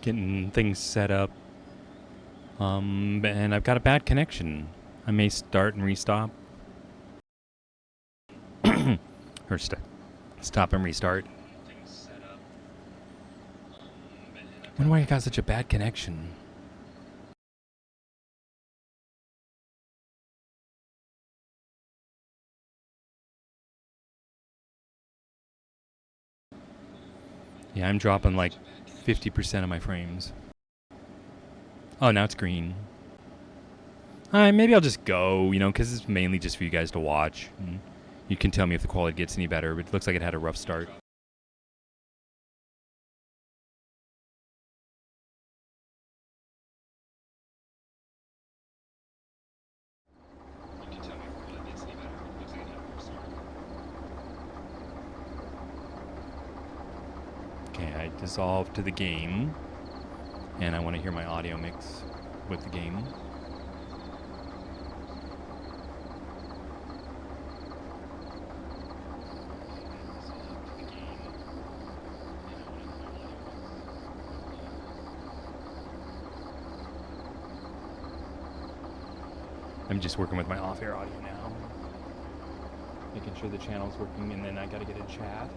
Getting things set up. And I've got a bad connection. I may start and restop. Or stop and restart. Wonder why I got such a bad connection. Yeah, I'm dropping like 50% of my frames. Oh, now it's green. Maybe I'll just go, because it's mainly just for you guys to watch. And you can tell me if the quality gets any better, but it looks like it had a rough start. Okay, I dissolved to the game, and I want to hear my audio mix with the game. I'm just working with my off-air audio now, making sure the channel's working, and then I gotta get a chat.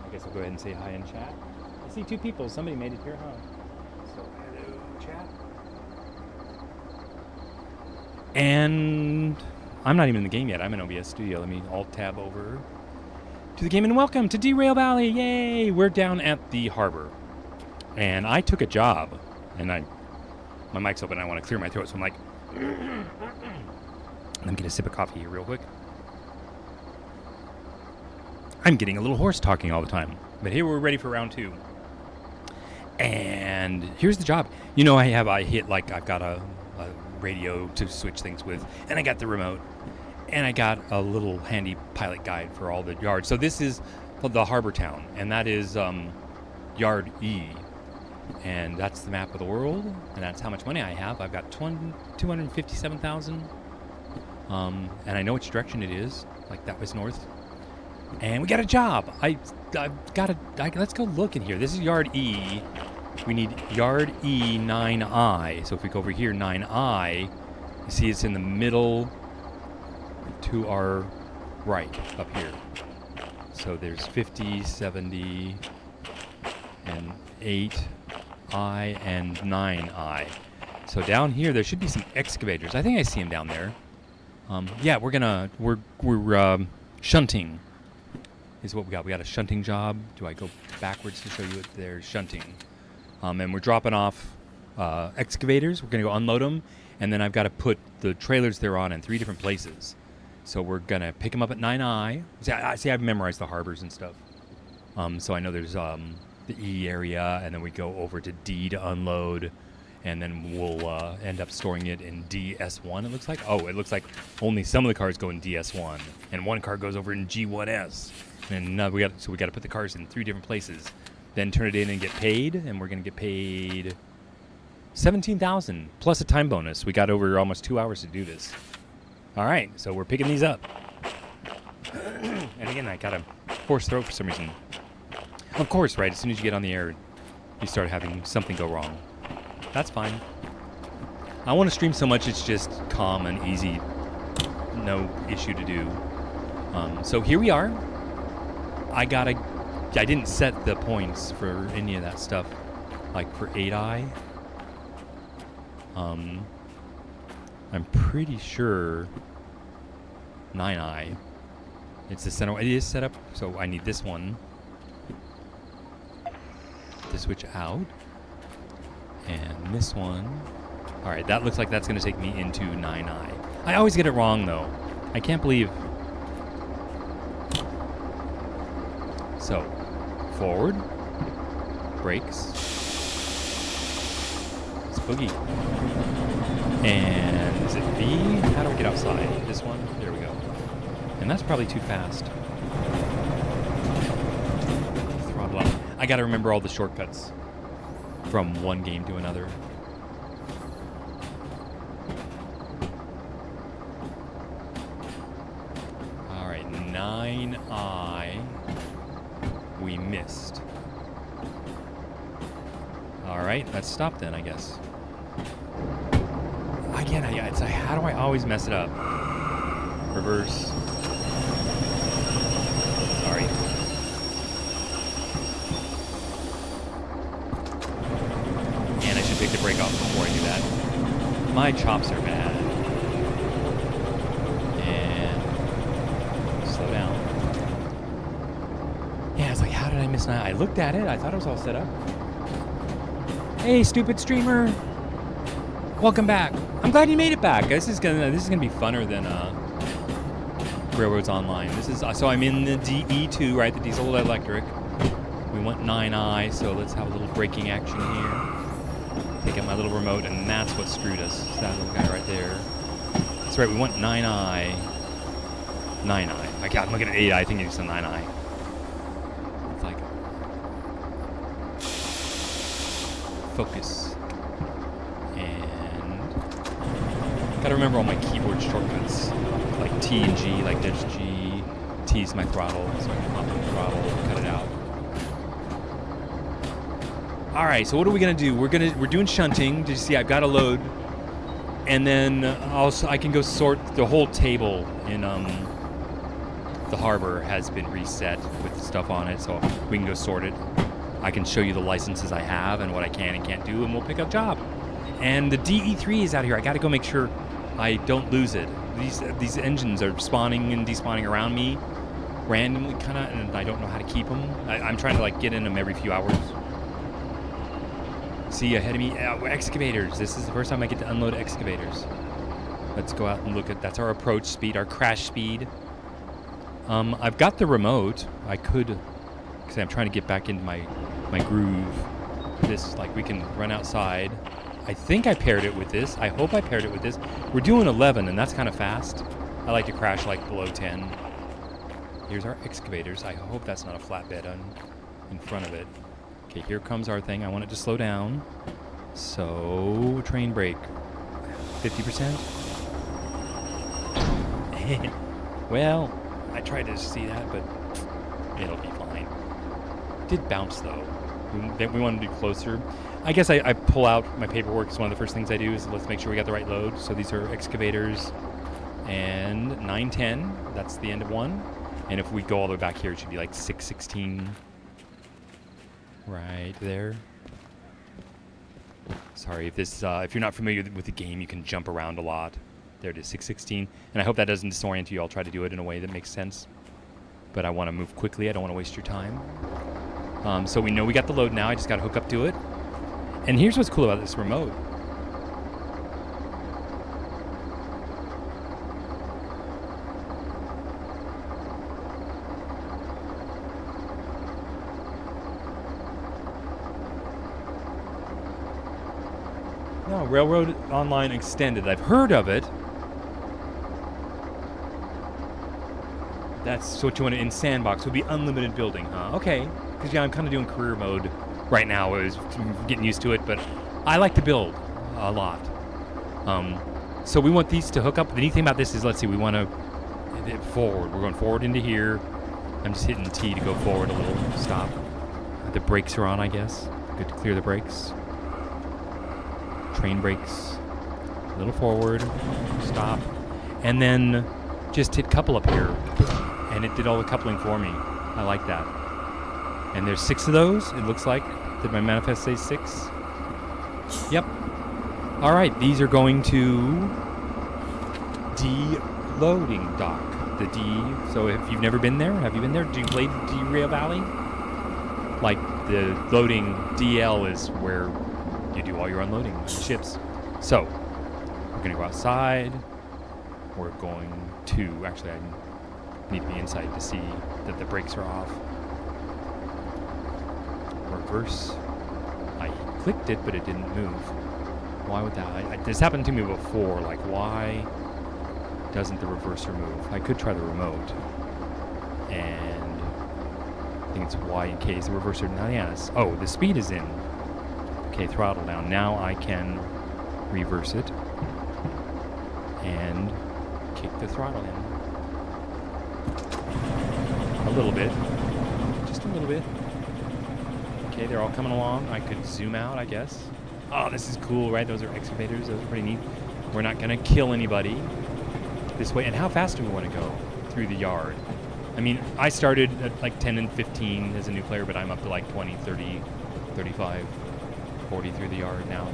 I guess I'll go ahead and say hi in chat. I see 2 people. Somebody made it here, huh? So, hello, chat. And I'm not even in the game yet. I'm in OBS Studio. Let me alt-tab over to the game, and welcome to Derail Valley. Yay! We're down at the harbor. And I took a job, and my mic's open, and I want to clear my throat, so I'm like, let me get a sip of coffee here real quick. I'm getting a little hoarse talking all the time, but here we're ready for round 2. And here's the job. I've got a radio to switch things with, and I got the remote, and I got a little handy pilot guide for all the yards. So this is the harbor town, and that is Yard E. And that's the map of the world, and that's how much money I have. I've got 257,000, and I know which direction it is. Like, that was north. And we got a job. Let's go look in here. This is Yard E. We need Yard E 9I. So if we go over here, 9I, you see it's in the middle to our right up here. So there's 50, 70, and 8I and 9I. So down here there should be some excavators. I think I see them down there. Yeah, we're shunting is what we got. We got a shunting job. Do I go backwards to show you what there's shunting? And we're dropping off excavators. We're gonna go unload them, and then I've got to put the trailers they're on in 3 different places. So we're gonna pick them up at 9I. See, I've memorized the harbors and stuff. So I know there's the E area, and then we go over to D to unload, and then we'll end up storing it in DS1, it looks like. Oh, it looks like only some of the cars go in DS1, and one car goes over in G1S. And we got to put the cars in 3 different places, then turn it in and get paid, and we're going to get paid $17,000 plus a time bonus. We got over almost 2 hours to do this. All right, so we're picking these up. And again, I got a hoarse throat for some reason. Of course, right, as soon as you get on the air, you start having something go wrong. That's fine. I want to stream so much it's just calm and easy, no issue to do. So here we are. I didn't set the points for any of that stuff, like for 8i. I'm pretty sure 9i. It's the center. It is set up, so I need this one to switch out, and this one. All right, that looks like that's going to take me into 9i. I always get it wrong though. I can't believe. So, forward, brakes, it's boogie, and is it B? How do we get outside? This one? There we go. And that's probably too fast. Throttle up. I gotta remember all the shortcuts from one game to another. Alright, 9 9I. We missed. All right, let's stop then, I guess. Again, it's like, how do I always mess it up? Reverse. Sorry. And I should take the brake off before I do that. My chops are bad. And slow down. Yeah, it's like, how did I miss 9? I looked at it. I thought it was all set up. Hey, stupid streamer. Welcome back. I'm glad you made it back. This is gonna be funner than Railroads Online. This is so I'm in the DE2, right? The diesel electric. We want 9I, so let's have a little braking action here. Take out my little remote, and that's what screwed us. That little guy right there. That's right. We want 9I. 9I. I'm looking at 8I. I think it's a 9I. It's like focus. Gotta remember all my keyboard shortcuts, like T and G, like there's G, T's my throttle, so I can pop in the throttle, cut it out. All right, so what are we gonna do? We're doing shunting. Did you see? I've got a load, and then I can go sort the whole table in the harbor has been reset with stuff on it, so we can go sort it. I can show you the licenses I have and what I can and can't do, and we'll pick up job. And the DE3 is out here. I got to go make sure I don't lose it. These engines are spawning and despawning around me randomly, kind of, and I don't know how to keep them. I'm trying to like get in them every few hours. See ahead of me, excavators. This is the first time I get to unload excavators. Let's go out and look at. That's our approach speed, our crash speed. I've got the remote. I could, because I'm trying to get back into my groove. This like we can run outside. I think I paired it with this. I hope I paired it with this. We're doing 11, and that's kind of fast. I like to crash like below 10. Here's our excavators. I hope that's not a flatbed in front of it. Okay, here comes our thing. I want it to slow down. So, train brake. 50%? Well, I tried to see that, but it'll be fine. It did bounce, though. We wanted to be closer. I guess I pull out my paperwork. It's one of the first things I do is let's make sure we got the right load. So these are excavators and 910. That's the end of one. And if we go all the way back here, it should be like 616 right there. Sorry if you're not familiar with the game, you can jump around a lot. There it is, 616. And I hope that doesn't disorient you. I'll try to do it in a way that makes sense. But I want to move quickly. I don't want to waste your time. So we know we got the load now. I just got to hook up to it. And here's what's cool about this remote. No, Railroad Online Extended. I've heard of it. That's what you want in Sandbox. Would be unlimited building, huh? Okay. Because, yeah, I'm kind of doing career mode right now. I was getting used to it, but I like to build a lot. So we want these to hook up. The neat thing about this is, let's see, we want to forward. We're going forward into here. I'm just hitting T to go forward a little. Stop. The brakes are on, I guess. Good to clear the brakes. Train brakes. A little forward. Stop. And then just hit couple up here. And it did all the coupling for me. I like that. And there's 6 of those, it looks like. Did my manifest say 6? Yep. All right, these are going to de-loading dock. So if you've never been there, have you been there? Do you play Derail Valley? Like the loading DL is where you do all your unloading of the ships. So we're going to go outside. We're going to, actually I need to be inside to see that the brakes are off. Reverse. I clicked it, but it didn't move. Why would that? This happened to me before. Like, why doesn't the reverser move? I could try the remote. And I think it's Y in case the reverser. Now, yes. Oh, the speed is in. Okay, throttle down. Now I can reverse it and kick the throttle in. A little bit. Just a little bit. Okay, they're all coming along. I could zoom out, I guess. Oh, this is cool, right? Those are excavators. Those are pretty neat. We're not going to kill anybody this way. And how fast do we want to go through the yard? I mean, I started at like 10 and 15 as a new player, but I'm up to like 20, 30, 35, 40 through the yard now.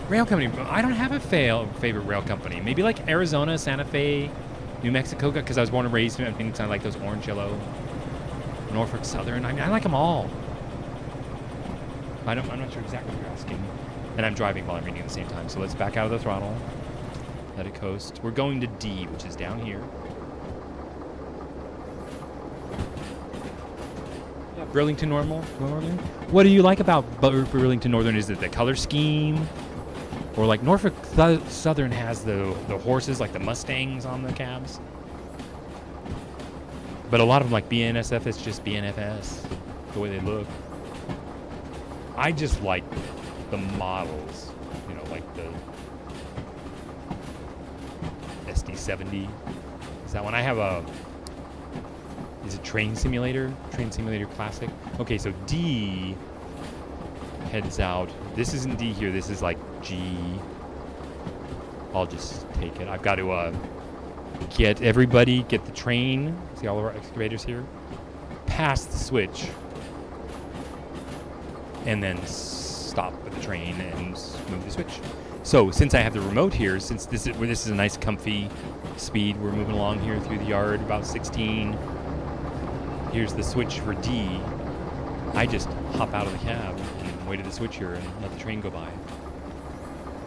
Rail company. I don't have a favorite rail company. Maybe like Arizona, Santa Fe, New Mexico, because I was born and raised in things. I like those orange, yellow. Norfolk Southern. I mean, I like them all. I'm not sure exactly what you're asking. And I'm driving while I'm reading at the same time. So let's back out of the throttle. Let it coast. We're going to D, which is down here. Yeah, Burlington Northern. What do you like about Burlington Northern? Is it the color scheme? Or like Norfolk Southern has the horses, like the Mustangs on the cabs? But a lot of them, like BNSF, it's just BNFS, the way they look. I just like the models, you know, like the SD70. Is that one? I have is it Train Simulator? Train Simulator Classic. Okay, so D heads out. This isn't D here, this is like G. I'll just take it. I've got to get the train. See all of our excavators here? Past the switch. And then stop with the train and move the switch. So since I have the remote here, since this is a nice comfy speed, we're moving along here through the yard, about 16. Here's the switch for D. I just hop out of the cab and wait at the switch here and let the train go by.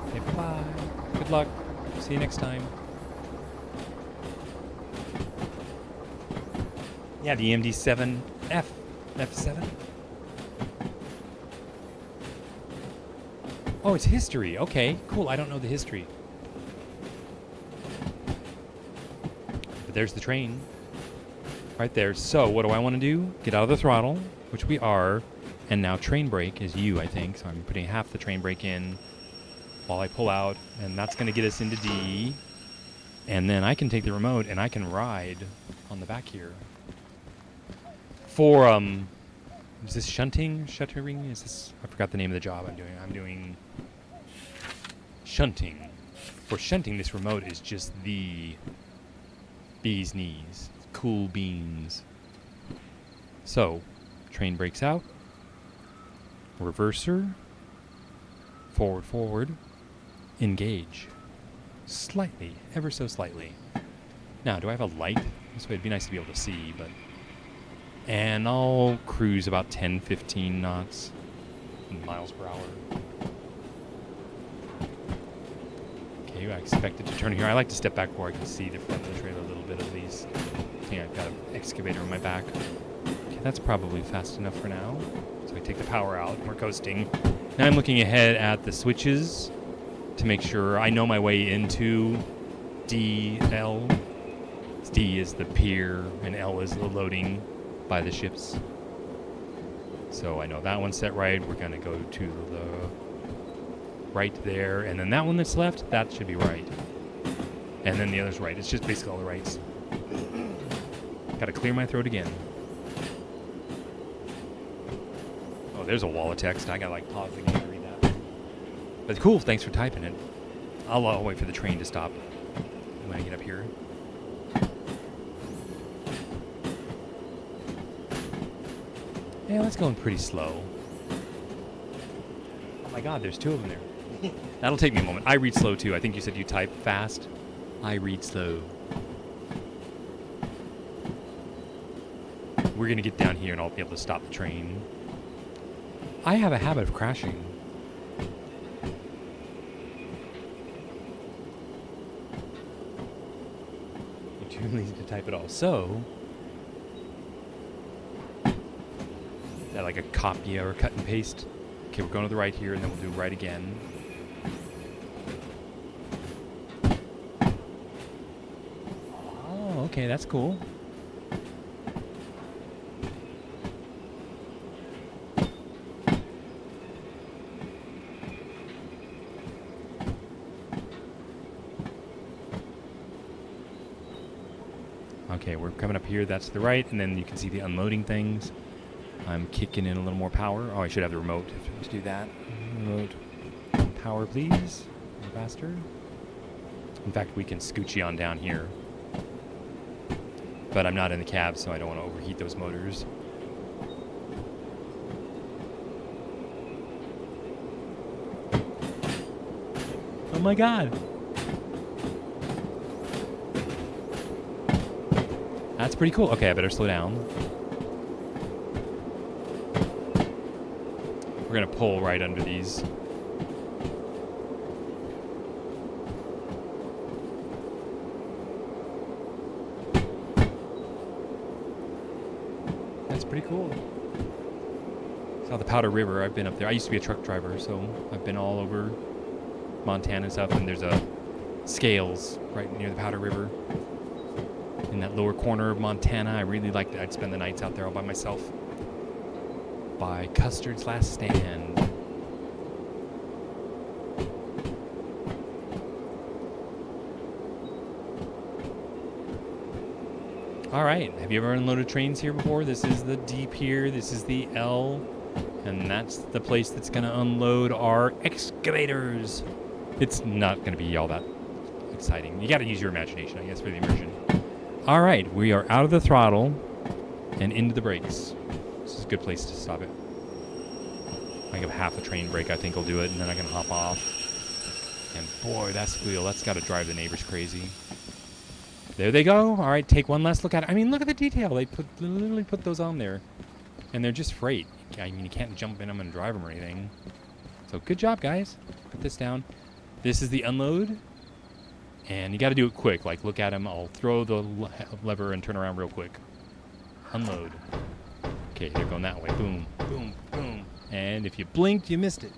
Okay, bye-bye. Good luck. See you next time. Yeah, the MD7F. F7. Oh, it's history. Okay, cool. I don't know the history. But there's the train. Right there. So, what do I want to do? Get out of the throttle, which we are. And now train brake is U, I think. So I'm putting half the train brake in while I pull out. And that's going to get us into D. And then I can take the remote and I can ride on the back here. For, is this shunting? Shuttering? Is this, I forgot the name of the job I'm doing. I'm doing shunting. For shunting, this remote is just the bee's knees. Cool beans. So, train brakes out. Reverser. Forward, forward. Engage. Slightly, ever so slightly. Now, do I have a light? This way it'd be nice to be able to see, but... And I'll cruise about 10, 15 knots, miles per hour. Okay, I expect it to turn here. I like to step back where I can see the front of the trailer a little bit at least. I think I've got an excavator on my back. Okay, that's probably fast enough for now. So I take the power out and we're coasting. Now I'm looking ahead at the switches to make sure I know my way into DL. D is the pier and L is the loading by the ships. So I know that one's set right. We're going to go to the right there. And then that one that's left, that should be right. And then the other's right. It's just basically all the rights. Got to clear my throat again. Oh, there's a wall of text. I got to like pause the game to read that. But cool. Thanks for typing it. I'll wait for the train to stop when I get up here. Yeah, that's going pretty slow. Oh my god, there's two of them there. That'll take me a moment. I read slow too. I think you said you type fast. I read slow. We're going to get down here and I'll be able to stop the train. I have a habit of crashing. You're too lazy to type it all. So... like a copy or a cut and paste. Okay, we're going to the right here, and then we'll do right again. Oh, okay, that's cool. Okay, we're coming up here. That's to the right, and then you can see the unloading things. I'm kicking in a little more power. Oh, I should have the remote to do that. Remote power, please. Faster. In fact, we can scooch you on down here. But I'm not in the cab, so I don't want to overheat those motors. Oh my god. That's pretty cool. Okay, I better slow down. We're going to pull right under these. That's pretty cool. Saw the Powder River. I've been up there. I used to be a truck driver, so I've been all over Montana and stuff. And there's a scales right near the Powder River. In that lower corner of Montana. I really liked it. I'd spend the nights out there all by myself. By Custard's Last Stand. All right. Have you ever unloaded trains here before? This is the D pier. This is the L. And that's the place that's going to unload our excavators. It's not going to be all that exciting. You got to use your imagination, I guess, for the immersion. All right, we are out of the throttle and into the brakes. This is a good place to stop it. I give half a train brake, I think will do it, and then I can hop off. And boy, that squeal, that's got to drive the neighbors crazy. There they go. All right, take one last look at it. I mean, look at the detail. They literally put those on there. And they're just freight. I mean, you can't jump in them and drive them or anything. So good job, guys. Put this down. This is the unload. And you got to do it quick. Like, look at him. I'll throw the lever and turn around real quick. Unload. Okay, they're going that way. Boom, boom, boom. And if you blinked, you missed it.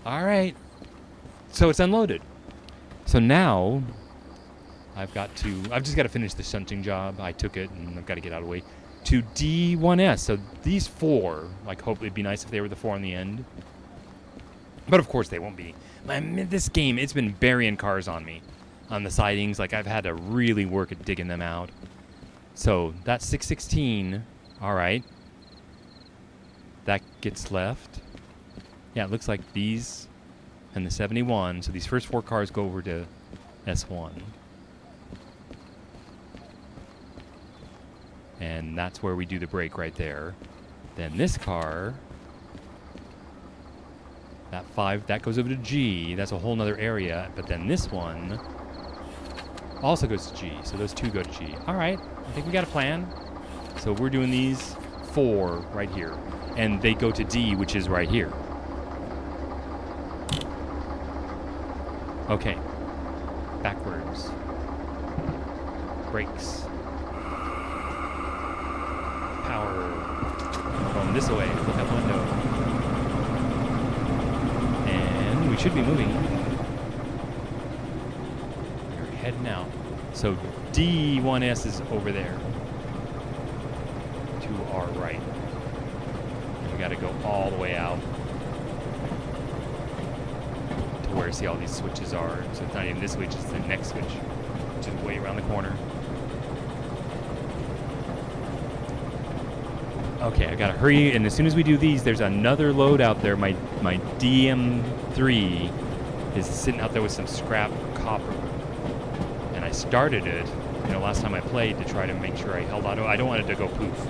All right. So it's unloaded. So now I've just got to finish the shunting job. I took it and I've got to get out of the way. To D1S. So these four, like, hopefully it'd be nice if they were the four on the end. But of course they won't be. This game, it's been burying cars on me. On the sidings, like, I've had to really work at digging them out. So that's 616. All right. That gets left. Yeah, it looks like these and the 71. So these first four cars go over to S1. And that's where we do the brake right there. Then this car, that 5, that goes over to G. That's a whole nother area. But then this one also goes to G. So those two go to G. All right. I think we got a plan. So we're doing these 4 right here. And they go to D, which is right here. Okay. Backwards. Brakes. Power. Going this way. Look out the window. And we should be moving. We're heading out. So D1S is over there. To our right. And we got to go all the way out to where see all these switches are. So it's not even this switch, it's the next switch, which is way around the corner. Okay, I gotta hurry, and as soon as we do these, there's another load out there. My DM3 is sitting out there with some scrap copper. And I started it, last time I played to try to make sure I held on to it. I don't want it to go poof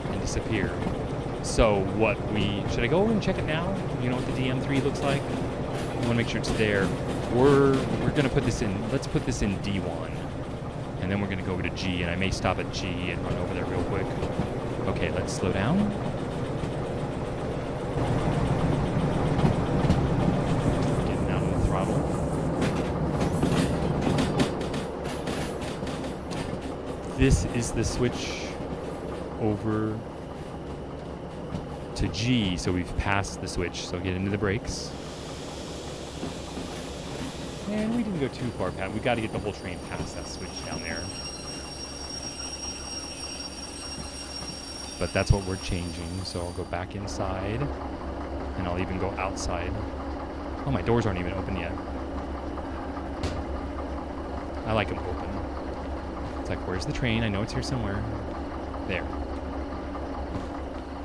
and disappear. So should I go over and check it now? You know what the DM3 looks like? I want to make sure it's there. We're gonna put this in, let's put this in D1. And then we're gonna go over to G, and I may stop at G and run over there real quick. Okay, let's slow down. Getting out of the throttle. This is the switch over to G, so we've passed the switch, so get into the brakes. And we didn't go too far past. We got to get the whole train past that switch down there. but that's what we're changing. So I'll go back inside, and I'll even go outside. Oh, my doors aren't even open yet. I like them open. It's like, where's the train? I know it's here somewhere. There.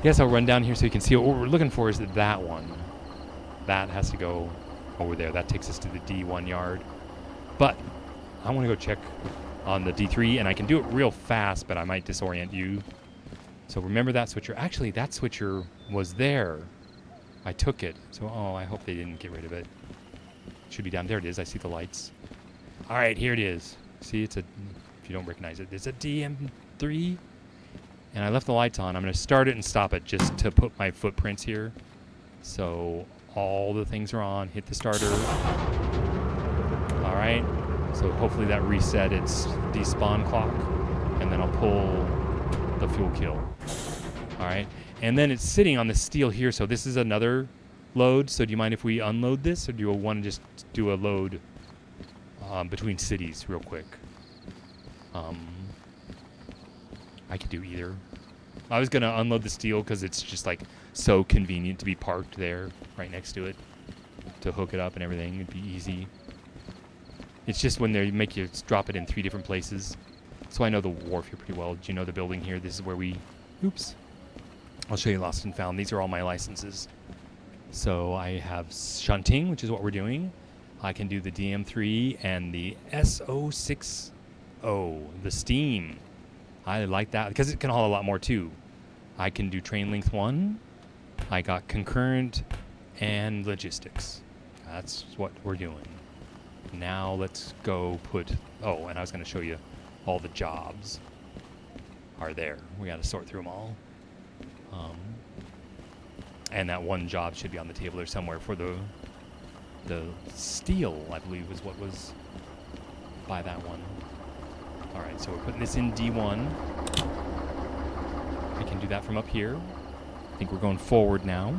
Yes, I'll run down here so you can see what we're looking for is that one. That has to go over there. That takes us to the D1 yard. But I want to go check on the D3, and I can do it real fast, but I might disorient you. So remember that switcher. Actually, that switcher was there. I took it. So, oh, I hope they didn't get rid of it. It should be down there. It is. I see the lights. All right, here it is. See, it's a, if you don't recognize it, it's a DM3. And I left the lights on. I'm going to start it and stop it just to put my footprints here. So all the things are on. Hit the starter. All right. So hopefully that reset its despawn clock. And then I'll pull the fuel kill. All right. And then it's sitting on the steel here. So this is another load. So do you mind if we unload this? Or do you want to just do a load between cities real quick? I could do either. I was going to unload the steel because it's just like so convenient to be parked there right next to it to hook it up and everything. It'd be easy. It's just when they make you drop it in 3 different places. So I know the wharf here pretty well. Do you know the building here? This is where we... Oops. I'll show you Lost and Found. These are all my licenses. So I have shunting, which is what we're doing. I can do the DM3 and the SO60, the steam. I like that because it can haul a lot more too. I can do train length 1. I got concurrent and logistics. That's what we're doing. Now let's go put... Oh, and I was going to show you all the jobs are there. We got to sort through them all. And that one job should be on the table there somewhere for the steel, I believe, is what was by that one. All right, so we're putting this in D1. I can do that from up here. I think we're going forward now.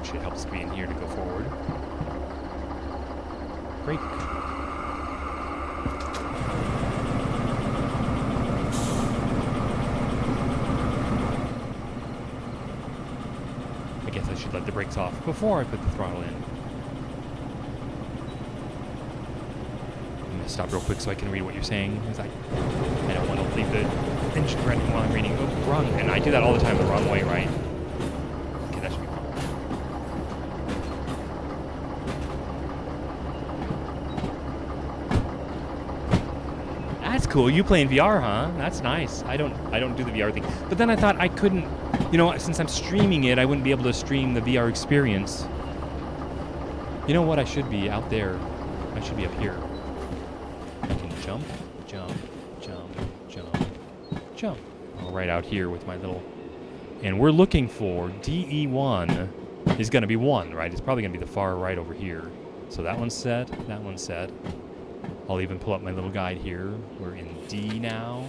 It helps to be in here to go forward. Brake. I guess I should let the brakes off before I put the throttle in. I'm going to stop real quick so I can read what you're saying, because I don't want to leave the engine running while I'm reading. Oh, wrong. And I do that all the time the wrong way, right? Okay, that should be fine. That's cool. You play in VR, huh? That's nice. I don't do the VR thing. But then I thought I couldn't, since I'm streaming it, I wouldn't be able to stream the VR experience. You know what? I should be out there. I should be up here. I can jump, jump, jump, jump, jump. All right, out here with my little... And we're looking for DE1 is going to be 1, right? It's probably going to be the far right over here. So that one's set. That one's set. I'll even pull up my little guide here. We're in D now.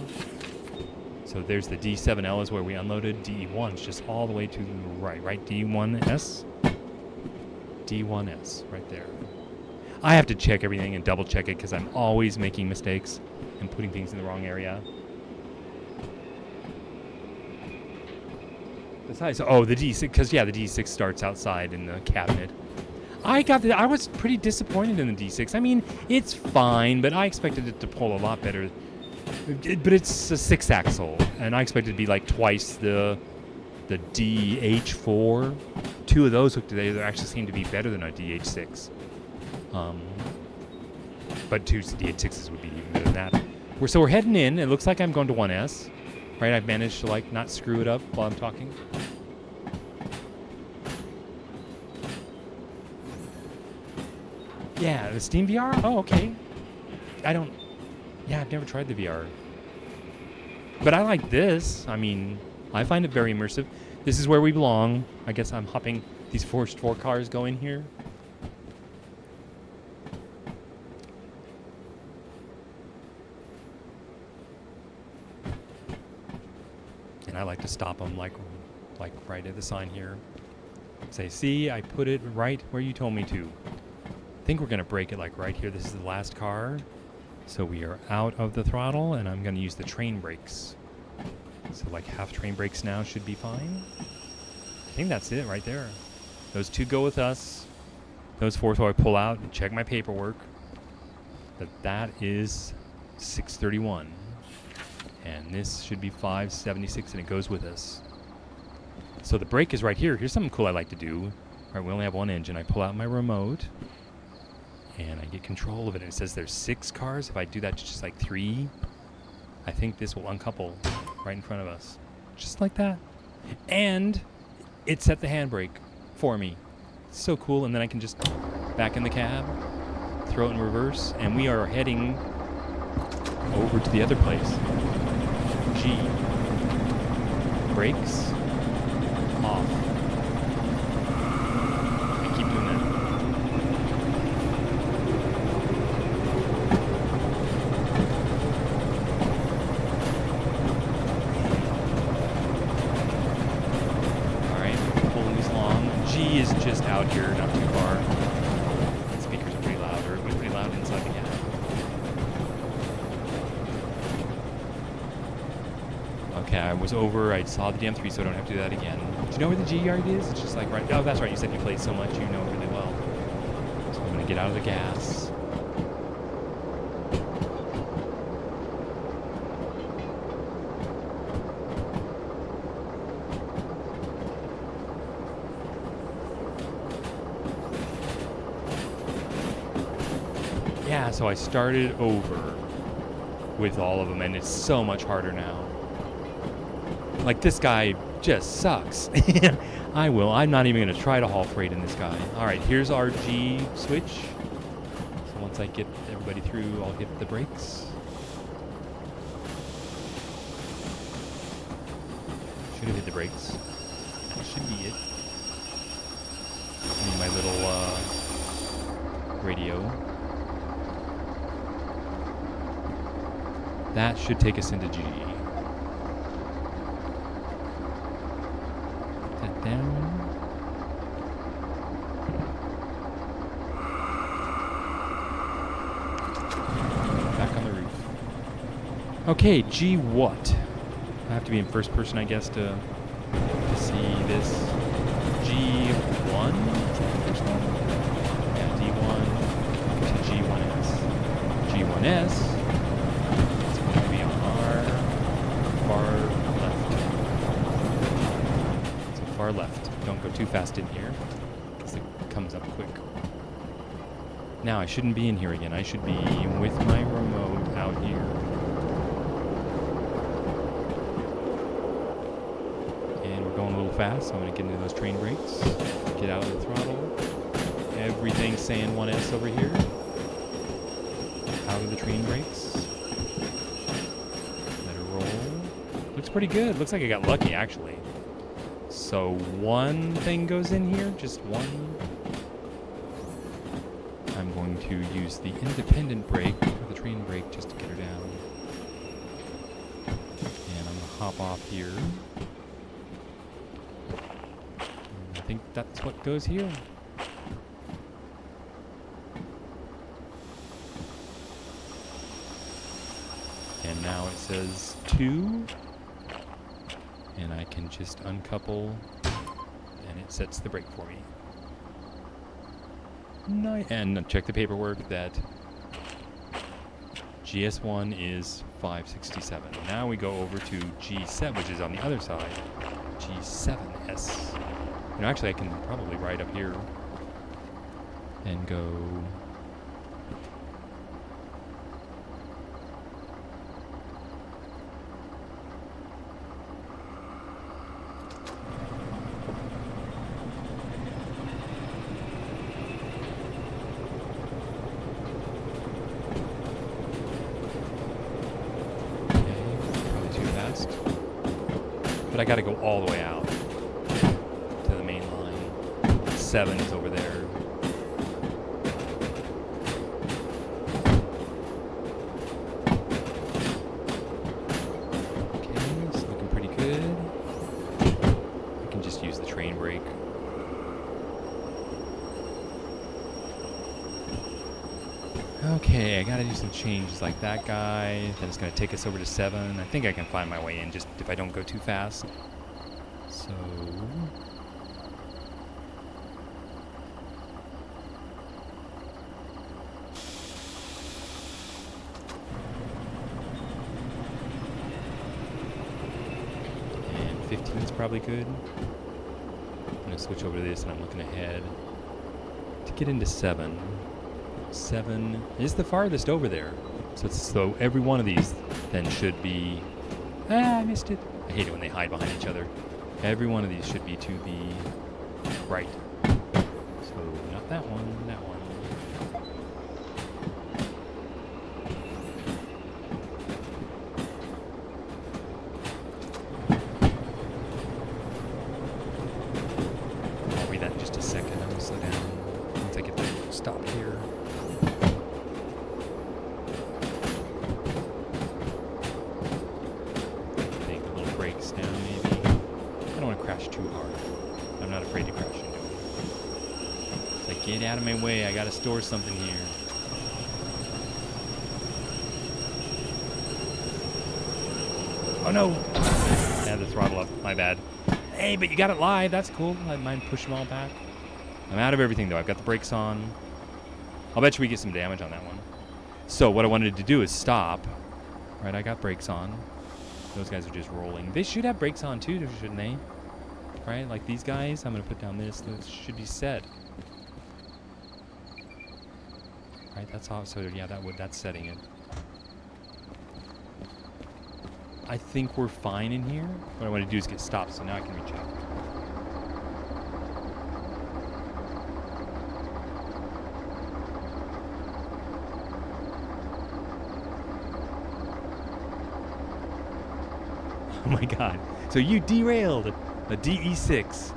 So there's the D7L is where we unloaded. DE1 is just all the way to the right? D1S? D1S, right there. I have to check everything and double check it because I'm always making mistakes and putting things in the wrong area. Besides, the D6, because the D6 starts outside in the cabinet. I was pretty disappointed in the D6. I mean, it's fine, but I expected it to pull a lot better. But it's a 6-axle, and I expected it to be like twice the DH4. 2 of those hooked together actually seem to be better than a DH6. But 2 DH6s would be even better than that. So we're heading in. It looks like I'm going to 1S. Right, I've managed to not screw it up while I'm talking. Yeah, the Steam VR? Oh, okay. I've never tried the VR. But I like this. I mean, I find it very immersive. This is where we belong. I guess I'm hopping. These first 4 cars go in here. And I like to stop them like right at the sign here. Say, see, I put it right where you told me to. I think we're going to break it right here. This is the last car. So we are out of the throttle, and I'm going to use the train brakes. So like half train brakes now should be fine. I think that's it right there. Those two go with us. Those four, so I pull out and check my paperwork. That is 631. And this should be 576, and it goes with us. So the brake is right here. Here's something cool I like to do. All right, we only have one engine. I pull out my remote, and I get control of it. And it says there's 6 cars. If I do that to just like 3, I think this will uncouple right in front of us. Just like that. And it set the handbrake for me. It's so cool. And then I can just back in the cab, throw it in reverse, and we are heading over to the other place. G. Brakes. Off. I keep doing that. Alright, pulling this along. G is just out here, not too far. The speakers are pretty loud, or pretty loud inside the cab. Okay, I was over. I saw the DM3, so I don't have to do that again. Do you know where the G yard is? It's just like right. Oh, that's right. You said you played so much, you know really well. So I'm gonna get out of the gas. Yeah, so I started over with all of them, and it's so much harder now. Like, this guy just sucks. I'm not even going to try to haul freight in this guy. All right, here's our G switch. So once I get everybody through, I'll hit the brakes. Should have hit the brakes. That should be it. I need my little radio. That should take us into G. Down. Back on the roof. Okay, G what? I have to be in first person, I guess, to see this. G1? Is that the first one? Yeah, D1 to G1S. G1S is going to be on our far left. Don't go too fast in here, because it comes up quick. Now, I shouldn't be in here again. I should be with my remote out here. And we're going a little fast, so I'm going to get into those train brakes. Get out of the throttle. Everything's saying 1S over here. Out of the train brakes. Let her roll. Looks pretty good. Looks like I got lucky, actually. So one thing goes in here, just one. I'm going to use the independent brake, or the train brake, just to get her down. And I'm going to hop off here. And I think that's what goes here. And now it says 2. And I can just uncouple, and it sets the brake for me. And check the paperwork that GS1 is 567. Now we go over to G7, which is on the other side. G7S. You know, actually, I can probably ride up here and go. But I got to go all the way out to the main line. 7 is over there. Okay, it's looking pretty good. I can just use the train brake. Okay, I gotta do some changes like that guy. Then it's gonna take us over to 7. I think I can find my way in just if I don't go too fast. So... and 15 is probably good. I'm gonna switch over to this and I'm looking ahead. To get into 7. 7 is the farthest over there. So every one of these then should be... I missed it. I hate it when they hide behind each other. Every one of these should be to the right. So not that one, that one. I'll read that in just a second. I'm going to slow down once I get the stop here. Too hard. I'm not afraid to crash into it. It's like, get out of my way, I gotta store something here. Oh no! I had the throttle up, my bad. Hey, but you got it live, that's cool. I mind push them all back. I'm out of everything though, I've got the brakes on. I'll bet you we get some damage on that one. So what I wanted to do is stop. Right, I got brakes on. Those guys are just rolling. They should have brakes on too, shouldn't they? Right, like these guys. I'm gonna put down this. This should be set. Right, that's all. So yeah, that's setting it. I think we're fine in here. What I want to do is get stopped, so now I can reach out. Oh my God! So you derailed a DE6.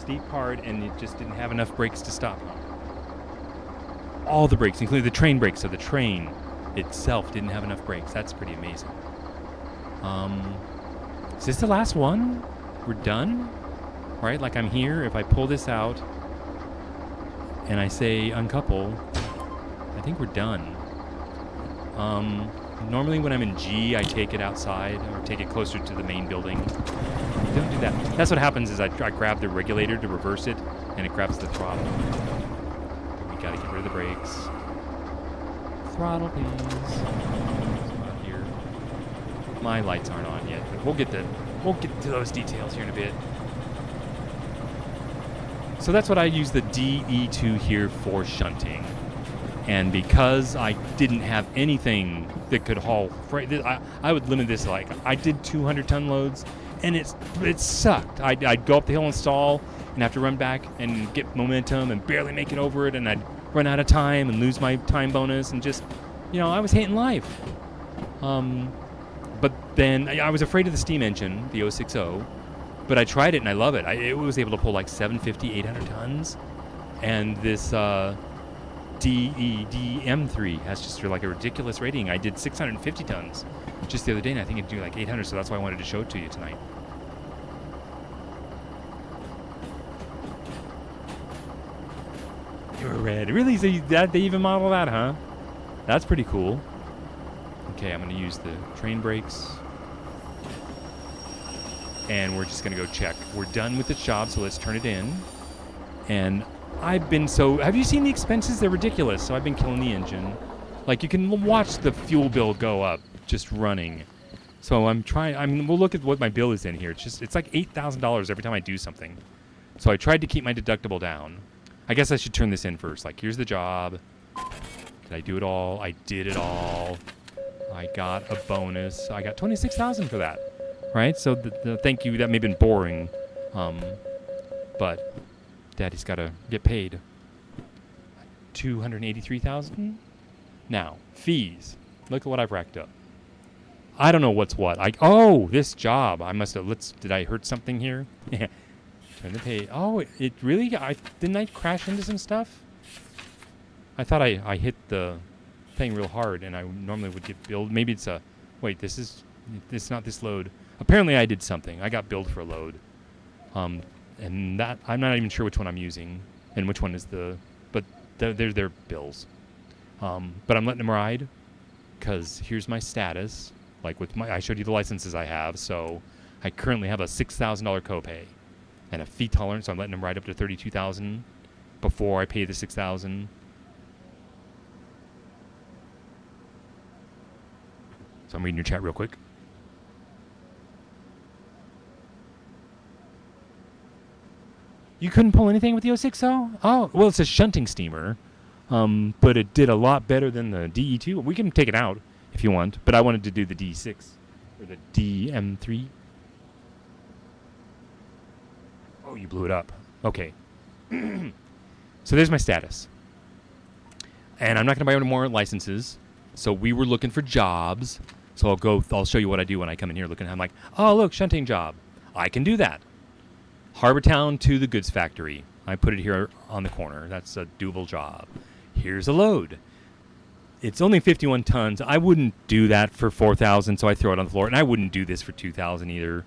Steep part, and it just didn't have enough brakes to stop. All the brakes, including the train brakes, so the train itself didn't have enough brakes. That's pretty amazing. Is this the last one? We're done? Right, like I'm here. If I pull this out and I say uncouple, I think we're done. Normally when I'm in G, I take it outside or take it closer to the main building. Don't do that. That's what happens is I grab the regulator to reverse it, and it grabs the throttle. We gotta get rid of the brakes. Throttle, please. Not here. My lights aren't on yet, but we'll get to those details here in a bit. So that's what I use the DE2 here for shunting. And because I didn't have anything that could haul freight, I would limit this. Like, I did 200-ton loads, and it sucked. I'd go up the hill and stall, and have to run back and get momentum and barely make it over it, and I'd run out of time and lose my time bonus, and just, I was hating life. But then I was afraid of the steam engine, the 060, but I tried it and I love it. It was able to pull like 750, 800 tons, and this DEDM3 has just like a ridiculous rating. I did 650 tons just the other day, and I think it'd do like 800, so that's why I wanted to show it to you tonight. You're red. Really? So they even model that, huh? That's pretty cool. Okay, I'm going to use the train brakes. And we're just going to go check. We're done with the job, so let's turn it in. And have you seen the expenses? They're ridiculous. So I've been killing the engine. Like, you can watch the fuel bill go up just running. So we'll look at what my bill is in here. It's like $8,000 every time I do something. So I tried to keep my deductible down. I guess I should turn this in first. Like, here's the job. Did I do it all? I did it all. I got a bonus. I got $26,000 for that. Right? So thank you. That may have been boring. But Daddy's got to get paid. $283,000? Now, fees. Look at what I've racked up. I don't know what's what. This job. Did I hurt something here? Yeah. Turn the page. Oh, it really? Didn't I crash into some stuff? I thought I hit the thing real hard, and I normally would get billed. Maybe it's it's not this load. Apparently I did something. I got billed for a load. And that, I'm not even sure which one I'm using. And which one is the? But they're bills. But I'm letting them ride, because here's my status. Like with I showed you the licenses I have. So I currently have a $6,000 copay and a fee tolerance. So I'm letting them ride up to $32,000 before I pay the $6,000. So I'm reading your chat real quick. You couldn't pull anything with the 060? Oh, well, it's a shunting steamer. But it did a lot better than the DE2. We can take it out if you want, but I wanted to do the D6 or the DM3. Oh, you blew it up. Okay. So there's my status. And I'm not going to buy any more licenses. So we were looking for jobs. So I'll show you what I do when I come in here looking. I'm like, oh, look, shunting job. I can do that. Harbortown to the goods factory. I put it here on the corner. That's a doable job. Here's a load. It's only 51 tons. I wouldn't do that for 4,000, so I throw it on the floor. And I wouldn't do this for 2,000 either.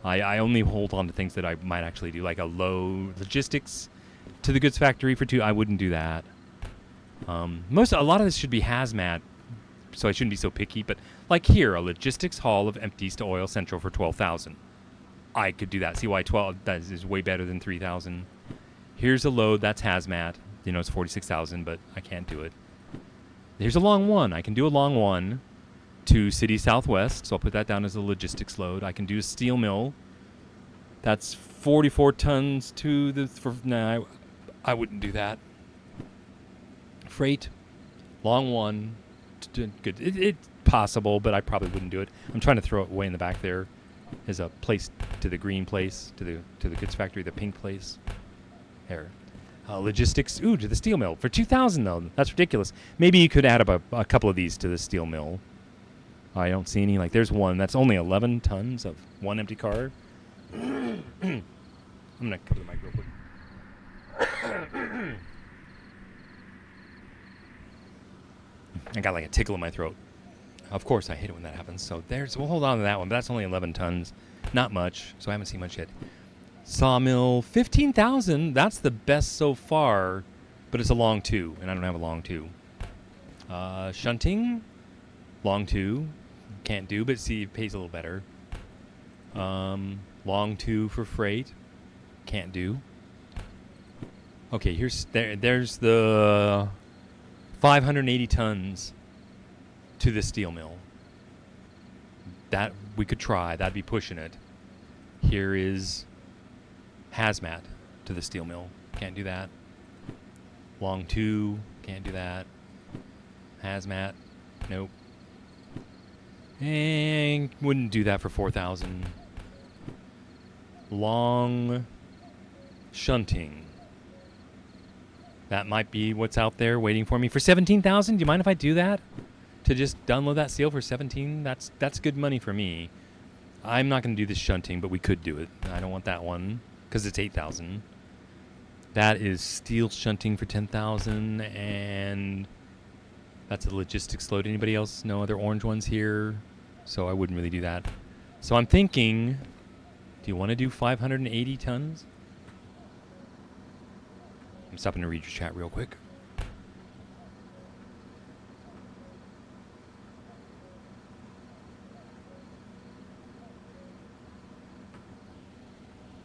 I only hold on to things that I might actually do, like a low logistics to the goods factory for 2. I wouldn't do that. A lot of this should be hazmat, so I shouldn't be so picky. But like here, a logistics haul of empties to Oil Central for 12,000. I could do that. See why 12 that is way better than 3,000. Here's a load that's hazmat. You know, it's 46,000, but I can't do it. Here's a long one. I can do a long one to City Southwest, so I'll put that down as a logistics load. I can do a steel mill. That's 44 tons to the... I wouldn't do that. Freight, long one. Good. It's possible, but I probably wouldn't do it. I'm trying to throw it way in the back there as a place to the green place, to the goods factory, the pink place. There. Logistics, to the steel mill. For 2,000, though. That's ridiculous. Maybe you could add up a couple of these to the steel mill. I don't see any. Like, there's one. That's only 11 tons of one empty car. I'm going to cover the mic real quick. I got like a tickle in my throat. Of course, I hate it when that happens. So we'll hold on to that one. But that's only 11 tons. Not much. So I haven't seen much yet. Sawmill, 15,000. That's the best so far, but it's a long 2, and I don't have a long 2. Shunting, long 2, can't do, but see, it pays a little better. Long 2 for freight, can't do. Okay, there's the 580 tons to the steel mill. That we could try. That'd be pushing it. Here is hazmat to the steel mill. Can't do that. Long 2. Can't do that. Hazmat. Nope. And wouldn't do that for 4,000. Long shunting. That might be what's out there waiting for me. For 17,000, do you mind if I do that? To just download that steel for 17? That's good money for me. I'm not going to do this shunting, but we could do it. I don't want that one, because it's 8,000. That is steel shunting for 10,000, and that's a logistics load. Anybody else know other orange ones here? So I wouldn't really do that. So I'm thinking, do you want to do 580 tons? I'm stopping to read your chat real quick.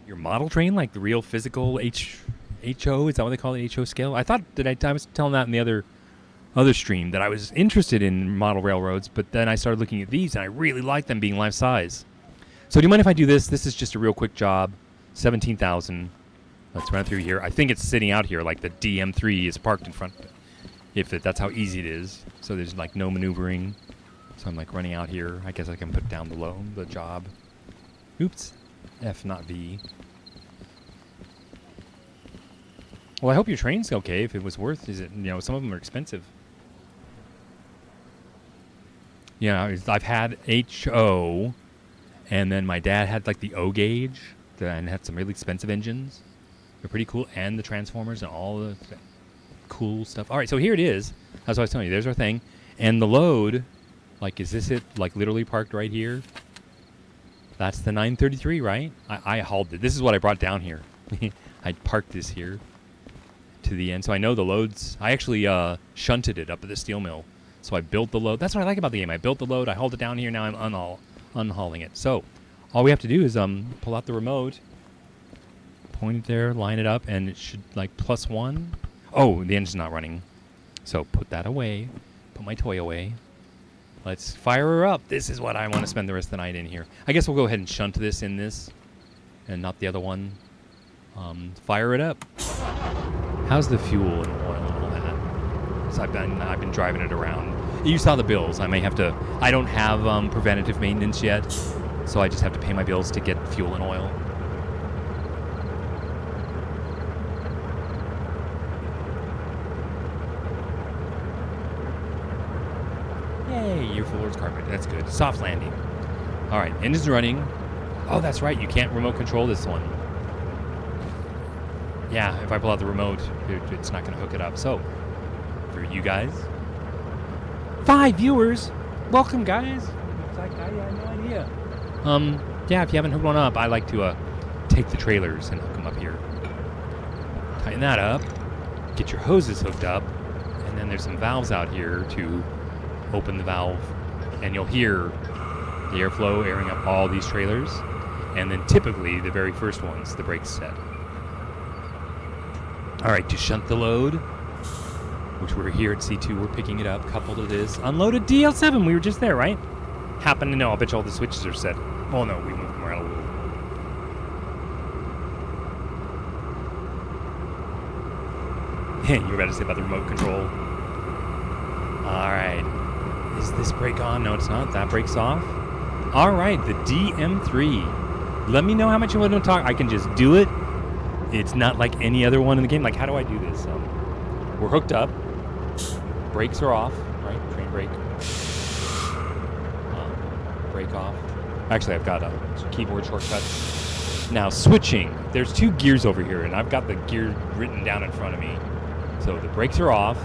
Your model train, like the real physical HO, is that what they call it, HO scale? I thought that I was telling that in the other stream that I was interested in model railroads, but then I started looking at these and I really like them being life size. So do you mind if I do this? This is just a real quick job, 17,000. Let's run through here. I think it's sitting out here like the DM3 is parked in front. That's how easy it is. So there's like no maneuvering. So I'm like running out here. I guess I can put down the job. Oops. F, not V. Well, I hope your train's okay. If it was worth, some of them are expensive. Yeah, I've had HO, and then my dad had like the O gauge, and had some really expensive engines. They're pretty cool, and the transformers and all the cool stuff. All right, so here it is. That's what I was telling you. There's our thing, and the load. Like, is this it? Like, literally parked right here. That's the 933, right? I hauled it. This is what I brought down here. I parked this here. to the end. So I know the loads. I actually shunted it up at the steel mill. So I built the load. That's what I like about the game. I built the load. I hauled it down here. Now I'm unhauling it. So all we have to do is pull out the remote, point it there, line it up, and it should like +1. Oh, the engine's not running. So put that away. Put my toy away. Let's fire her up. This is what I want to spend the rest of the night in here. I guess we'll go ahead and shunt this in this and not the other one. Fire it up. How's the fuel and oil and all that? So I've been driving it around. You saw the bills. I may have to. I don't have preventative maintenance yet, so I just have to pay my bills to get fuel and oil. Yay! Your floor's carpet. That's good. Soft landing. All right, engine's running. Oh, that's right. You can't remote control this one. Yeah, if I pull out the remote, it's not going to hook it up. So, for you guys, 5 viewers. Welcome, guys. It's like I had no idea. Yeah, if you haven't hooked one up, I like to take the trailers and hook them up here. Tighten that up. Get your hoses hooked up, and then there's some valves out here to open the valve, and you'll hear the airflow airing up all these trailers, and then typically the very first ones, the brakes set. All right, to shunt the load, which we're here at C2, we're picking it up, coupled to this unloaded DL7. We were just there, right? Happen to know. I'll bet you all the switches are set. Oh no, we moved them around a little. You were about to say about the remote control. All right. Is this brake on? No, it's not. That brake's off. All right, the DM3. Let me know how much you want to talk. I can just do it. It's not like any other one in the game. Like, how do I do this? We're hooked up. Brakes are off, right? Train brake. Brake off. Actually, I've got keyboard shortcuts. Now, switching. There's 2 gears over here, and I've got the gear written down in front of me. So the brakes are off.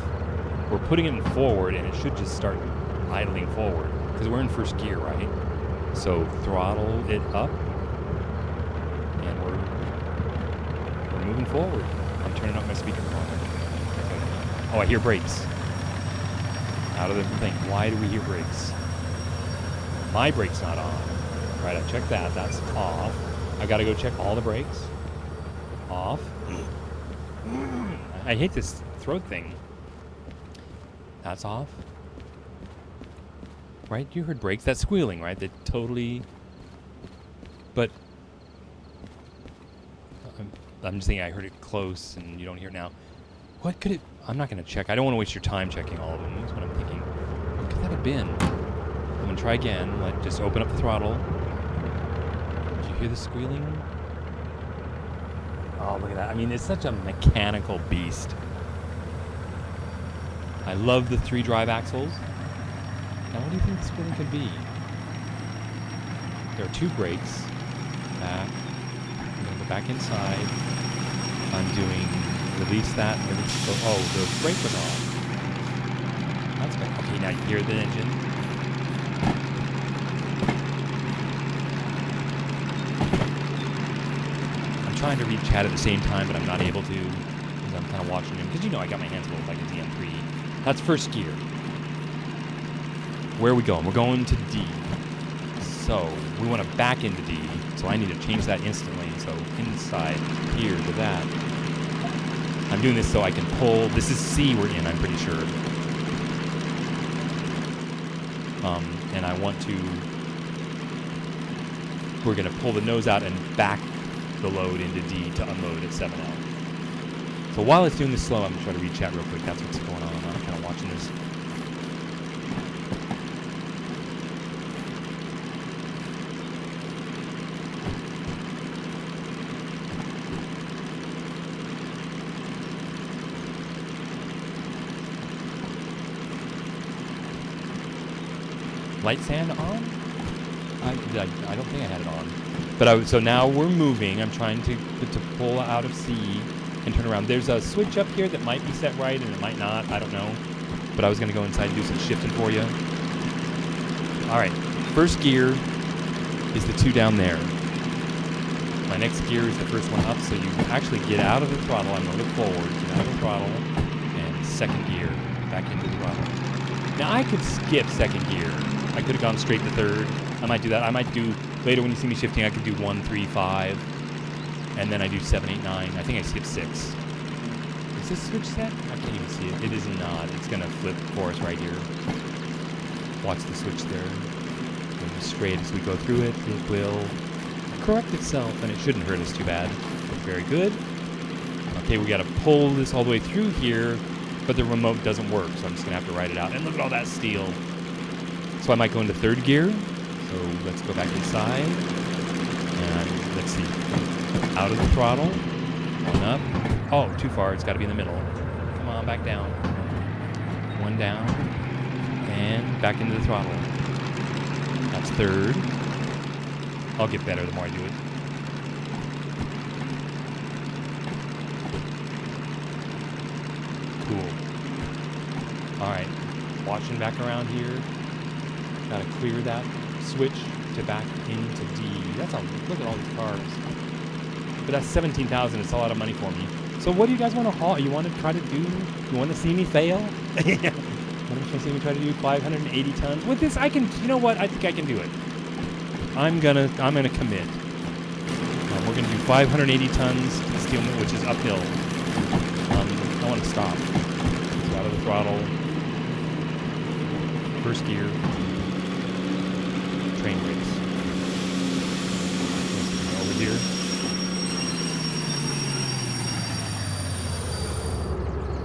We're putting it in forward, and it should just start idling forward because we're in first gear, right? So throttle it up, and we're moving forward. I'm turning up my speakerphone. Oh, I hear brakes. Out of the thing. Why do we hear brakes? My brake's not on. Right, I checked that. That's off. I gotta go check all the brakes. Off. I hate this throat thing. That's off. Right? You heard brakes. That's squealing, right? That totally... But... I'm just thinking I heard it close and you don't hear it now. What could it... I'm not going to check. I don't want to waste your time checking all of them. That's what I'm thinking. What could that have been? I'm going to try again. Like, just open up the throttle. Did you hear the squealing? Oh, look at that. I mean, it's such a mechanical beast. I love the 3 drive axles. Now, what do you think the squealing could be? There are 2 brakes. Back. I'm going to go back inside. I'm doing release that. Release. Oh, the brake was off. That's good. Okay, now you hear the engine. I'm trying to read chat at the same time, but I'm not able to because I'm kind of watching him. Because you know I got my hands full with like a DM3. That's first gear. Where are we going? We're going to D. So we want to back into D. So I need to change that instantly. So inside here to that. I'm doing this so I can pull. This is C we're in, I'm pretty sure. And I want to. We're going to pull the nose out and back the load into D to unload at 7L. So while it's doing this slow, I'm going to try to read chat real quick. That's what's going on. I'm kind of watching this. Light sand on? I don't think I had it on. But so now we're moving. I'm trying to pull out of C and turn around. There's a switch up here that might be set right and it might not. I don't know. But I was going to go inside and do some shifting for you. All right. First gear is the 2 down there. My next gear is the first one up, so you actually get out of the throttle. I'm going to look forward, get out of the throttle, and second gear, back into the throttle. Now, I could skip second gear. I could have gone straight to third. I might do that. I might do, later when you see me shifting, I could do 1, 3, 5, and then I do 7, 8, 9. I think I skipped 6. Is this switch set? I can't even see it. It is not. It's going to flip for us right here. Watch the switch there. Going straight as we go through it. It will correct itself, and it shouldn't hurt us too bad. Very good. Okay, we got to pull this all the way through here, but the remote doesn't work, so I'm just going to have to ride it out. And look at all that steel. So I might go into third gear. So let's go back inside. And let's see. Out of the throttle. One up. Oh, too far. It's got to be in the middle. Come on, back down. One down. And back into the throttle. That's third. I'll get better the more I do it. Cool. Alright. Watching back around here. Gotta clear that switch to back into D. That's a look at all these cars. But that's 17,000. It's a lot of money for me. So what do you guys want to haul? You want to try to do? You want to see me fail? Yeah. Want to see me try to do 580 tons with this? I can. You know what? I think I can do it. I'm gonna commit. We're gonna do 580 tons to the steel mill, which is uphill. I want to stop. So out of the throttle. First gear. Train brakes. Over here.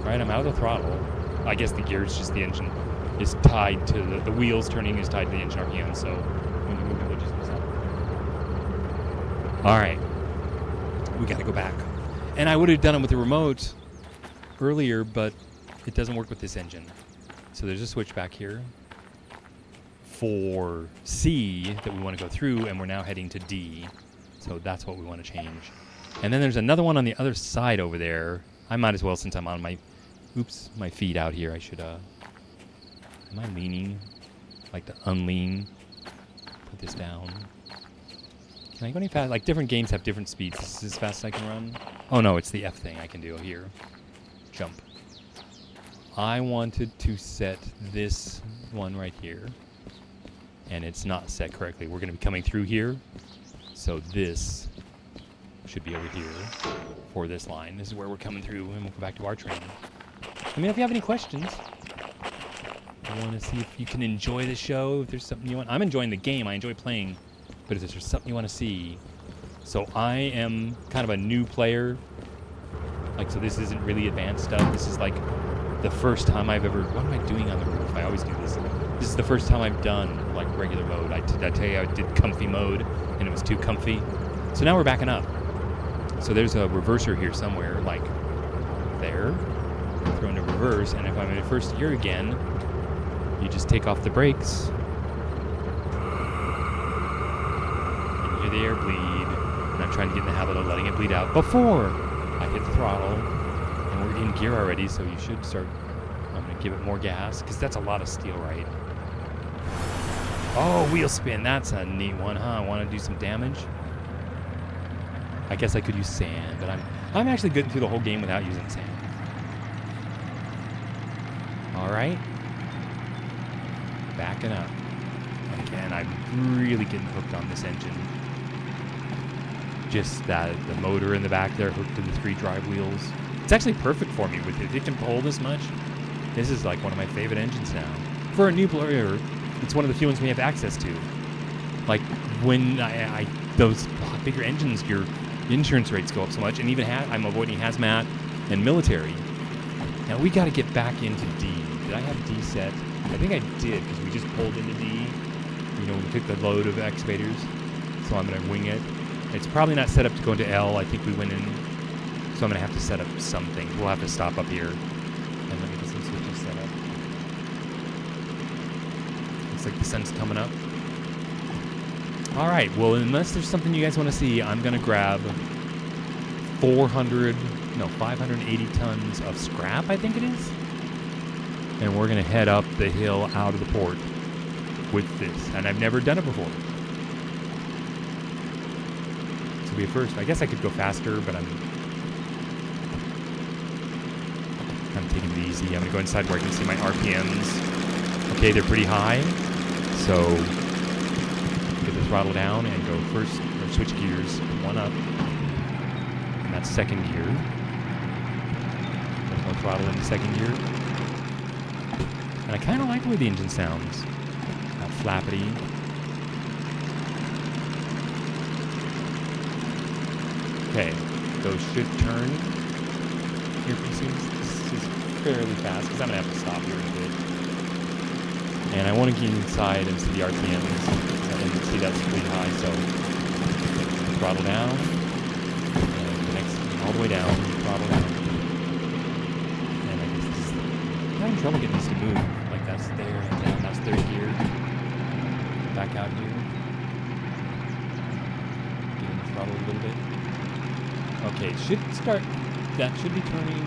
Alright, I'm out of the throttle. I guess the gear is just the engine is tied to the wheels turning is tied to the engine RPM, so when you move it, just goes up. Alright. We gotta go back. And I would have done it with the remote earlier, but it doesn't work with this engine. So there's a switch back here for C that we want to go through, and we're now heading to D. So that's what we want to change. And then there's another one on the other side over there. I might as well, since I'm on my feet out here, I should, am I leaning? Like to unlean. Put this down. Can I go any fast? Like, different games have different speeds. Is this as fast as I can run? Oh, no, it's the F thing I can do here. Jump. I wanted to set this one right here. And it's not set correctly. We're going to be coming through here. So this should be over here for this line. This is where we're coming through, and we'll go back to our train. Let me know if you have any questions. I want to see if you can enjoy the show, if there's something you want. I'm enjoying the game. I enjoy playing. But if there's something you want to see. So I am kind of a new player. Like, so this isn't really advanced stuff. This is like the first time I've ever... What am I doing on the roof? I always do this. This is the first time I've done, like, regular mode. I tell you, I did comfy mode, and it was too comfy. So now we're backing up. So there's a reverser here somewhere, like there. Throw into reverse, and if I'm in first gear again, you just take off the brakes. And you hear the air bleed. And I'm trying to get in the habit of letting it bleed out before I hit the throttle. And we're in gear already, so you should start... I'm going to give it more gas, because that's a lot of steel, right? Oh, wheel spin. That's a neat one, huh? I want to do some damage. I guess I could use sand, but I'm actually getting through the whole game without using sand. All right. Backing up. Again, I'm really getting hooked on this engine. Just that, the motor in the back there hooked to the 3 drive wheels. It's actually perfect for me with it. It can pull this much. This is like one of my favorite engines now. For a new player, it's one of the few ones we have access to. Like when those bigger engines, your insurance rates go up so much, and even I'm avoiding hazmat and military. Now we got to get back into D. Did I have D set? I think I did, because we just pulled into D. You know, we took the load of excavators. So I'm going to wing it. It's probably not set up to go into L. I think we went in. So I'm going to have to set up something. We'll have to stop up here. And let me get some switches set up. Looks like the sun's coming up. All right. Well, unless there's something you guys want to see, I'm going to grab 580 tons of scrap, I think it is. And we're going to head up the hill out of the port with this. And I've never done it before. will be a first. I guess I could go faster, but I'm kind of taking it easy. I'm going to go inside where I can see my RPMs. Okay, they're pretty high. So get the throttle down and go first, or switch gears, one up. And that's second gear. More throttle into second gear. And I kind of like the way the engine sounds. Not flappity. Okay, those should turn here pretty soon. This is fairly fast because I'm going to have to stop here in a bit. And I want to get inside and see the RPMs. And see that's pretty high, so throttle down. And the next, all the way down, throttle down. And I guess this is, I'm having trouble getting this to move. Like that's there and down, that's third gear. Back out here. Getting the throttle a little bit. Okay, should start, that should be turning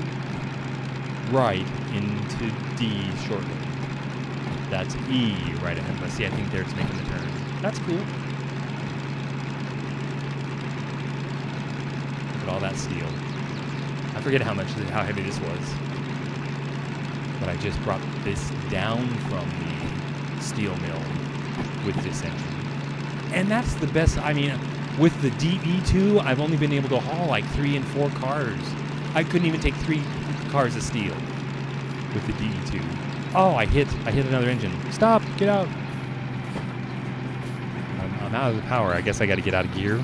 right into D shortly. That's E right ahead. Let's see, I think there it's making the turn. That's cool. Look at all that steel. I forget how heavy this was. But I just brought this down from the steel mill with this engine. And that's the best, I mean, with the DE2, I've only been able to haul like 3 and 4 cars. I couldn't even take 3 cars of steel with the DE2. Oh, I hit another engine. Stop, get out. I'm out of the power. I guess I got to get out of gear.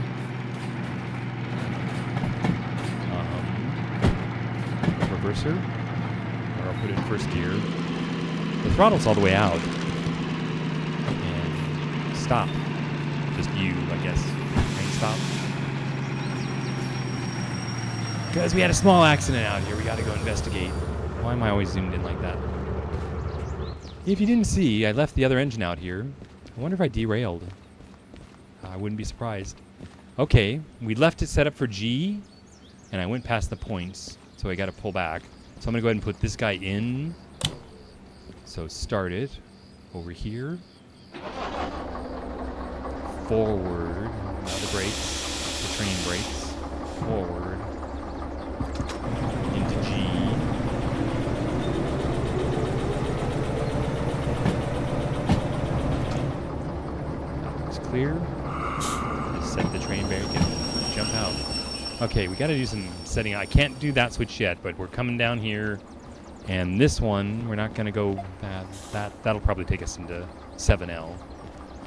Reverser. Or I'll put it in first gear. The throttle's all the way out. And stop. Just U, I guess. And stop. Because we had a small accident out here. We got to go investigate. Why am I always zoomed in like that? If you didn't see, I left the other engine out here. I wonder if I derailed. I wouldn't be surprised. Okay, we left it set up for G, and I went past the points, so I got to pull back. So I'm going to go ahead and put this guy in. So start it over here. Forward. Now the brakes. The train brakes. Forward. Into G. Clear. Just set the train brake and jump out. Okay, we got to do some setting. I can't do that switch yet, but we're coming down here, and this one we're not going to go. That'll probably take us into 7L.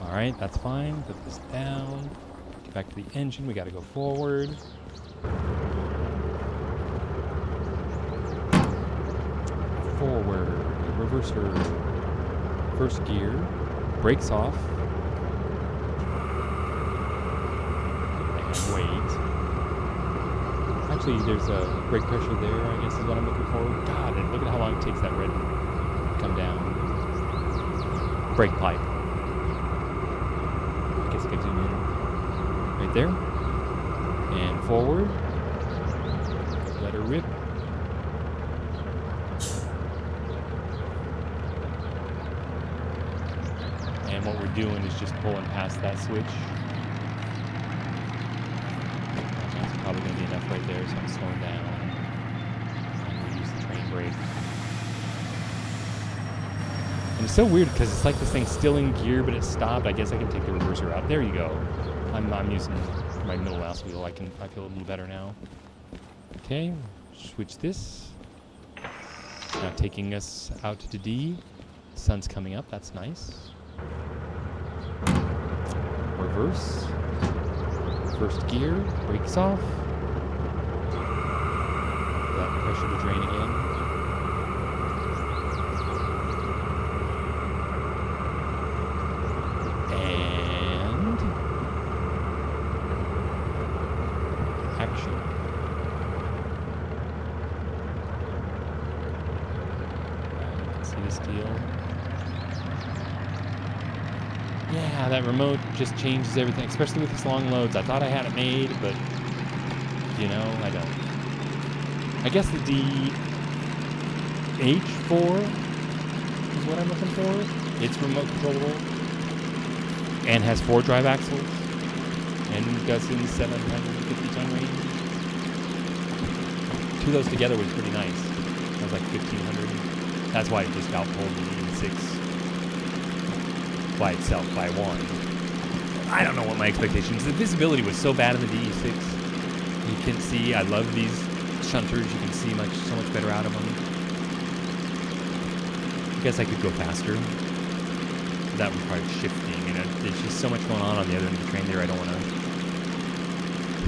All right, that's fine. Put this down. Get back to the engine. We got to go forward. Forward. Reverser. First gear. Brakes off. Wait. Actually, there's a brake pressure there, I guess is what I'm looking for. God, and look at how long it takes that red to come down. Brake pipe. I guess I could zoom in. Right there. And forward. Let her rip. And what we're doing is just pulling past that switch. Probably going to be enough right there, so I'm slowing down. And we use the train brake. And it's so weird because it's like this thing's still in gear, but it stopped. I guess I can take the reverser out. There you go. I'm using my middle mouse wheel. I feel a little better now. Okay, switch this. Now taking us out to D. Sun's coming up. That's nice. Reverse. First gear, brakes off. That pressure to drain again. And action. You can see the steel. Yeah, that remote just changes everything, especially with these long loads. I thought I had it made, but, you know, I don't. I guess the DH4 is what I'm looking for. It's remote controllable and has 4 drive axles and does in 700 50-ton range. Two of those together was pretty nice. That was like 1,500. That's why it just outpulled the E6 by itself by one. I don't know what my expectations. The visibility was so bad in the DE6. You can see. I love these shunters. You can see so much better out of them. I guess I could go faster. That requires shifting, and there's just so much going on the other end of the train there. I don't want to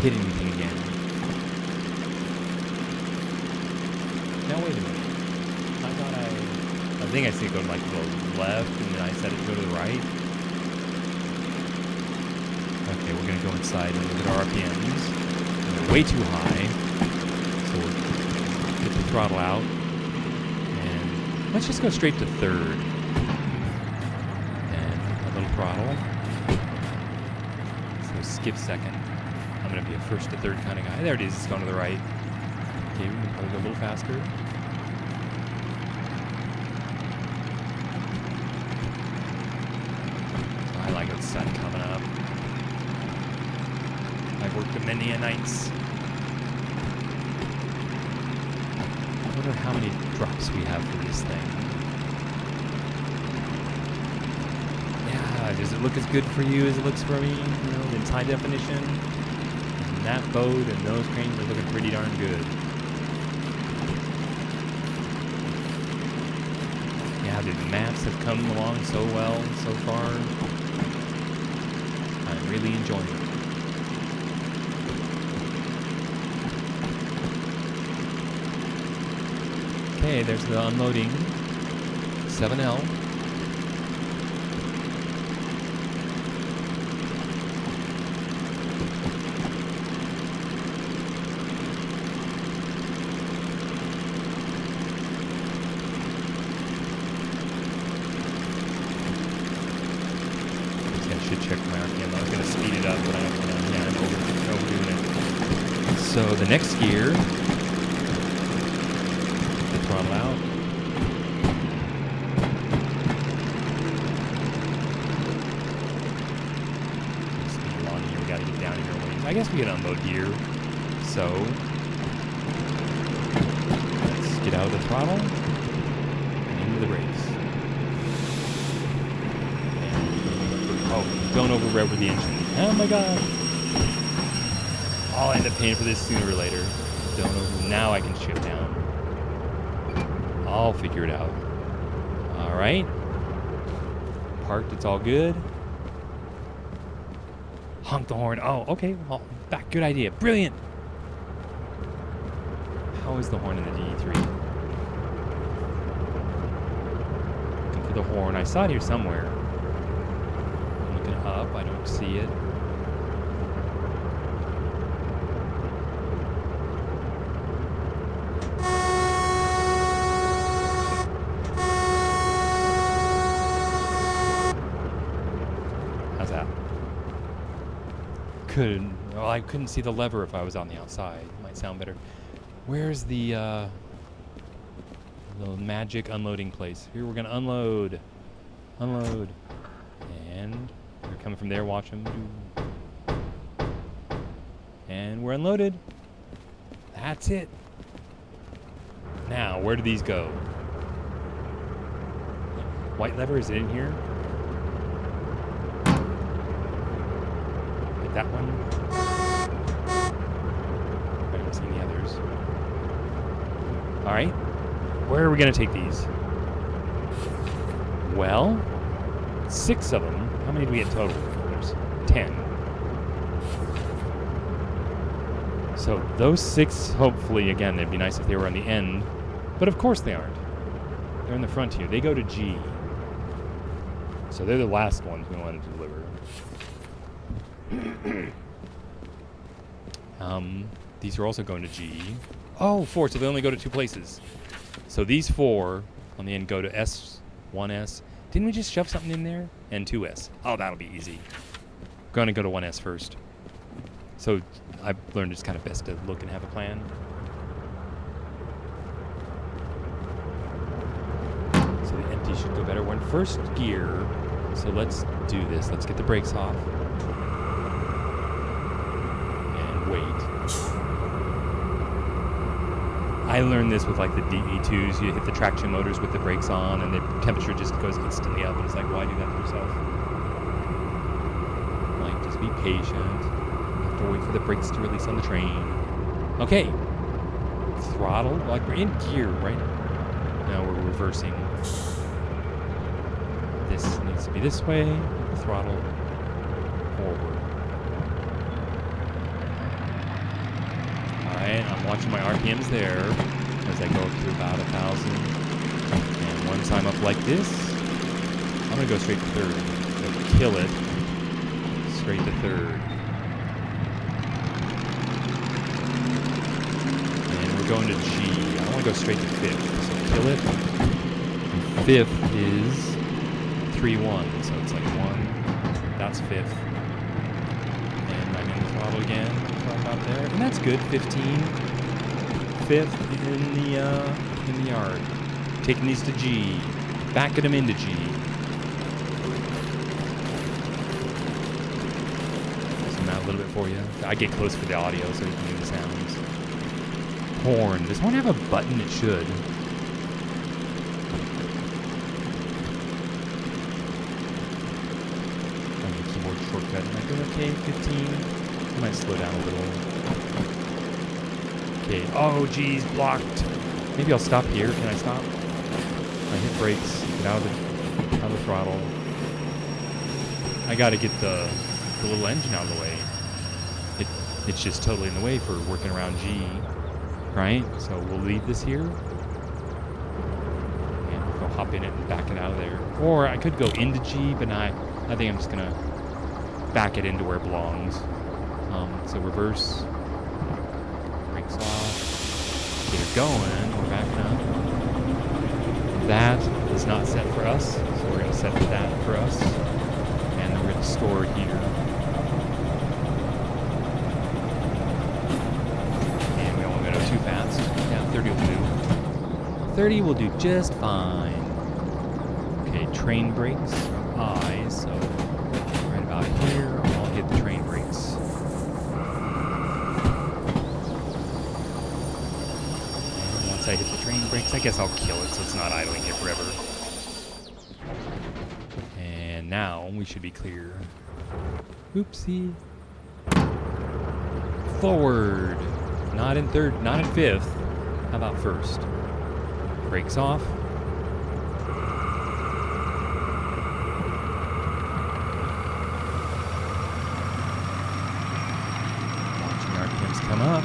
hit anything again. Now wait a minute. I think I see it go to like the left, and then I set it to go to the right. Okay, we're gonna go inside and look at our RPMs. They're way too high, so we'll get the throttle out, and let's just go straight to third. And a little throttle. So skip second. I'm gonna be a first to third kind of guy. There it is. It's going to the right. Okay, we can probably go a little faster. I like the sun coming up. I've worked many a nights. I wonder how many drops we have for this thing. Yeah, does it look as good for you as it looks for me? You know, it's high definition. And that boat and those cranes are looking pretty darn good. Yeah, the maps have come along so well so far. I'm really enjoying it. Okay, there's the unloading 7L. Should check my RPM. I was going to speed it up, but I'm overdoing it. So the next gear, the throttle out. Speed along here. We got to get down here a ways. I guess we can unload here. So let's get out of the throttle and into the brakes. Oh, don't over-rev with the engine. Oh my god. I'll end up paying for this sooner or later. Don't over. Now I can shift down. I'll figure it out. Alright. Parked, it's all good. Honk the horn. Oh, okay. Well, back. Good idea. Brilliant. How is the horn in the DE3? Looking for the horn. I saw it here somewhere. Up, I don't see it. How's that? Well, I couldn't see the lever if I was on the outside. Might sound better. Where's the magic unloading place? Here we're gonna unload. Unload. And they're coming from there, watch them. And we're unloaded. That's it. Now, where do these go? White lever, is it in here? Hit that one. I haven't seen the others. Alright. Where are we going to take these? Well, 6 of them. How many do we get total? There's 10. So those 6, hopefully, again, it'd be nice if they were on the end. But of course they aren't. They're in the front here. They go to G. So they're the last ones we wanted to deliver. These are also going to G. Oh, 4, so they only go to 2 places. So these 4 on the end go to S, 1S. Didn't we just shove something in there? And 2S. Oh, that'll be easy. Gonna go to 1S first. So I've learned it's kind of best to look and have a plan. So the empty should go better. We're in first gear. So let's do this. Let's get the brakes off. And wait. I learned this with like the DE2s. You hit the traction motors with the brakes on, and the temperature just goes instantly up. And it's like, why do that to yourself? Like, just be patient. You have to wait for the brakes to release on the train. Okay. Throttle. Like, we're in gear, right? Now we're reversing. This needs to be this way. Throttle forward. Alright, I'm watching my RPMs there as I go up to about 1,000. And once I'm up like this, I'm going to go straight to third. So kill it. Straight to third. And we're going to G. I want to go straight to fifth. So kill it. And fifth is 3-1. So it's like 1. That's fifth. And I'm in the throttle again. Out there, and that's good. 15, fifth in the yard. Taking these to G, backing them into G. Zoom out a little bit for you. I get close for the audio so you can hear the sounds. Horn. Does horn have a button? It should. Keyboard shortcut. Am I doing okay? 15. I might slow down a little. Okay. Oh, geez, blocked. Maybe I'll stop here. Can I stop? I hit brakes. Get out of the throttle. I got to get the little engine out of the way. It's just totally in the way for working around G, right? So we'll leave this here. And go hop in it and back it out of there. Or I could go into G, but I think I'm just going to back it into where it belongs. So reverse, brakes off, get it going, we're backing up. That is not set for us, so we're going to set that for us, and then we're going to store it here. And we don't want to go too fast. Yeah, 30 will do. 30 will do just fine. Okay, train brakes, I, so right about here, I'll hit the train brakes. I hit the train brakes. I guess I'll kill it so it's not idling here forever. And now we should be clear. Oopsie. Forward. Not in third, not in fifth. How about first? Brakes off. Watching the RPMs come up.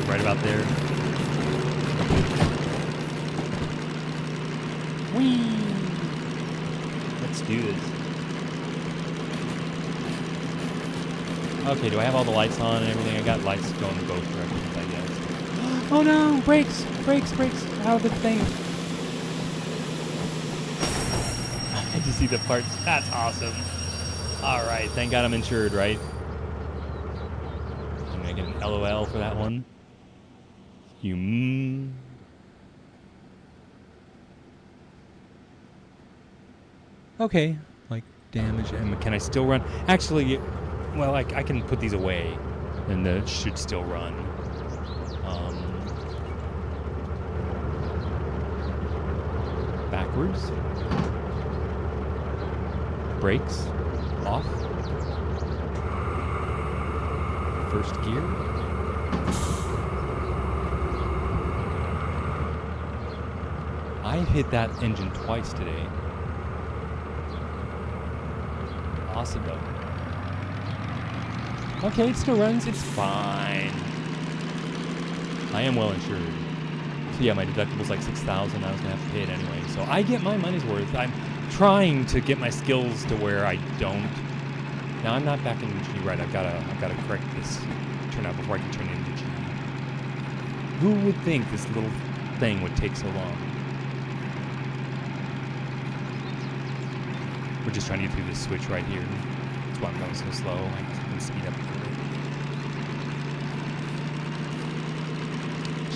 Right about there. Whee! Let's do this. Okay, do I have all the lights on and everything? I got lights going in both directions, I guess. Oh no! Brakes! Brakes! Brakes! Out of the thing! Did you see the parts? That's awesome. Alright, thank God I'm insured, right? I'm gonna get an LOL for that one. Okay, like damage. And can I still run? Actually, well, I can put these away, and it should still run. Backwards. Brakes off. First gear. I've hit that engine twice today. Awesome though. Okay, it still runs. It's fine. I am well insured. So yeah, my deductible's like $6,000. I was gonna have to pay it anyway. So I get my money's worth. I'm trying to get my skills to where I don't. Now I'm not back in G right. I've gotta correct this turnout before I can turn it into G. Who would think this little thing would take so long? We're just trying to get through this switch right here. That's why I'm going so slow. I can speed up a little bit.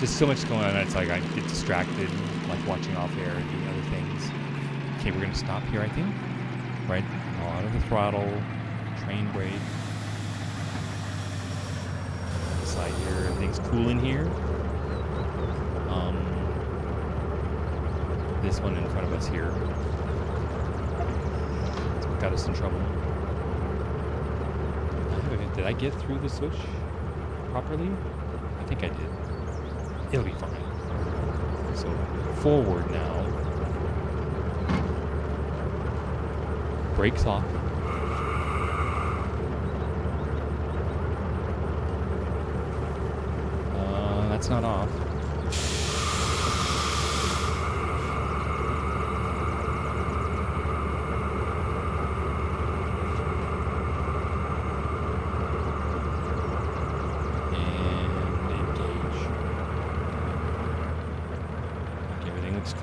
Just so much going on. It's like I get distracted, like watching off air and doing other things. Okay, we're gonna stop here, I think. Right, out of the throttle, train brake. Slide here, everything's cool in here. This one in front of us here. That's what got us in trouble. Did I get through the switch properly? I think I did. It'll be fine. So forward now. Brakes off. That's not off.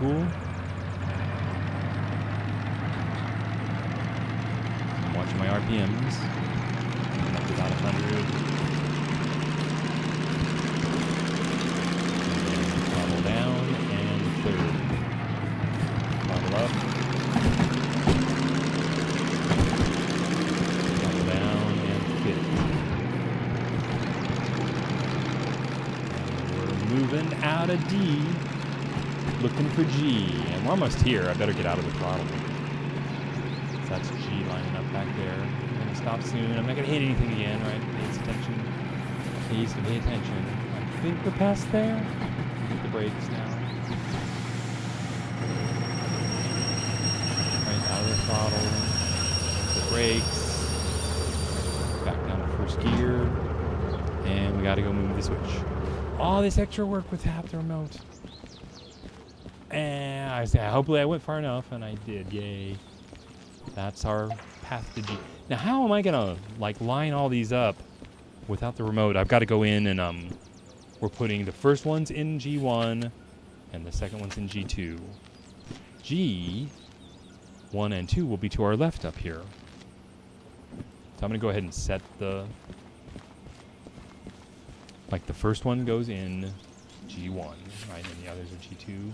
Cool. I'm watching my RPMs. I'm up to about 100. And throttle down and third. Throttle up. Throttle down and fifth. And we're moving out of D. Looking for G, and we're almost here. I better get out of the throttle. So that's G lining up back there. I'm gonna stop soon. I'm not gonna hit anything again, right? Pay attention. Please pay attention. I think we're past there. Hit the brakes now. Right, out of the throttle. The brakes. Back down to first gear. And we gotta go move the switch. All this extra work with half the remote. And I said, hopefully I went far enough, and I did. Yay. That's our path to G. Now, how am I going to, like, line all these up without the remote? I've got to go in and, we're putting the first ones in G1 and the second one's in G2. G1 and 2 will be to our left up here. So I'm going to go ahead and set the, like, the first one goes in G1, right, and the others are G2.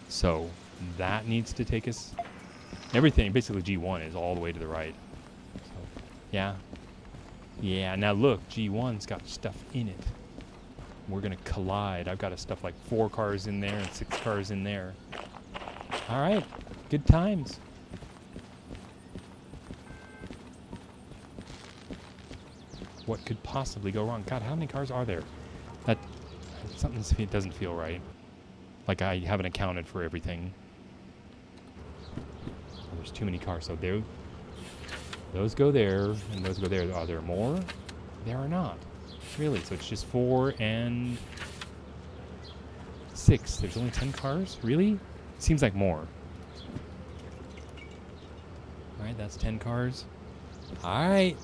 So that needs to take us, everything, basically G1 is all the way to the right. So, yeah. Yeah, now look, G1's got stuff in it. We're going to collide. I've got stuff like 4 cars in there and 6 cars in there. All right, good times. What could possibly go wrong? God, how many cars are there? That something doesn't feel right. Like I haven't accounted for everything. There's too many cars. So there, those go there, and those go there. Are there more? There are not. Really. So it's just 4 and 6. There's only 10 cars? Really? Seems like more. Alright, that's 10 cars. Alright.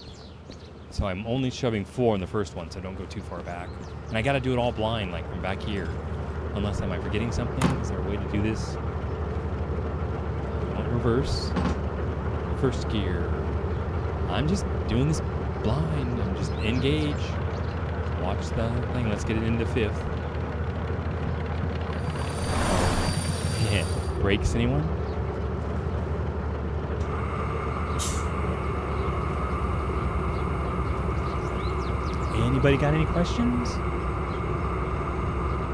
So I'm only shoving 4 in the first one, so don't go too far back. And I gotta do it all blind, like from back here. Unless am I forgetting something? Is there a way to do this? Don't reverse. First gear. I'm just doing this blind. I'm just engage. Watch the thing. Let's get it into 5th. Oh, yeah. Brakes, anyone? Anybody got any questions?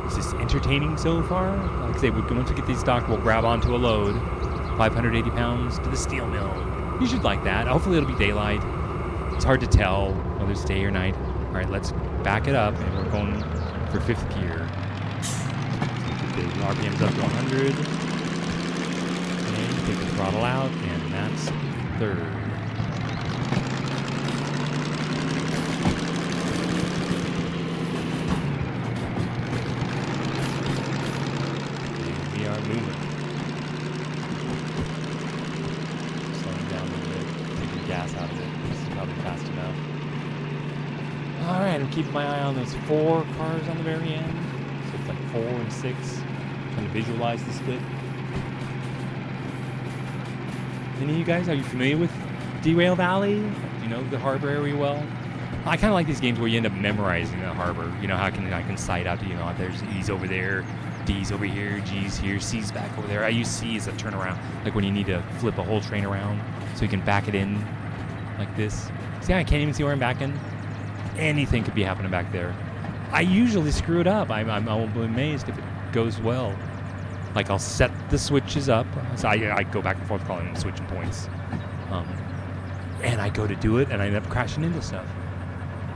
Is this entertaining so far? Like I say, once we get these stocked, we'll grab onto a load. 580 pounds to the steel mill. You should like that. Hopefully it'll be daylight. It's hard to tell whether it's day or night. All right, let's back it up, and we're going for 5th gear. Get the RPMs up to 100. And take the throttle out, and that's 3rd. Keep my eye on those 4 cars on the very end. So it's like 4 and 6. Trying to visualize the split. Any of you guys, are you familiar with Derail Valley? you know the harbor area well. I kind of like these games where you end up memorizing the harbor. You know, how I can sight out, there's E's over there, D's over here, G's here, C's back over there. I use C as a turnaround, like when you need to flip a whole train around so you can back it in like this. See, I can't even see where I'm backing. Anything could be happening back there. I usually screw it up. I'm amazed if it goes well. Like, I'll set the switches up. So I go back and forth calling them switching points. And I go to do it, and I end up crashing into stuff.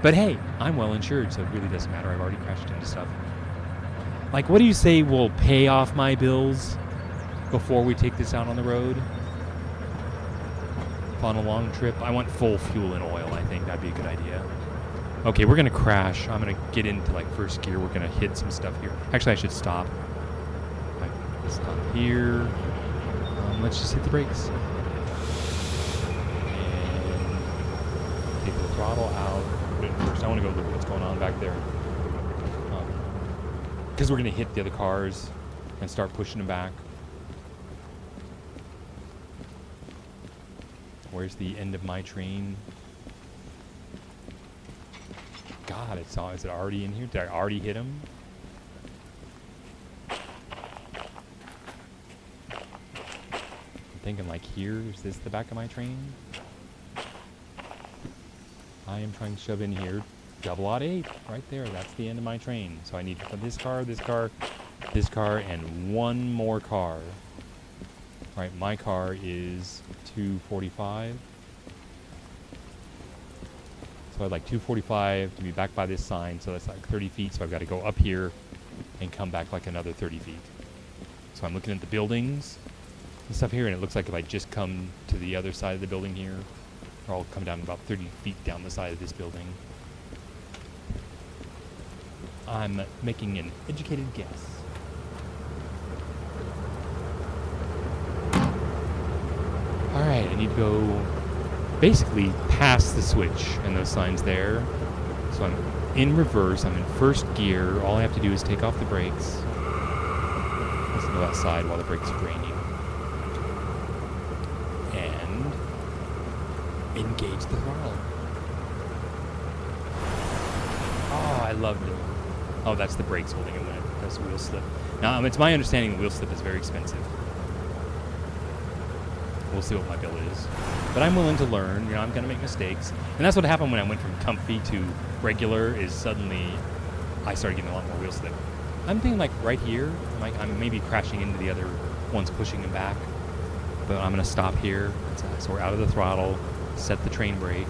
But hey, I'm well insured, so it really doesn't matter. I've already crashed into stuff. Like, what do you say will pay off my bills before we take this out on the road? On a long trip? I want full fuel and oil. I think that'd be a good idea. Okay, we're going to crash. I'm going to get into, like, first gear. We're going to hit some stuff here. Actually, I should stop. Stop here. Let's just hit the brakes. And take the throttle out. Put it in first. I want to go look at what's going on back there. Because we're going to hit the other cars and start pushing them back. Where's the end of my train? God, is it already in here? Did I already hit him? Thinking like here, is this the back of my train? I am trying to shove in here. Double odd 8, right there. That's the end of my train. So I need this car, this car, this car, and one more car. All right, my car is 245. So I'd like 245 to be back by this sign. So that's like 30 feet. So I've got to go up here and come back like another 30 feet. So I'm looking at the buildings and stuff here, and it looks like if I just come to the other side of the building here, or I'll come down about 30 feet down the side of this building. I'm making an educated guess. Alright, I need to go basically past the switch and those signs there. So I'm in reverse, I'm in first gear. All I have to do is take off the brakes. Let's go outside while the brakes are raining. And engage the throttle. Oh, I loved it. Oh, that's the brakes holding it when it does wheel slip. Now, it's my understanding wheel slip is very expensive. We'll see what my bill is. But I'm willing to learn. I'm going to make mistakes. And that's what happened when I went from comfy to regular, is suddenly I started getting a lot more wheel slip. I'm thinking like right here, I'm maybe crashing into the other ones pushing them back. But I'm going to stop here. So we're out of the throttle, set the train brake.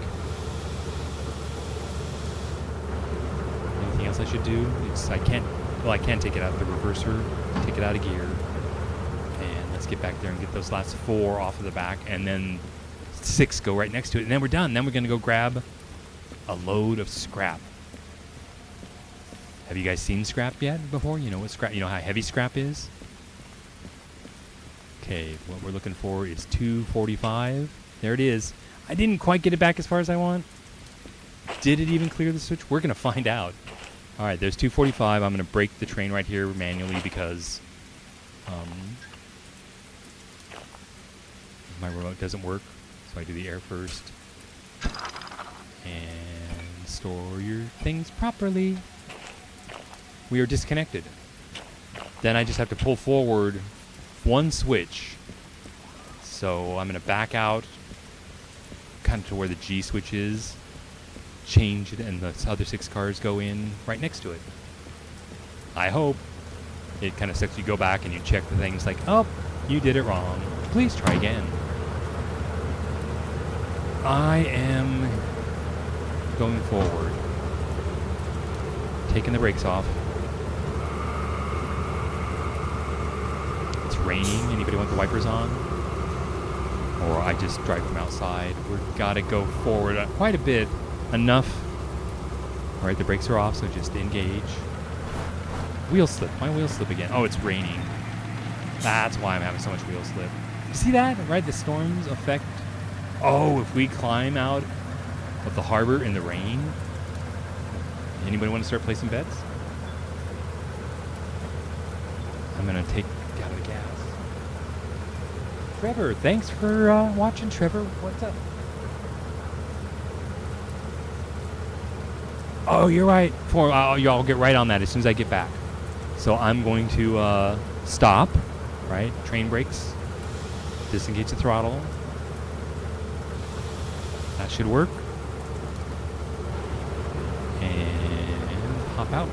Anything else I should do? I can take it out of the reverser, take it out of gear. And let's get back there and get those last 4 off of the back. And then 6 go right next to it. And then we're done. Then we're going to go grab a load of scrap. Have you guys seen scrap yet before? You know what scrap? You know how heavy scrap is? Okay, what we're looking for is 245. There it is. I didn't quite get it back as far as I want. Did it even clear the switch? We're going to find out. All right, there's 245. I'm going to brake the train right here manually because my remote doesn't work. So I do the air first. And store your things properly. We are disconnected. Then I just have to pull forward one switch. So I'm going to back out kind of to where the G switch is, change it, and the other 6 cars go in right next to it. I hope. It kind of sucks. You go back and you check the things like, oh, you did it wrong. Please try again. I am going forward. Taking the brakes off. It's raining. Anybody want the wipers on? Or I just drive from outside. We've got to go forward quite a bit. Enough. All right, the brakes are off, so just engage. Wheel slip. My wheel slip again. Oh, it's raining. That's why I'm having so much wheel slip. You see that? Right? The storms affect. Oh, if we climb out of the harbor in the rain. Anybody want to start placing bets? I'm going to take out of the gas. Trevor, thanks for watching, Trevor. What's up? Oh, you're right. Y'all get right on that as soon as I get back. So I'm going to stop, right? Train brakes. Disengage the throttle. That should work. And hop out.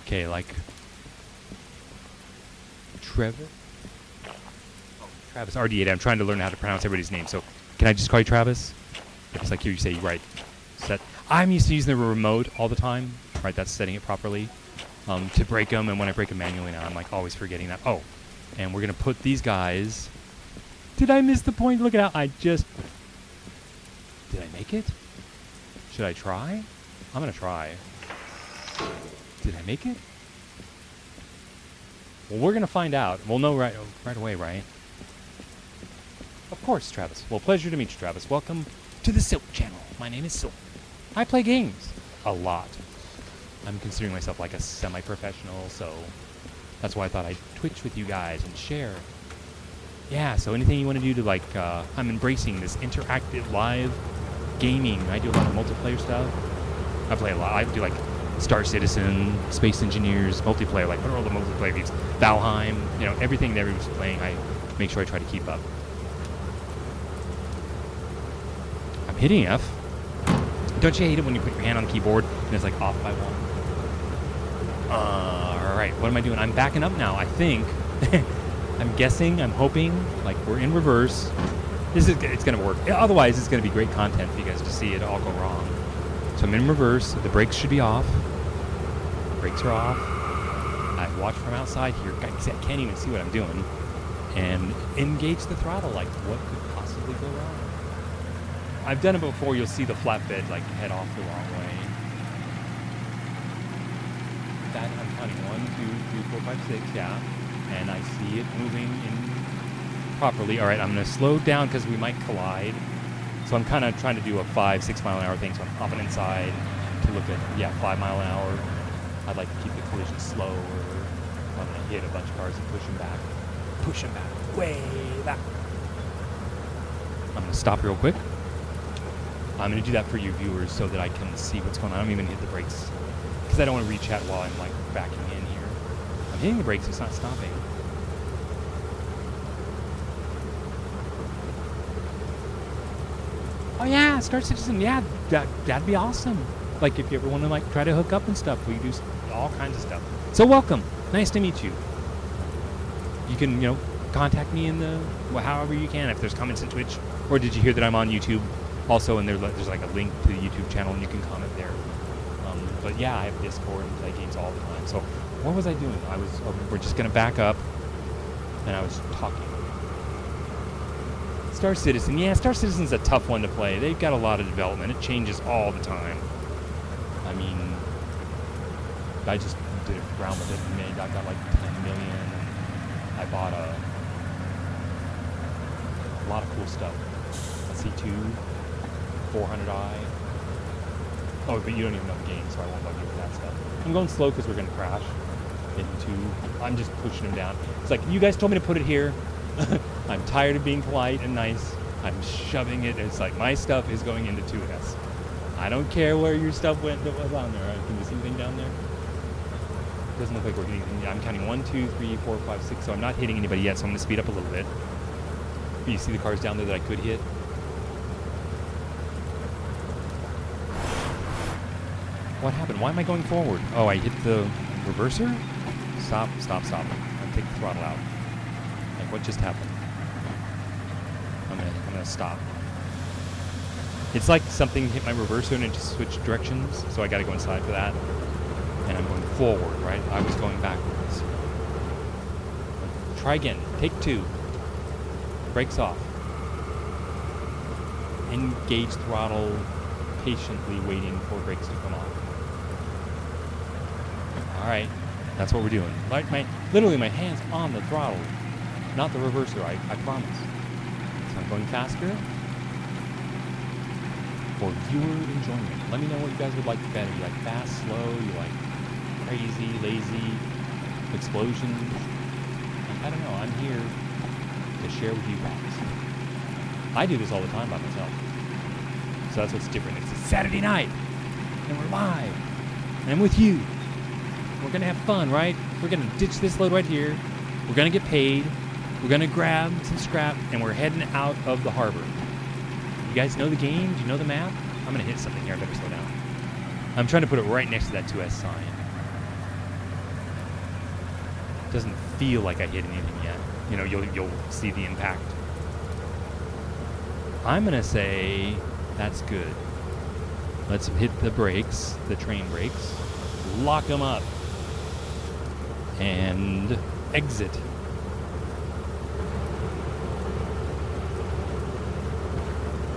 Okay, like Trevor? Oh, Travis, RD8. I'm trying to learn how to pronounce everybody's name. So can I just call you Travis? It's like you say, right. Set. I'm used to using the remote all the time. Right, that's setting it properly. To break them, and when I break them manually now, I'm like always forgetting that. Oh, and we're gonna put these guys. Did I miss the point? Look at how did I make it? Should I try? I'm gonna try. Did I make it? Well, we're gonna find out. We'll know right away, right? Of course, Travis. Well, pleasure to meet you, Travis. Welcome to the Silk Channel. My name is Silk. I play games a lot. I'm considering myself like a semi-professional, so that's why I thought I'd Twitch with you guys and share. Yeah, so anything you want to do to like, I'm embracing this interactive live gaming. I do a lot of multiplayer stuff. I play a lot. I do like Star Citizen, Space Engineers, multiplayer, like what are all the multiplayer games? Valheim, you know, everything that everyone's playing, I make sure I try to keep up. I'm hitting F. Don't you hate it when you put your hand on the keyboard and it's like off by one? Alright, what am I doing? I'm backing up now, I think. I'm guessing, I'm hoping, like we're in reverse. It's gonna work. Otherwise, it's gonna be great content for you guys to see it all go wrong. So I'm in reverse, the brakes should be off. Brakes are off. I watch from outside here, I can't even see what I'm doing. And engage the throttle, like what could possibly go wrong? I've done it before, you'll see the flatbed like head off the wrong way. That I'm counting 1, 2, 3, 4, 5, 6, yeah. And I see it moving in properly. Alright, I'm gonna slow down because we might collide. So I'm kind of trying to do a 5-6 mile an hour thing, so I'm hopping inside to look at, 5 mile an hour. I'd like to keep the collision slow, or I'm gonna hit a bunch of cars and push them back. Push them back, way back. I'm gonna stop real quick. I'm going to do that for you viewers so that I can see what's going on. I don't even hit the brakes because I don't want to reach out while I'm like backing in here. I'm hitting the brakes, it's not stopping. Oh yeah, Star Citizen, yeah, that'd be awesome. Like if you ever want to like try to hook up and stuff, we do all kinds of stuff. So welcome, nice to meet you. You can, contact me in the, however you can, if there's comments in Twitch, or did you hear that I'm on YouTube? Also, and there's like a link to the YouTube channel, and you can comment there. But yeah, I have Discord and play games all the time. So what was I doing? We're just gonna back up, and I was talking. Star Citizen, yeah, Star Citizen's a tough one to play. They've got a lot of development. It changes all the time. I mean, I just did around with it and I got like 10 million. And I bought a lot of cool stuff. A C2. 400i. Oh, but you don't even know the game, so I won't bug you with that stuff. I'm going slow because we're going to crash I'm just pushing him down. It's like, you guys told me to put it here. I'm tired of being polite and nice. I'm shoving it. It's like, my stuff is going into 2S. I don't care where your stuff went that was on there. Right? Can you see anything down there? Doesn't look like we're hitting anything. I'm counting 1, 2, 3, 4, 5, 6, so I'm not hitting anybody yet, so I'm going to speed up a little bit. You see the cars down there that I could hit? What happened? Why am I going forward? Oh, I hit the reverser? Stop. I'm gonna take the throttle out. Like, what just happened? I'm gonna stop. It's like something hit my reverser and it just switched directions, so I gotta go inside for that. And I'm going forward, right? I was going backwards. Try again. Take 2. Brakes off. Engage throttle, patiently waiting for brakes to come off. Alright, that's what we're doing. Like literally my hand's on the throttle, not the reverser, I promise. So I'm going faster for viewer enjoyment. Let me know what you guys would like better. You like fast, slow, you like crazy, lazy, explosions. I don't know, I'm here to share with you guys. I do this all the time by myself. So that's what's different. It's a Saturday night, and we're live, and I'm with you. We're going to have fun, right? We're going to ditch this load right here. We're going to get paid. We're going to grab some scrap, and we're heading out of the harbor. You guys know the game? Do you know the map? I'm going to hit something here. I better slow down. I'm trying to put it right next to that 2S sign. Doesn't feel like I hit anything yet. You know, you'll see the impact. I'm going to say that's good. Let's hit the brakes, the train brakes. Lock them up. And exit.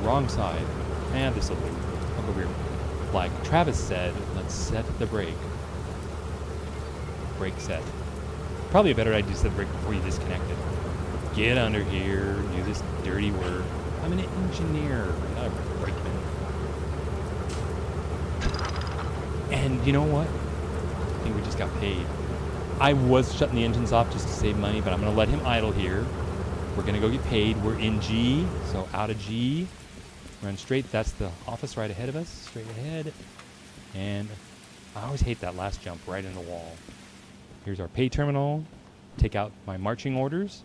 Wrong side. And this will do. I'll go here. Like Travis said, let's set the brake. Brake set. Probably a better idea to set the brake before you disconnect it. Get under here, do this dirty work. I'm an engineer, not a brakeman. And you know what? I think we just got paid. I was shutting the engines off just to save money, but I'm going to let him idle here. We're going to go get paid. We're in G, so out of G. Run straight. That's the office right ahead of us. Straight ahead. And I always hate that last jump right in the wall. Here's our pay terminal. Take out my marching orders.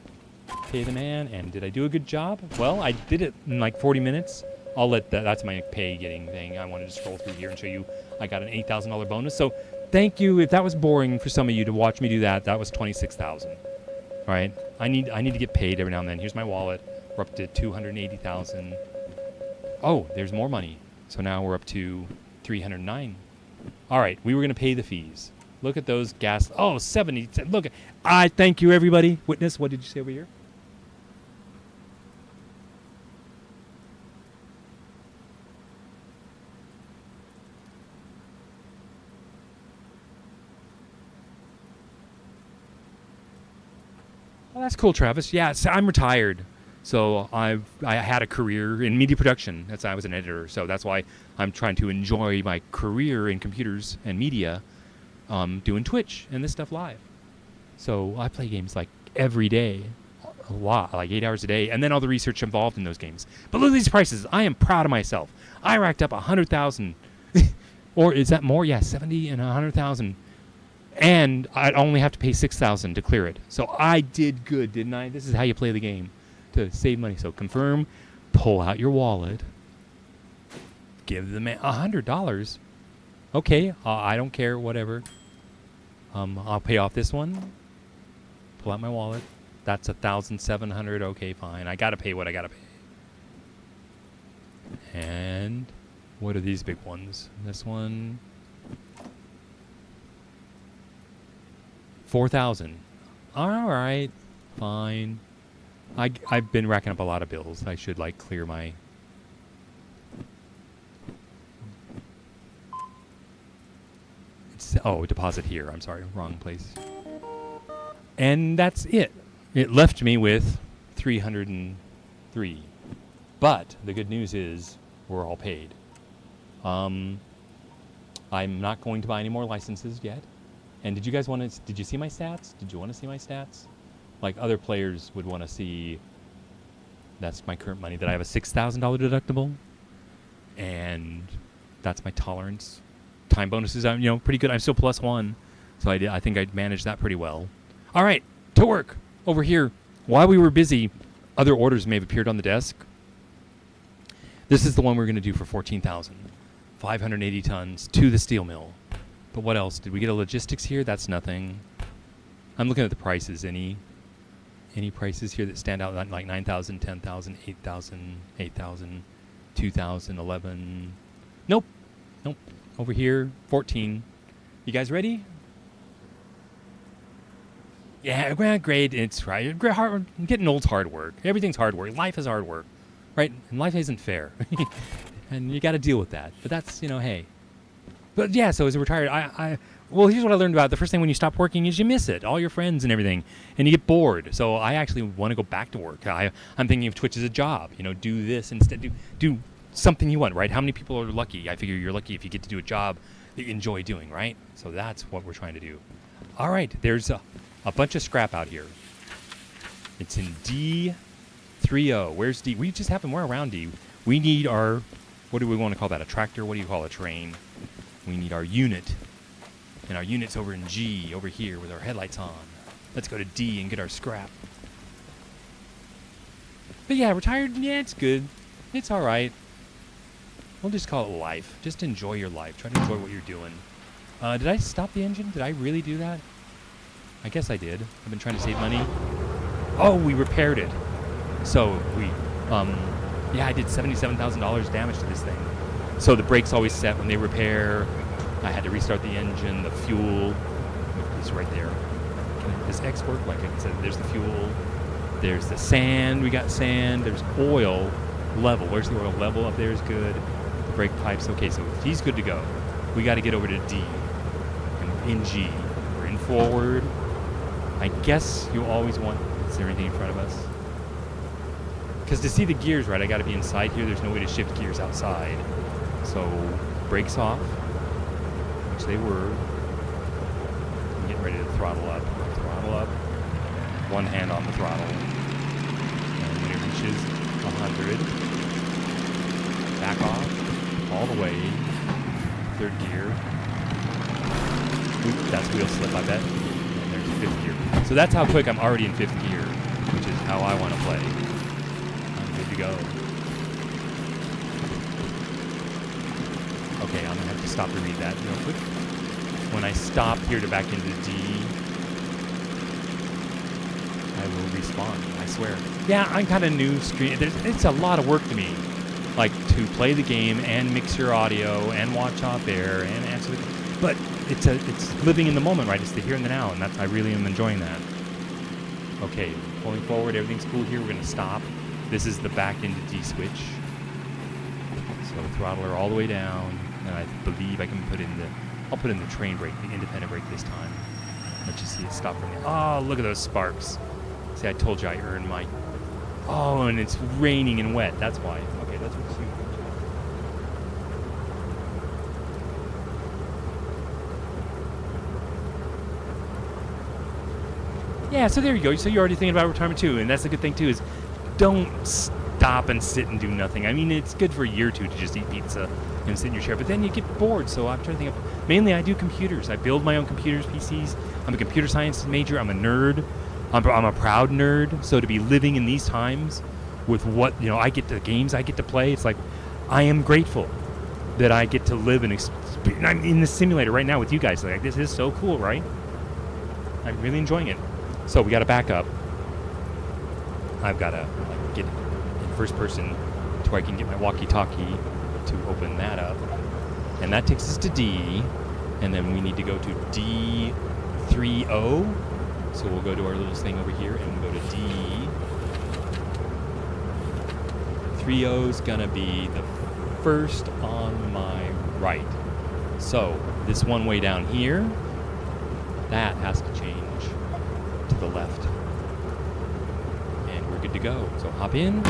Pay the man. And did I do a good job? Well, I did it in like 40 minutes. I'll let that's my pay getting thing. I wanted to scroll through here and show you I got an $8,000 bonus. So thank you. If that was boring for some of you to watch me do that, that was $26,000. All right. I need to get paid every now and then. Here's my wallet. We're up to $280,000. Oh, there's more money. So now we're up to $309. All right, we were going to pay the fees. Look at those gas. Oh, 70. Look, I thank you, everybody. Witness, what did you say over here? Oh, that's cool, Travis. Yeah, I'm retired. So I had a career in media production. I was an editor. So that's why I'm trying to enjoy my career in computers and media, doing Twitch and this stuff live. So I play games like every day, a lot, like 8 hours a day, and then all the research involved in those games. But look at these prices. I am proud of myself. I racked up 100,000, or is that more? Yeah, 70 and 100,000. And I'd only have to pay 6,000 to clear it. So I did good, didn't I? This is how you play the game. To save money. So confirm, pull out your wallet, give the man $100. Okay, I don't care, whatever. I'll pay off this one. Pull out my wallet. That's $1,700. Okay, fine. I gotta pay what I gotta pay. And what are these big ones? This one, 4,000. All right, fine. I've been racking up a lot of bills. I should like clear my... deposit here. I'm sorry, wrong place. And that's it. It left me with 303. But the good news is we're all paid. I'm not going to buy any more licenses yet. And did you guys want to... Did you see my stats? Did you want to see my stats? Like other players would want to see, that's my current money, that I have a $6,000 deductible, and that's my tolerance. Time bonuses, I'm pretty good. I'm still +1, so I think I managed that pretty well. All right, to work over here. While we were busy, other orders may have appeared on the desk. This is the one we're going to do for 14,000, 580 tons to the steel mill. But what else? Did we get a logistics here? That's nothing. I'm looking at the prices. Any prices here that stand out, like 9,000, 10,000, 8,000, 8,000, 2,000, 11. Nope. Over here, 14. You guys ready? Yeah, great. It's right. Getting old's hard work. Everything's hard work. Life is hard work, right? And life isn't fair, and you got to deal with that. But that's hey. But yeah, so as a retired, well, here's what I learned about it. The first thing when you stop working is you miss it, all your friends and everything, and you get bored. So I actually want to go back to work. I'm thinking of Twitch as a job. Do this instead. Do something you want, right? How many people are lucky? I figure you're lucky if you get to do a job that you enjoy doing, right? So that's what we're trying to do. All right, there's a bunch of scrap out here. It's in D3. 3-0. Where's D? We just happen we're around D. We need our, what do we want to call that? A tractor? What do you call a train? We need our unit. And our unit's over in G, over here with our headlights on. Let's go to D and get our scrap. But yeah, retired, yeah, it's good. It's all right. We'll just call it life. Just enjoy your life. Try to enjoy what you're doing. Did I stop the engine? Did I really do that? I guess I did. I've been trying to save money. Oh, we repaired it. So we, yeah, I did $77,000 damage to this thing. So the brakes always set when they repair. I had to restart the engine, the fuel. It's right there. Does X work? Like I said, there's the fuel. There's the sand. We got sand. There's oil level. Where's the oil level? Up there is good. The brake pipes. Okay, so he's good to go. We got to get over to D. And in G. We're in forward. I guess you always want... Is there anything in front of us? Because to see the gears right, I got to be inside here. There's no way to shift gears outside. So brakes off, which they were. I'm getting ready to throttle up. Throttle up. One hand on the throttle. And when it reaches 100, back off all the way. Third gear. Oop, that's wheel slip, I bet. And there's fifth gear. So that's how quick I'm already in fifth gear, which is how I want to play. I'm good to go. Okay, I'm going to have to stop to read that real quick. When I stop here to back into D, I will respawn, I swear. Yeah, I'm kind of new stream. It's a lot of work to me. Like, to play the game and mix your audio and watch off air and answer the... But it's living in the moment, right? It's the here and the now, and I really am enjoying that. Okay, pulling forward, everything's cool here. We're going to stop. This is the back into D switch. So throttler all the way down, and I believe I can I'll put in the train brake, the independent brake this time. Let's just see it stop for me. Oh, look at those sparks. See, I told you I earned my... Oh, and it's raining and wet. That's why. Okay, that's what's huge. Yeah, so there you go. So you're already thinking about retirement too, and that's the good thing too is don't stop and sit and do nothing. I mean, it's good for a year or two to just eat pizza and sit in your chair, but then you get bored. So I'm trying to think of, mainly I do computers. I build my own computers, PCs. I'm a computer science major. I'm a nerd. I'm a proud nerd. So to be living in these times with what, I get the games I get to play, it's like I am grateful that I get to live and I'm in the simulator right now with you guys. Like, this is so cool, right? I'm really enjoying it. So we got to back up. I've got to get in first person to where I can get my walkie-talkie to open that up. And that takes us to D. And then we need to go to D30. So we'll go to our little thing over here and we'll go to D. 30 is going to be the first on my right. So this one way down here, that has to change to the left. And we're good to go. So hop in.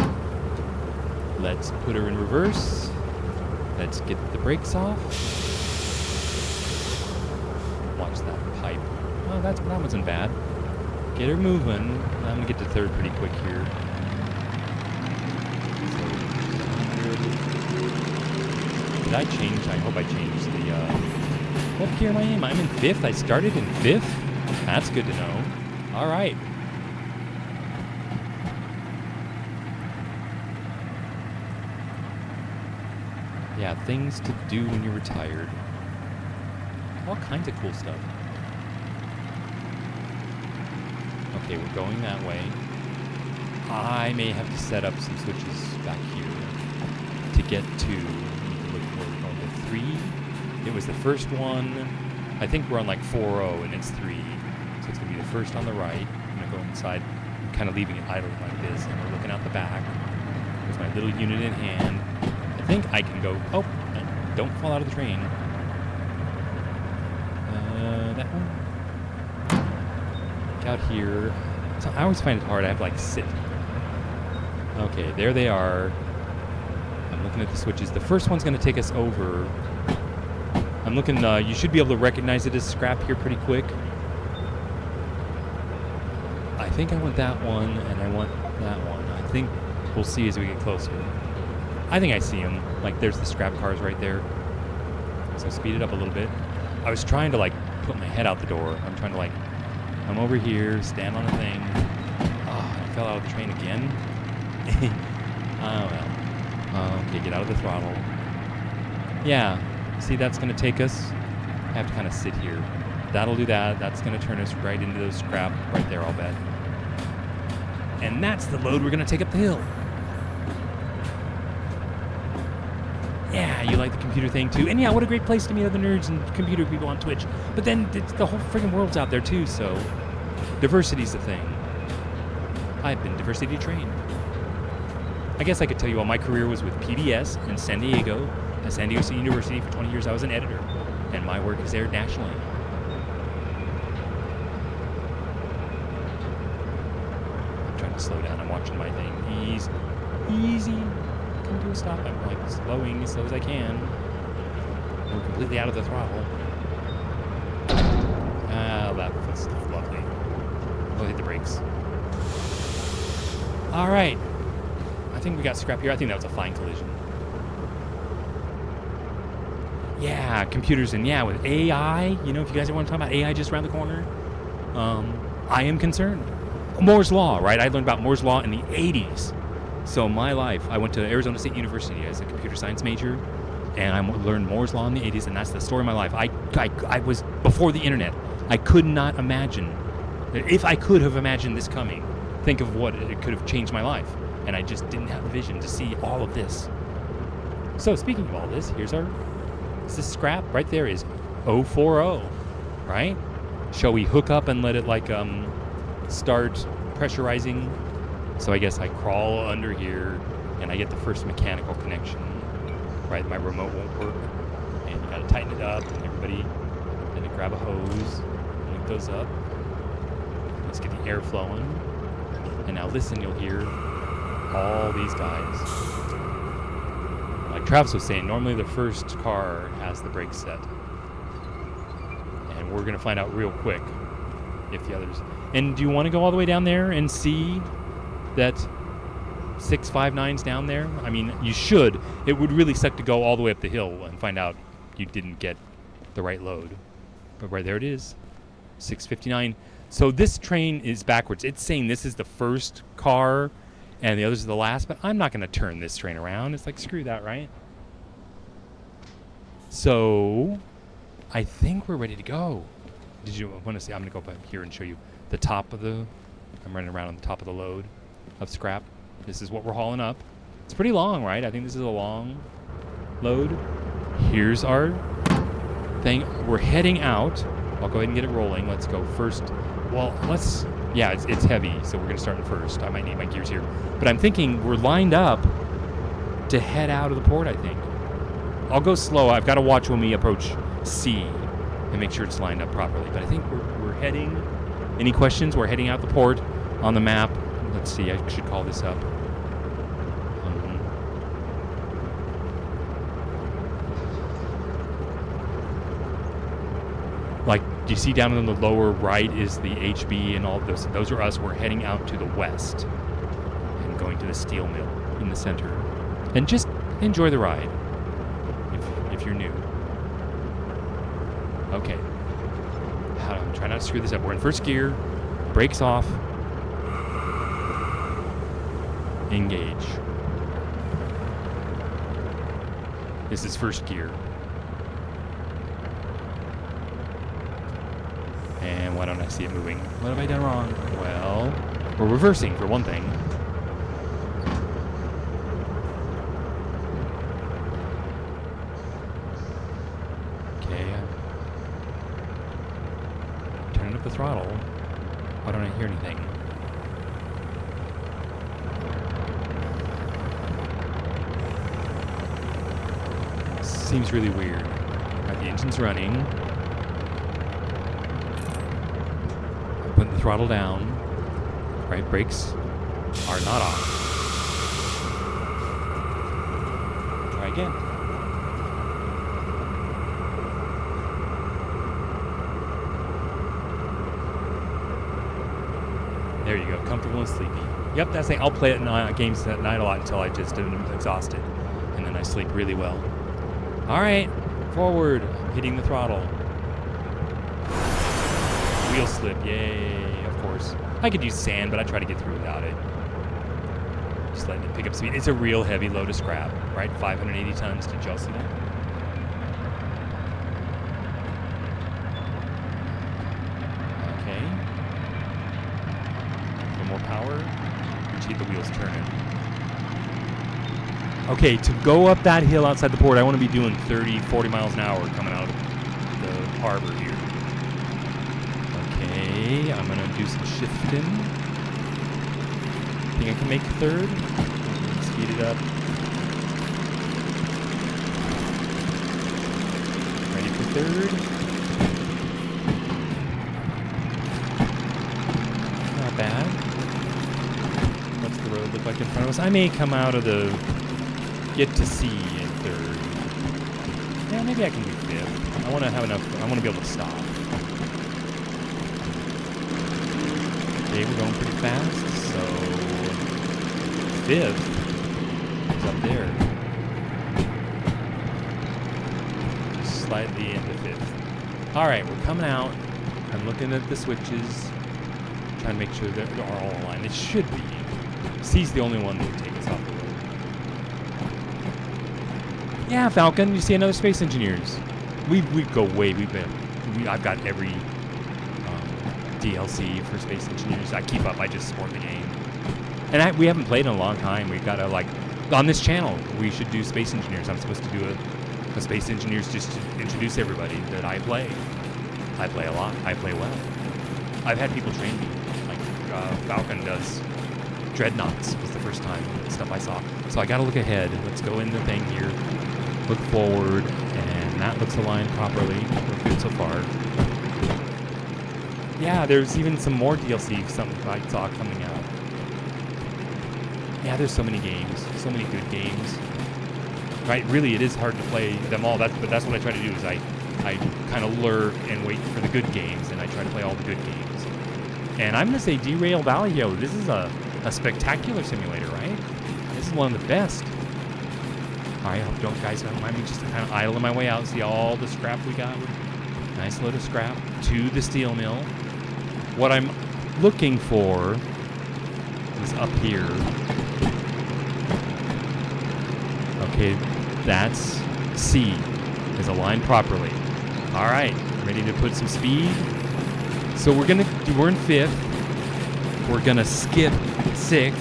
Let's put her in reverse. Let's get the brakes off. Watch that pipe. Oh, that wasn't bad. Get her moving. I'm going to get to third pretty quick here. Did I change? I hope I changed the... What gear am I in? I'm in fifth. I started in fifth? That's good to know. All right. Yeah, things to do when you're retired. All kinds of cool stuff. Okay, we're going that way. I may have to set up some switches back here to get to, look for 3. It was the first one. I think we're on like 4.0 and it's 3. So it's going to be the first on the right. I'm going to go inside. I'm kind of leaving it idle like this. And we're looking out the back. There's my little unit in hand. I think I can go... Oh, don't fall out of the train. That one. Out here. So I always find it hard. I have to like sit. Okay, there they are. I'm looking at the switches. The first one's going to take us over. I'm looking, you should be able to recognize it as scrap here pretty quick. I think I want that one, and I want that one. I think We'll see as we get closer. I think I see them. Like, there's the scrap cars right there. So speed it up a little bit. I was trying to, like, put my head out the door. I'm trying to, like, I'm over here, stand on a thing. Oh, I fell out of the train again. Oh, well. Okay, get out of the throttle. Yeah. See, that's going to take us. I have to kind of sit here. That'll do that. That's going to turn us right into those scrap right there, I'll bet. And that's the load we're going to take up the hill. Yeah, you like the computer thing too. And yeah, what a great place to meet other nerds and computer people on Twitch. But then the whole friggin' world's out there too, so diversity's the thing. I've been diversity trained. I guess I could tell you all my career was with PBS in San Diego. At San Diego State University for 20 years I was an editor. And my work is aired nationally. I'm trying to slow down. I'm watching my thing. Easy. Come to a stop. I'm like slowing as slow as I can. We're completely out of the throttle. Ah, that was lovely. We'll hit the brakes. All right. I think we got scrap here. I think that was a fine collision. Yeah, computers and yeah, with AI. You know, if you guys ever want to talk about AI just around the corner, I am concerned. Moore's Law, right? I learned about Moore's Law in the 80s. So my life, I went to Arizona State University as a computer science major, and I learned Moore's Law in the 80s, and that's the story of my life. I was before the internet. I could not imagine, if I could have imagined this coming, think of what it could have changed my life. And I just didn't have the vision to see all of this. So speaking of all this, here's this scrap right there is 040, right? Shall we hook up and let it like start pressurizing? So I guess I crawl under here and I get the first mechanical connection, right? My remote won't work and you gotta tighten it up and everybody, then grab a hose, link those up. Let's get the air flowing. And now listen, you'll hear all these guys. Like Travis was saying, normally the first car has the brakes set. And we're gonna find out real quick if the others. And do you want to go all the way down there and see that 659's down there? I mean, you should. It would really suck to go all the way up the hill and find out you didn't get the right load. But right there it is, 659. So this train is backwards. It's saying this is the first car and the others are the last, but I'm not going to turn this train around. It's like, screw that, right? So I think we're ready to go. Did you want to see? I'm going to go back here and show you the top of the, I'm running around on the top of the load of scrap. This is what we're hauling up. It's pretty long, right? I think this is a long load. Here's our thing. We're heading out. I'll go ahead and get it rolling. Let's go first. Well, yeah, it's heavy, so we're going to start it first. I might need my gears here. But I'm thinking we're lined up to head out of the port, I think. I'll go slow. I've got to watch when we approach C and make sure it's lined up properly. But I think we're heading. Any questions? We're heading out the port on the map. Let's see. I should call this up. Like, do you see down in the lower right is the HB and all those? Those are us. We're heading out to the west and going to the steel mill in the center. And just enjoy the ride if you're new. Okay. I'm trying not to screw this up. We're in first gear. Brakes off. Engage. This is first gear. And why don't I see it moving? What have I done wrong? Well, we're reversing for one thing. Okay. Turning up the throttle. Why don't I hear anything? Seems really weird. Right, the engine's running. Putting the throttle down. Right, brakes are not on. Try again. There you go, comfortable and sleepy. Yep, that's it. I'll play it in games at night a lot until I just am exhausted, and then I sleep really well. All right, forward, hitting the throttle. Wheel slip, yay, of course. I could use sand, but I try to get through without it. Just letting it pick up speed. It's a real heavy load of scrap, right? 580 tons. Did y'all see that? Okay. A little more power. Gee, the wheel's turning. Okay, to go up that hill outside the port, I want to be doing 30, 40 miles an hour coming out of the harbor here. Okay, I'm going to do some shifting. Think I can make third? Speed it up. Ready for third. Not bad. What's the road look like in front of us? I may come out of the get to see in third. Yeah, maybe I can do fifth. I want to have enough. I want to be able to stop. Okay, we're going pretty fast. So fifth is up there. Just slightly into fifth. All right, we're coming out. I'm looking at the switches, trying to make sure that they're all aligned. It should be. C's the only one that would take us off the road. Yeah, Falcon. You see another Space Engineers. We go way. I've got every DLC for Space Engineers. I keep up. I just support the game. And we haven't played in a long time. We've got to, like, on this channel, we should do Space Engineers. I'm supposed to do a Space Engineers just to introduce everybody that I play. I play a lot. I play well. I've had people train me. Like Falcon does. Dreadnoughts was the first time stuff I saw. So I got to look ahead. Let's go in the thing here. Look forward. And that looks aligned properly. We're good so far. Yeah, there's even some more DLC something I saw coming out. Yeah, there's so many games, so many good games. Right, really, it is hard to play them all. But that's what I try to do. Is I kind of lurk and wait for the good games, and I try to play all the good games. And I'm gonna say Derail Valley, yo, this is a spectacular simulator, right? This is one of the best. All right, I hope guys don't mind me just kind of idling my way out. See all the scrap we got. Nice load of scrap to the steel mill. What I'm looking for is up here. Okay, that's C, is aligned properly. All right, ready to put some speed. So we're in fifth. We're gonna skip sixth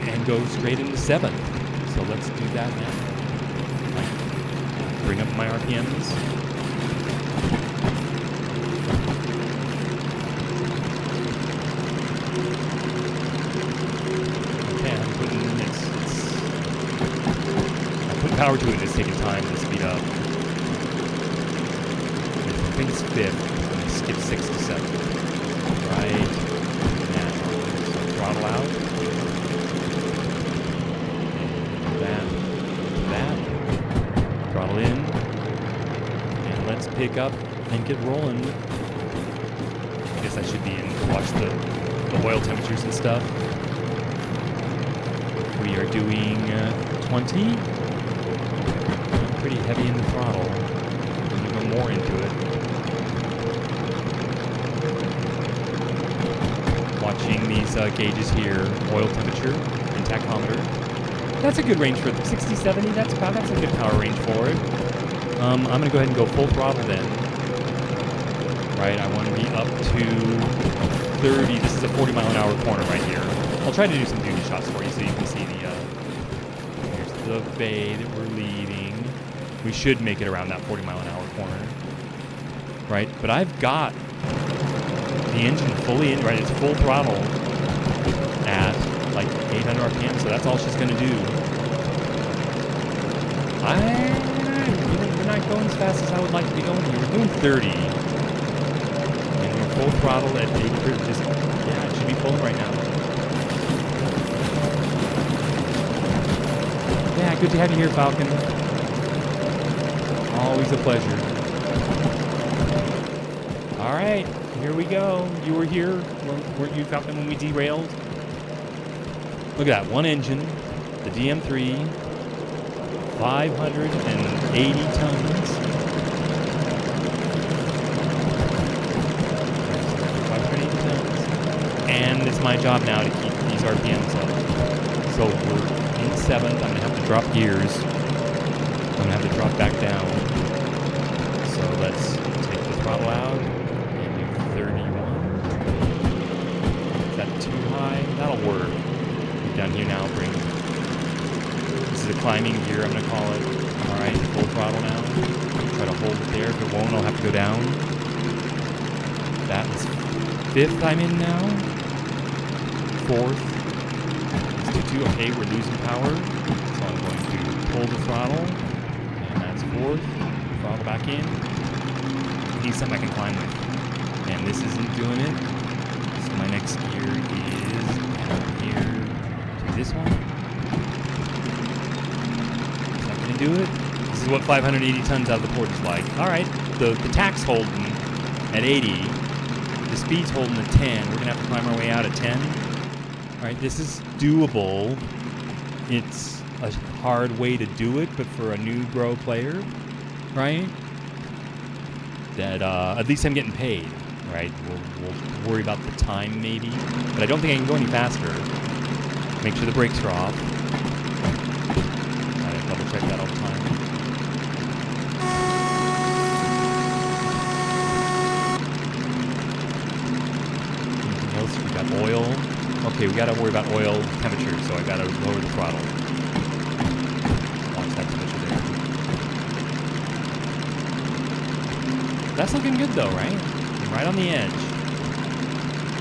and go straight into seventh. So let's do that now. Bring up my RPMs. Power to it is taking time to speed up. I think it's fifth. I'm going to skip 6 to 7. Right now. So throttle out. And that. Throttle in. And let's pick up and get rolling. I guess I should be in to watch the oil temperatures and stuff. We are doing 20. Pretty heavy in the throttle. I'm going to go more into it. Watching these gauges here, oil temperature and tachometer. That's a good range for 60, 70. That's a good power range for it. I'm going to go ahead and go full throttle then. Right, I want to be up to 30. This is a 40 mile an hour corner right here. I'll try to do some duty shots for you so you can see here's the bay that we're leaving. We should make it around that 40 mile an hour corner, right? But I've got the engine fully in, right? It's full throttle at like 800 RPM, so that's all she's going to do. We're not going as fast as I would like to be going here. We're doing 30, and we're full throttle at 800. Yeah, it should be pulling right now. Yeah, good to have you here, Falcon. Always a pleasure. All right, here we go. You were here, weren't you, Falcon, when we derailed? Look at that, one engine, the DM3, 580 tons. 580 tons. And it's my job now to keep these RPMs up. So we're in 7th. I'm gonna have to drop gears. I'm gonna have to drop back down. So let's take the throttle out and do 31. Is that too high? That'll work. Down here now, this is a climbing gear, I'm gonna call it. All right, full throttle now. Try to hold it there. If it won't, I'll have to go down. That is 5th I'm in now. 4th. Let's do 2. Okay, we're losing power. So I'm going to pull the throttle. And that's 4th. Throttle back in. I need something I can climb with. And this isn't doing it. So my next gear is down here. This one. Is that going to do it? This is what 580 tons out of the port is like. All right, the tack's holding at 80. The speed's holding at 10. We're going to have to climb our way out at 10. All right, this is doable. It's a hard way to do it, but for a new grow player, right? That at least I'm getting paid, right? We'll worry about the time maybe, but I don't think I can go any faster. Make sure the brakes are off. I double check that all the time. Anything else? We got oil. Okay, we gotta worry about oil temperature, so I gotta lower the throttle. Watch that temperature there. That's looking good though, right? Right on the edge.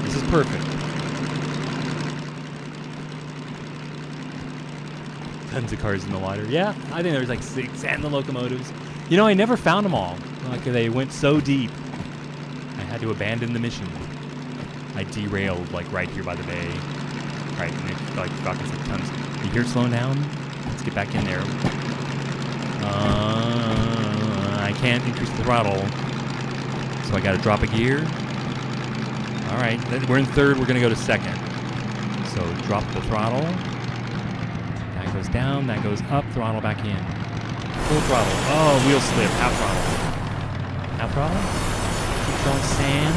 This is perfect. Tons of cars in the water. Yeah, I think there's like 6, and the locomotives. You know, I never found them all. Like, they went so deep. I had to abandon the mission. I derailed, like, right here by the bay. Right, and it's like dropping 6 tons. You hear it slowing down? Let's get back in there. I can't increase the throttle, so I gotta drop a gear. All right, we're in 3rd. We're gonna go to 2nd. So drop the throttle. That goes down, that goes up, throttle back in. Full throttle. Oh, wheel slip, half throttle. Half throttle? Keep going, sand.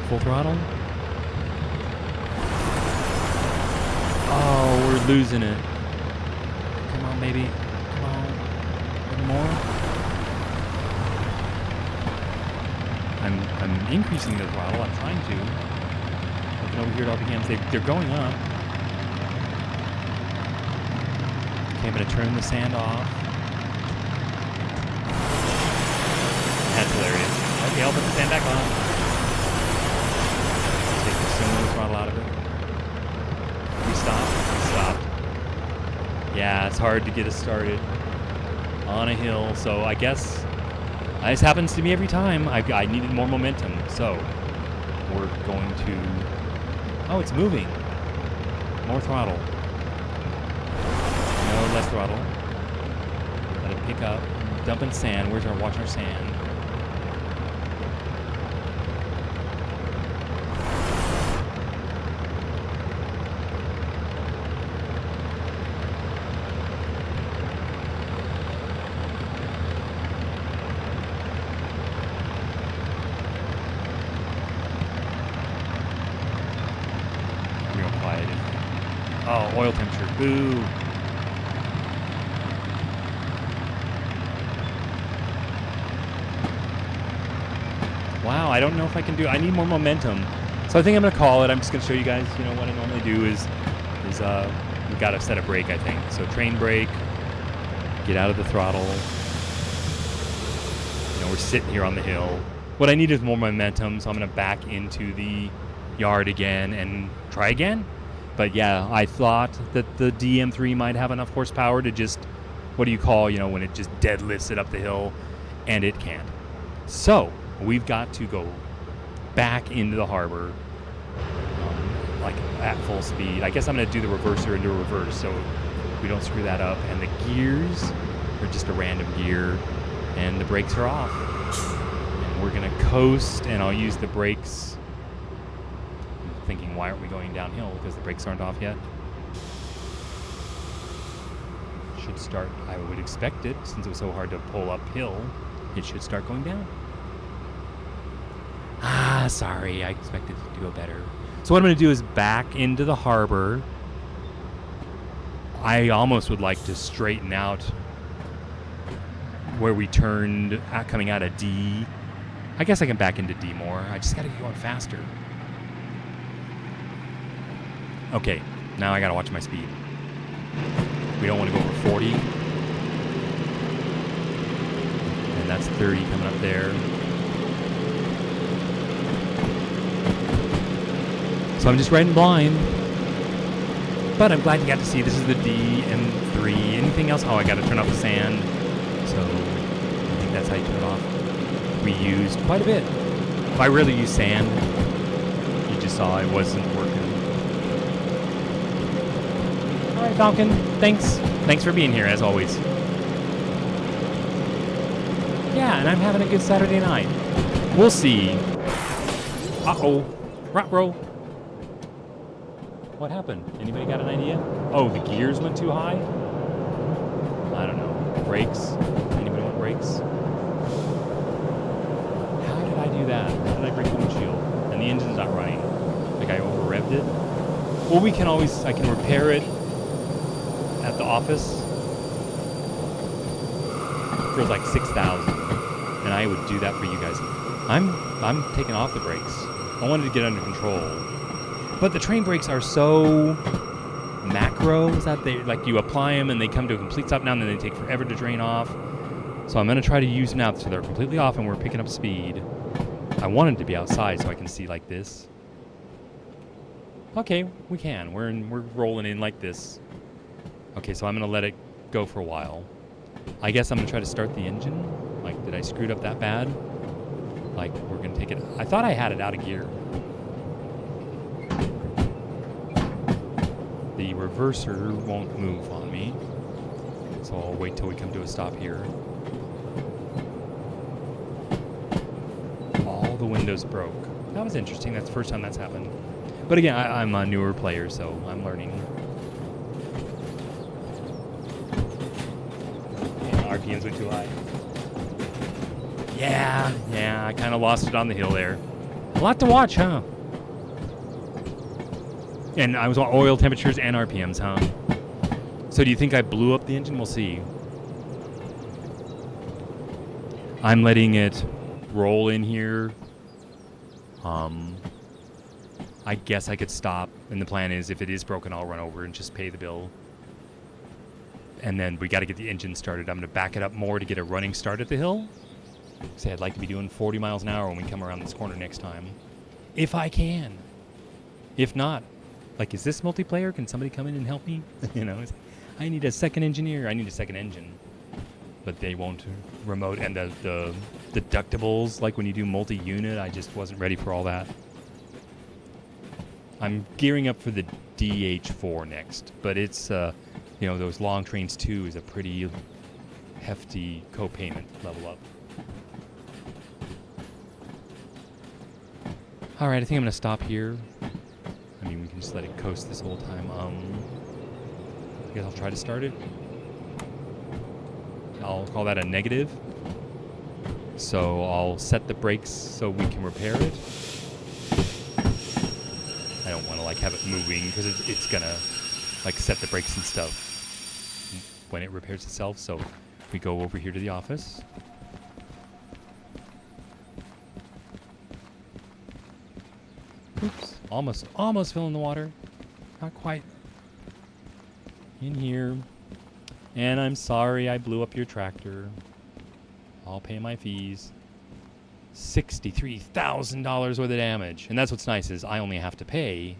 Full throttle. Oh, we're losing it. Come on, baby. Come on. A little more. I'm increasing the throttle, I'm trying to. Over here at RPMs, they're going up. Okay, I'm going to turn the sand off. That's hilarious. Okay, I'll put the sand back on. Take the cylinder throttle out of it. We stopped. Yeah, it's hard to get us started on a hill, so I guess this happens to me every time. I needed more momentum, so we're going to... Oh, it's moving. More throttle. No, less throttle. Let it pick up. Dumping sand. Watch our sand. Oh, oil temperature. Boo. Wow, I don't know if I can do it. I need more momentum. So I think I'm going to call it. I'm just going to show you guys, what I normally do is we've got to set a brake, I think. So train brake, get out of the throttle. We're sitting here on the hill. What I need is more momentum, so I'm going to back into the yard again and try again. But yeah, I thought that the DM3 might have enough horsepower to just, what do you call, when it just deadlifts it up the hill, and it can't. So we've got to go back into the harbor, like at full speed. I guess I'm going to do the reverser into reverse so we don't screw that up. And the gears are just a random gear, and the brakes are off. And we're going to coast, and I'll use the brakes thinking, why aren't we going downhill? Because the brakes aren't off yet. Should start, I would expect it, since it was so hard to pull uphill, it should start going down. Ah, sorry, I expected it to go better. So what I'm going to do is back into the harbor. I almost would like to straighten out where we turned coming out of D. I guess I can back into D more. I just got to get going faster. Okay, now I got to watch my speed. We don't want to go over 40. And that's 30 coming up there. So I'm just riding blind. But I'm glad you got to see this is the DM3. Anything else? Oh, I got to turn off the sand. So I think that's how you turn it off. We used quite a bit. If I really use sand, you just saw it wasn't working. All right, Falcon. Thanks. Thanks for being here, as always. Yeah, and I'm having a good Saturday night. We'll see. Uh-oh. Ruh-roh. What happened? Anybody got an idea? Oh, the gears went too high? I don't know. Brakes? Anybody want brakes? How did I do that? How did I break the windshield? And the engine's not running. Like I over-revved it? Well, we can always, I can repair it at the office for like $6,000. And I would do that for you guys. I'm taking off the brakes. I wanted to get under control. But the train brakes are so macro, is that they like you apply them and they come to a complete stop now and then they take forever to drain off. So I'm going to try to use them now so they're completely off and we're picking up speed. I wanted to be outside so I can see like this. Okay, we can. We're rolling in like this. Okay, so I'm going to let it go for a while. I guess I'm going to try to start the engine. Like, did I screw it up that bad? Like, we're going to take it. I thought I had it out of gear. The reverser won't move on me, so I'll wait till we come to a stop here. All the windows broke. That was interesting. That's the first time that's happened. But again, I'm a newer player, so I'm learning. And RPMs went too high. Yeah, I kind of lost it on the hill there. A lot to watch, huh? And I was on oil temperatures and RPMs, huh? So do you think I blew up the engine? We'll see. I'm letting it roll in here. I guess I could stop. And the plan is if it is broken, I'll run over and just pay the bill. And then we got to get the engine started. I'm going to back it up more to get a running start at the hill. Say I'd like to be doing 40 miles an hour when we come around this corner next time. If I can. If not, like, is this multiplayer? Can somebody come in and help me? You know, I need a second engineer. I need a second engine. But they won't remote. And the deductibles, like when you do multi-unit, I just wasn't ready for all that. I'm gearing up for the DH4 next. But it's, you know, those long trains 2 is a pretty hefty co-payment level up. All right, I think I'm going to stop here. I mean, we can just let it coast this whole time. I guess I'll try to start it. I'll call that a negative. So I'll set the brakes so we can repair it. I don't want to like have it moving because it's gonna like set the brakes and stuff when it repairs itself. So we go over here to the office. Oops, almost fell in the water. Not quite. In here. And I'm sorry I blew up your tractor. I'll pay my fees. $63,000 worth of damage. And that's what's nice is I only have to pay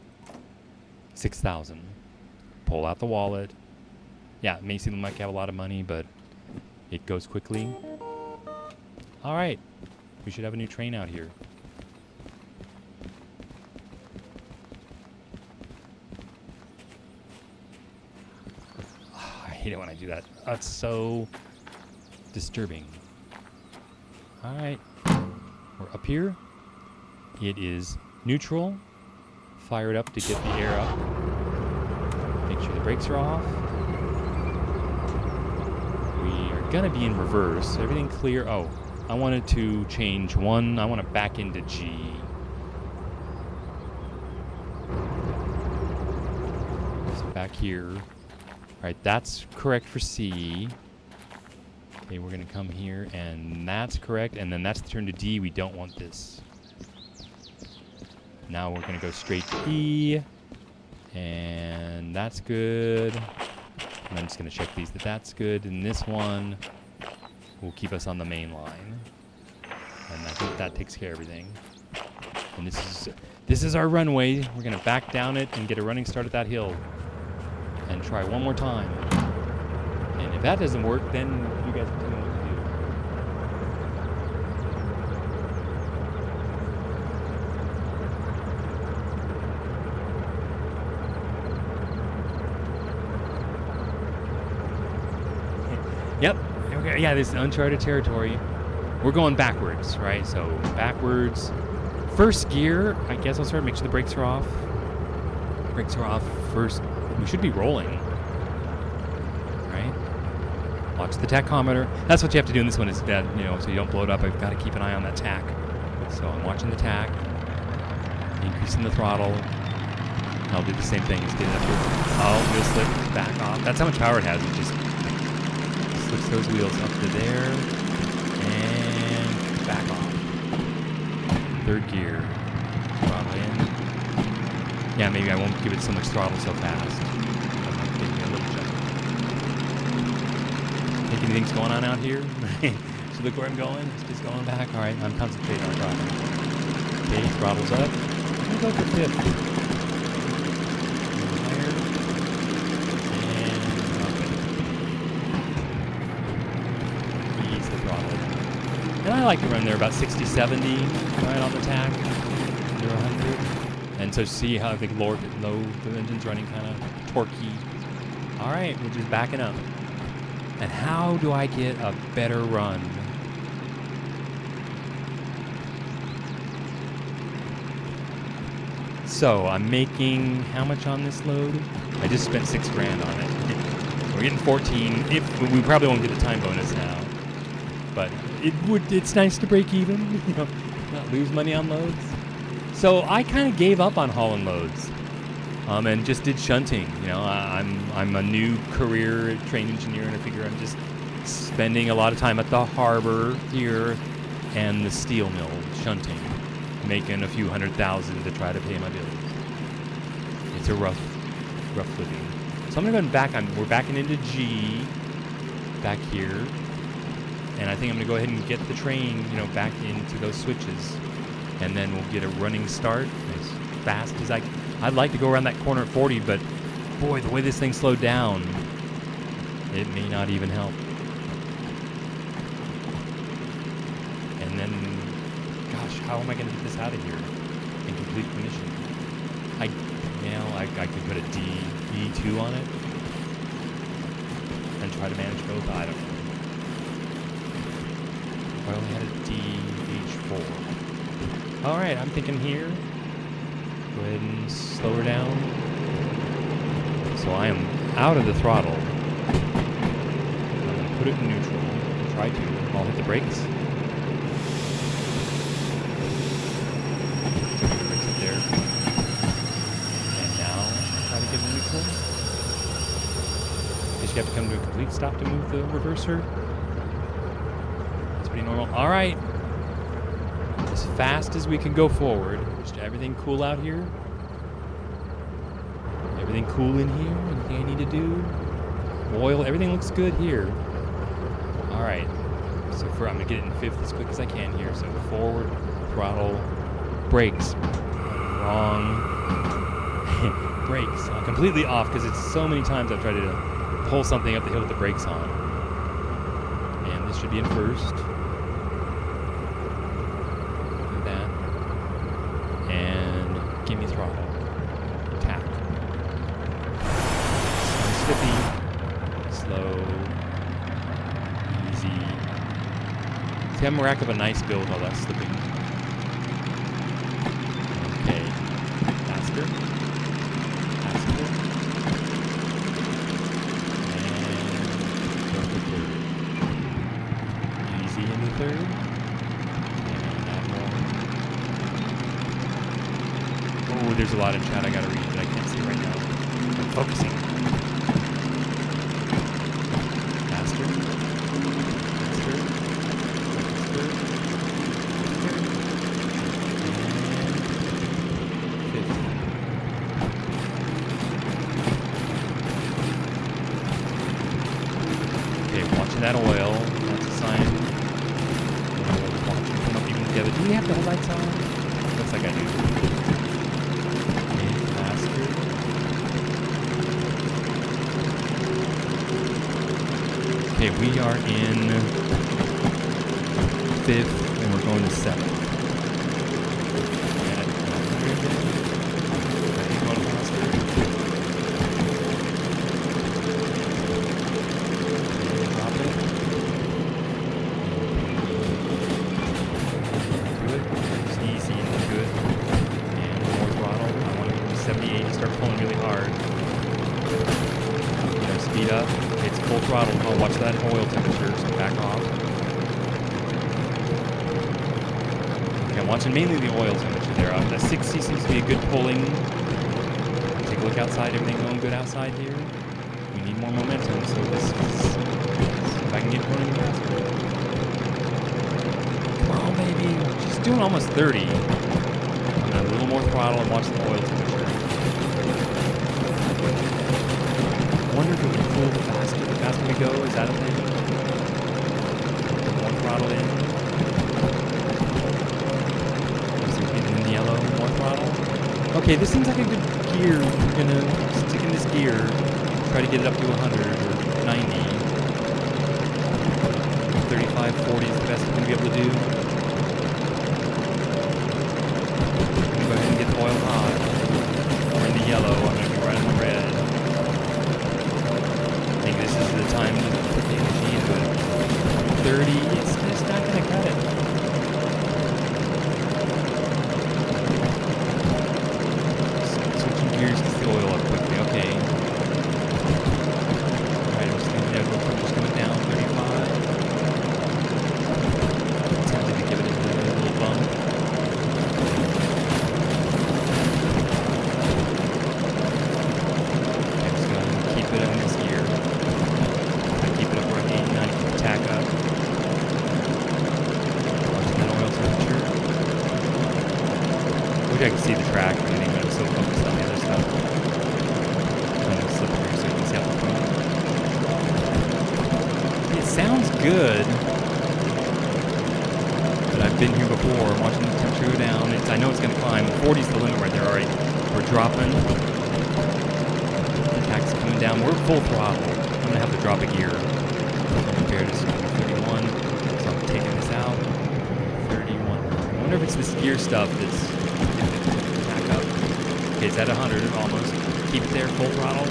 $6,000. Pull out the wallet. Yeah, it may seem like I have a lot of money, but it goes quickly. All right. We should have a new train out here. I hate it when I do that. That's so disturbing. All right. We're up here. It is neutral. Fire it up to get the air up. Make sure the brakes are off. We are gonna be in reverse. Everything clear? Oh, I wanted to change one. I want to back into G. So back here. All right, that's correct for C. Okay, we're gonna come here, and that's correct. And then that's the turn to D. We don't want this. Now we're gonna go straight to E. And that's good. And I'm just gonna check these that's good. And this one will keep us on the main line. And I think that takes care of everything. And this is our runway. We're gonna back down it and get a running start at that hill. And try one more time. And if that doesn't work, then you guys can tell me what to do. Yep. Okay. Yeah, this is uncharted territory. We're going backwards, right? So backwards. First gear, I guess I'll start. Make sure the brakes are off. Brakes are off first. We should be rolling, right? Watch the tachometer. That's what you have to do in this one is that, so you don't blow it up. I've got to keep an eye on that tack. So I'm watching the tack, increasing the throttle. I'll do the same thing. Just get it up here. Oh, wheel slip, back off. That's how much power it has. It just slips those wheels up to there and back off. Third gear, throttle in. Yeah, maybe I won't give it so much throttle so fast. Think anything's going on out here? So look where I'm going. It's just going back. All right, I'm concentrating on throttle. Okay, throttle's up. I'm gonna go for fifth. Higher. And up. Ease the throttle. And I like to run there about 60, 70, right on the tack. Under 100. And so see how the engine's running kind of torquey. All right, we're just backing up. And how do I get a better run? So I'm making how much on this load? I just spent $6,000 on it. We're getting 14. We probably won't get a time bonus now, but it's nice to break even. Not lose money on loads. So I kind of gave up on hauling loads, and just did shunting. I'm a new career trained engineer, and I figure I'm just spending a lot of time at the harbor here and the steel mill shunting, making a few $100,000 to try to pay my bills. It's a rough living. So I'm gonna go back. We're backing into G, back here, and I think I'm gonna go ahead and get the train, back into those switches. And then we'll get a running start as fast as I'd like to go around that corner at 40, but boy, the way this thing slowed down, it may not even help. And then, gosh, how am I going to get this out of here and complete the mission? I could put a D2 on it and try to manage both. I don't know. If I only had a DH4. All right, I'm thinking here. Go ahead and slow her down. So I am out of the throttle. I'm going to put it in neutral. Try to. I'll hit the brakes. Brakes up there. And now try to get it neutral. Guess you have to come to a complete stop to move the reverser. That's pretty normal. All right. As fast as we can go forward. Just everything cool out here. Everything cool in here. Anything I need to do? Oil. Everything looks good here. All right. So I'm going to get it in fifth as quick as I can here. So forward, throttle, brakes. Wrong. Brakes. Completely off because it's so many times I've tried to pull something up the hill with the brakes on. And this should be in first. Give me throttle. Tap. Slippy. Slow. Easy. See, I'm rack up a nice build while that's slipping. Okay. That's Faster. Faster. And go for third. Easy in the third. And add more. Oh, there's a lot in chat I gotta read that I can't see right now. I'm focusing. Faster. Faster. Faster. That oil, that's a sign. Watching come up even together. Do we have the headlights on? Looks like I do. Okay, faster. Okay, we are in 5th and we're going to 7th. Throttle. Oh, watch that oil temperature, so back off. Okay, I'm watching mainly the oil temperature there. The 60 seems to be a good pulling. Take a look outside. Everything going good outside here. We need more momentum, so this is... if I can get going faster. Come on, baby. She's doing almost 30. I'm gonna a little more throttle and watch the oil temperature. I wonder if we can pull the faster we go. Is that a thing? Put more throttle in. In the yellow, more throttle. Okay, this seems like a good gear. We're gonna stick in this gear. Try to get it up to 100 or 90. 35, 40 is the best we're gonna be able to do. I'm gonna go ahead and get the oil hot. We're in the yellow. I'm gonna be right in the red. I think this is the time to put the energy into it. 30, it's just not going to cut it. Switching gears gets the oil up quickly, okay. Alright, I'm just going to go coming down, 35. Tempted to give it a little bump. Okay, I'm just going to keep it in this gear. Tack up. Watching that oil temperature. I wish I could see the track or anything, but I'm so focused on the other stuff. Trying to slip through so you can see out the front. It sounds good, but I've been here before. I'm watching the temperature go down. I know it's going to climb. 40 is the limit right there. All right, we're dropping. The tack's coming down. We're full throttle. I'm going to have to drop a gear. Compared to 31, so I'm taking this out. 31. I wonder if it's this gear stuff that's getting the tack up. Okay, it's at 100 almost. Keep it there, full throttle.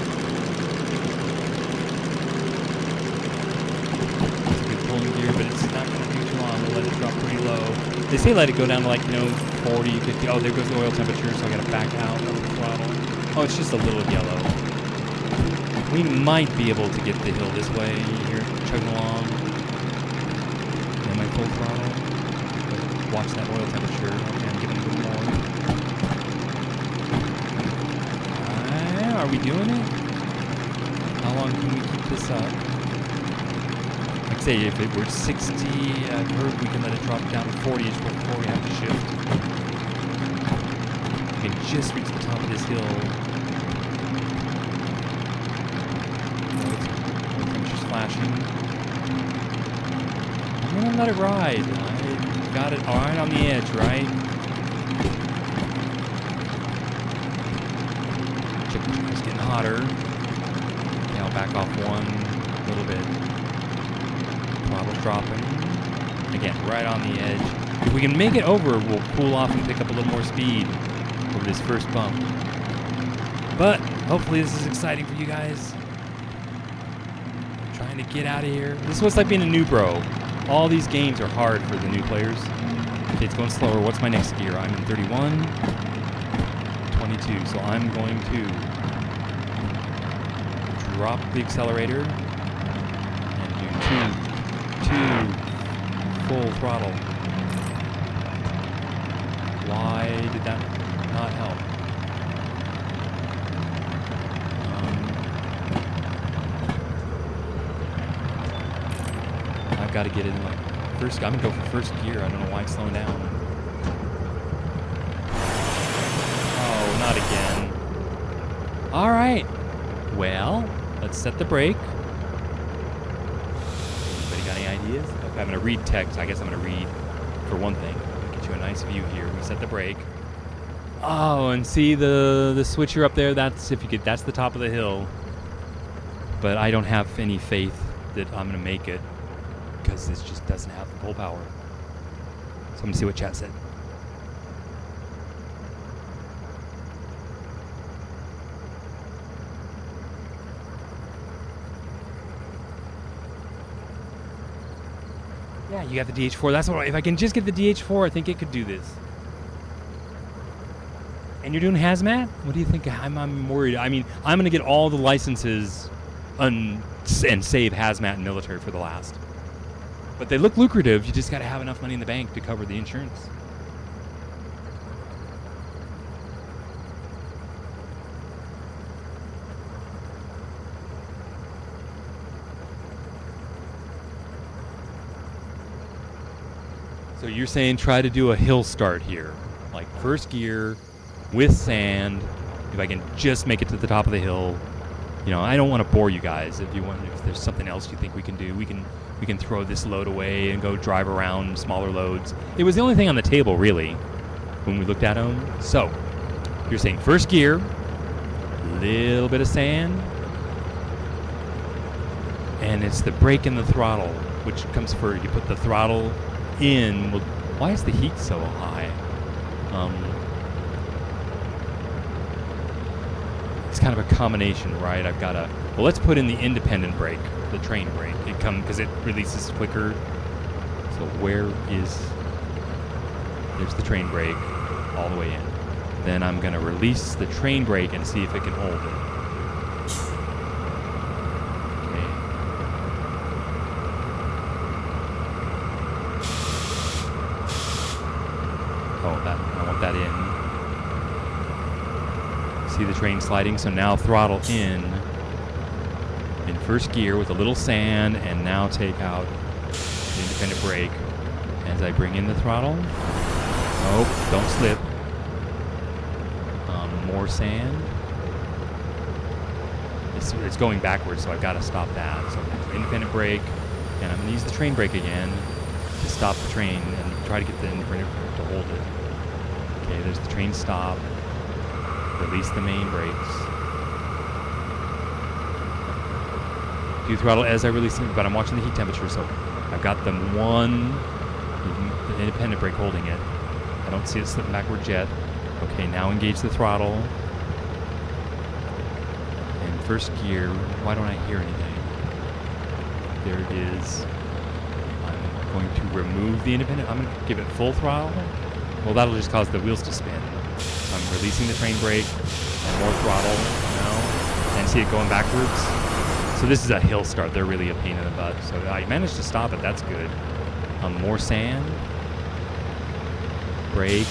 It's a good pulling gear, but it's not going to do too long. We'll let it drop pretty low. They say let it go down to 40, 50. Oh, there goes the oil temperature, so I got to back out of the throttle. Oh, it's just a little yellow. We might be able to get the hill this way. You're chugging along. And my full throttle. Watch that oil temperature. Okay, I'm getting a little more. Are we doing it? How long can we keep this up? Like I say, if it were 60, I've heard we can let it drop down to 40-ish before we have to shift. We can just reach the top of this hill. Flashing. I'm gonna let it ride. I got it all right on the edge, right? It's getting hotter. Okay, I'll back off one little bit. Throttle's dropping. Again, right on the edge. If we can make it over, we'll cool off and pick up a little more speed over this first bump. But hopefully this is exciting for you guys. Trying to get out of here. This is what's like being a new bro. All these games are hard for the new players. Okay, it's going slower. What's my next gear? I'm in 31, 29, 22. So I'm going to drop the accelerator and do two full throttle. Why did that not help? I've got to get it in my first. I'm gonna go for first gear. I don't know why it's slowing down. Oh, not again. All right. Well, let's set the brake. Anybody got any ideas? Okay, I'm gonna read text. I guess I'm gonna read for one thing. Get you a nice view here. We set the brake. Oh, and see the switcher up there? That's that's the top of the hill. But I don't have any faith that I'm gonna make it because this just doesn't have the pull power. So I'm gonna see what chat said. Yeah, you got the DH4. That's what. If I can just get the DH4, I think it could do this. And you're doing hazmat? What do you think? I'm worried. I mean, I'm going to get all the licenses and save hazmat and military for the last. But they look lucrative. You just got to have enough money in the bank to cover the insurance. So you're saying try to do a hill start here, like first gear with sand. If I can just make it to the top of the hill, you know, I don't want to bore you guys. If there's something else you think we can do, we can throw this load away and go drive around smaller loads. It was the only thing on the table really when we looked at them. So you're saying first gear, little bit of sand, and it's the brake and the throttle, which comes first. You put the throttle in. Well, why is the heat so high? It's kind of a combination, right? I've got well, let's put in the independent brake, the train brake. Because it releases quicker. So there's the train brake all the way in. Then I'm gonna release the train brake and see if it can hold it. I want that in. See the train sliding? So now throttle in first gear with a little sand, and now take out the independent brake as I bring in the throttle. Oh, don't slip. More sand. It's going backwards, so I've got to stop that. So independent brake, and I'm going to use the train brake again to stop the train and try to get the independent brake to hold it. Okay, there's the train stop. Release the main brakes. Do throttle as I release it, but I'm watching the heat temperature, so I've got the independent brake holding it. I don't see it slipping backwards yet. Okay, now engage the throttle. And first gear, why don't I hear anything? There it is. I'm going to remove the independent. I'm going to give it full throttle. Well, that'll just cause the wheels to spin. I'm releasing the train brake and more throttle now. And see it going backwards. So this is a hill start. They're really a pain in the butt. So I managed to stop it. That's good. More sand. Brake.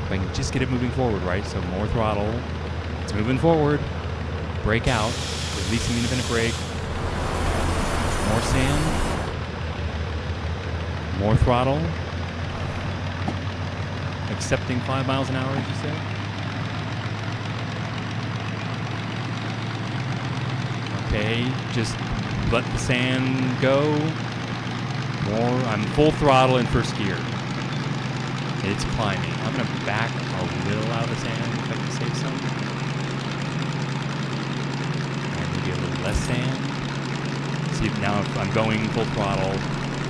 If I can just get it moving forward, right? So more throttle. It's moving forward. Brake out. Releasing the independent brake. More sand. More throttle. Accepting 5 miles an hour, as you said. Okay, just let the sand go. More. I'm full throttle in first gear. It's climbing. I'm going to back a little out of the sand, if I can say so. And maybe a little less sand. See, now if I'm going full throttle.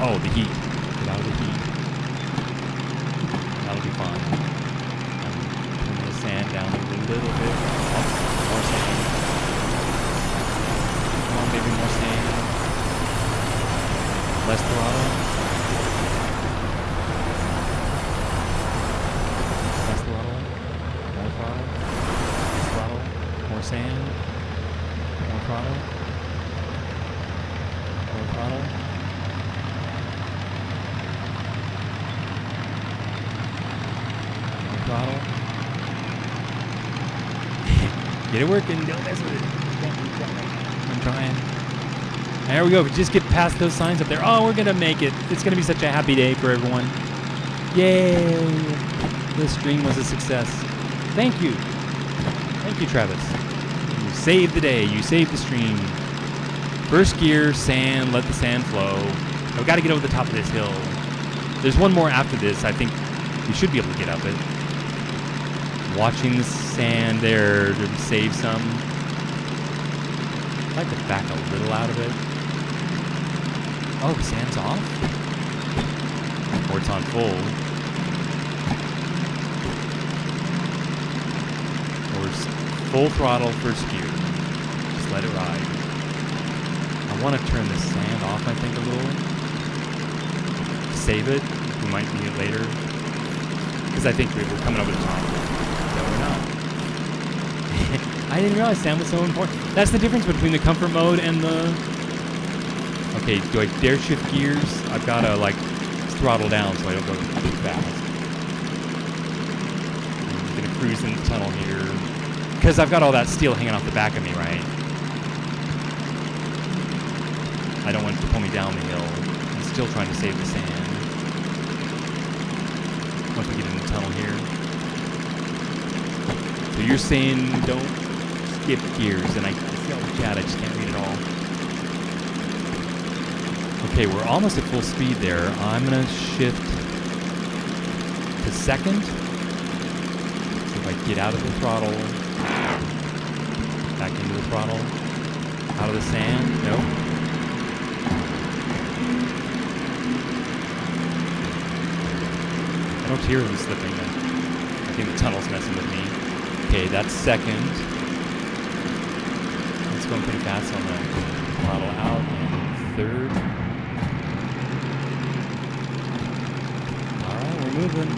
Oh, the heat. Get out of the heat. That'll be fine. I'm putting the sand down a little bit. Oh, more sand. Come on, maybe more sand. Less throttle. throttle. Get it working. Don't mess with it. I'm trying. There we go. We just get past those signs up there. Oh, we're going to make it. It's going to be such a happy day for everyone. Yay. This stream was a success. Thank you. Thank you, Travis. You saved the day. You saved the stream. First gear, sand. Let the sand flow. I've got to get over the top of this hill. There's one more after this. I think we should be able to get up it. Watching the sand there to save some. I'd like to back a little out of it. Oh, the sand's off? Or it's on full. Or full throttle first gear. Just let it ride. I want to turn the sand off, I think, a little. Save it. We might need it later. Because I think we're coming over the top. No, we're not. I didn't realize sand was so important. That's the difference between the comfort mode and the... Okay, do I dare shift gears? I've got to, like, throttle down so I don't go too fast. I'm going to cruise in the tunnel here. Because I've got all that steel hanging off the back of me, right? I don't want it to pull me down the hill. I'm still trying to save the sand. Once we get in the tunnel here. So you're saying don't skip gears, and I see all the chat, I just can't read it all. Okay, we're almost at full speed there. I'm gonna shift to second. So if I get out of the throttle, back into the throttle, out of the sand, nope. I don't hear them slipping. I think the tunnel's messing with me. Okay, that's second. It's going pretty fast on the throttle out. And third. Alright, we're moving.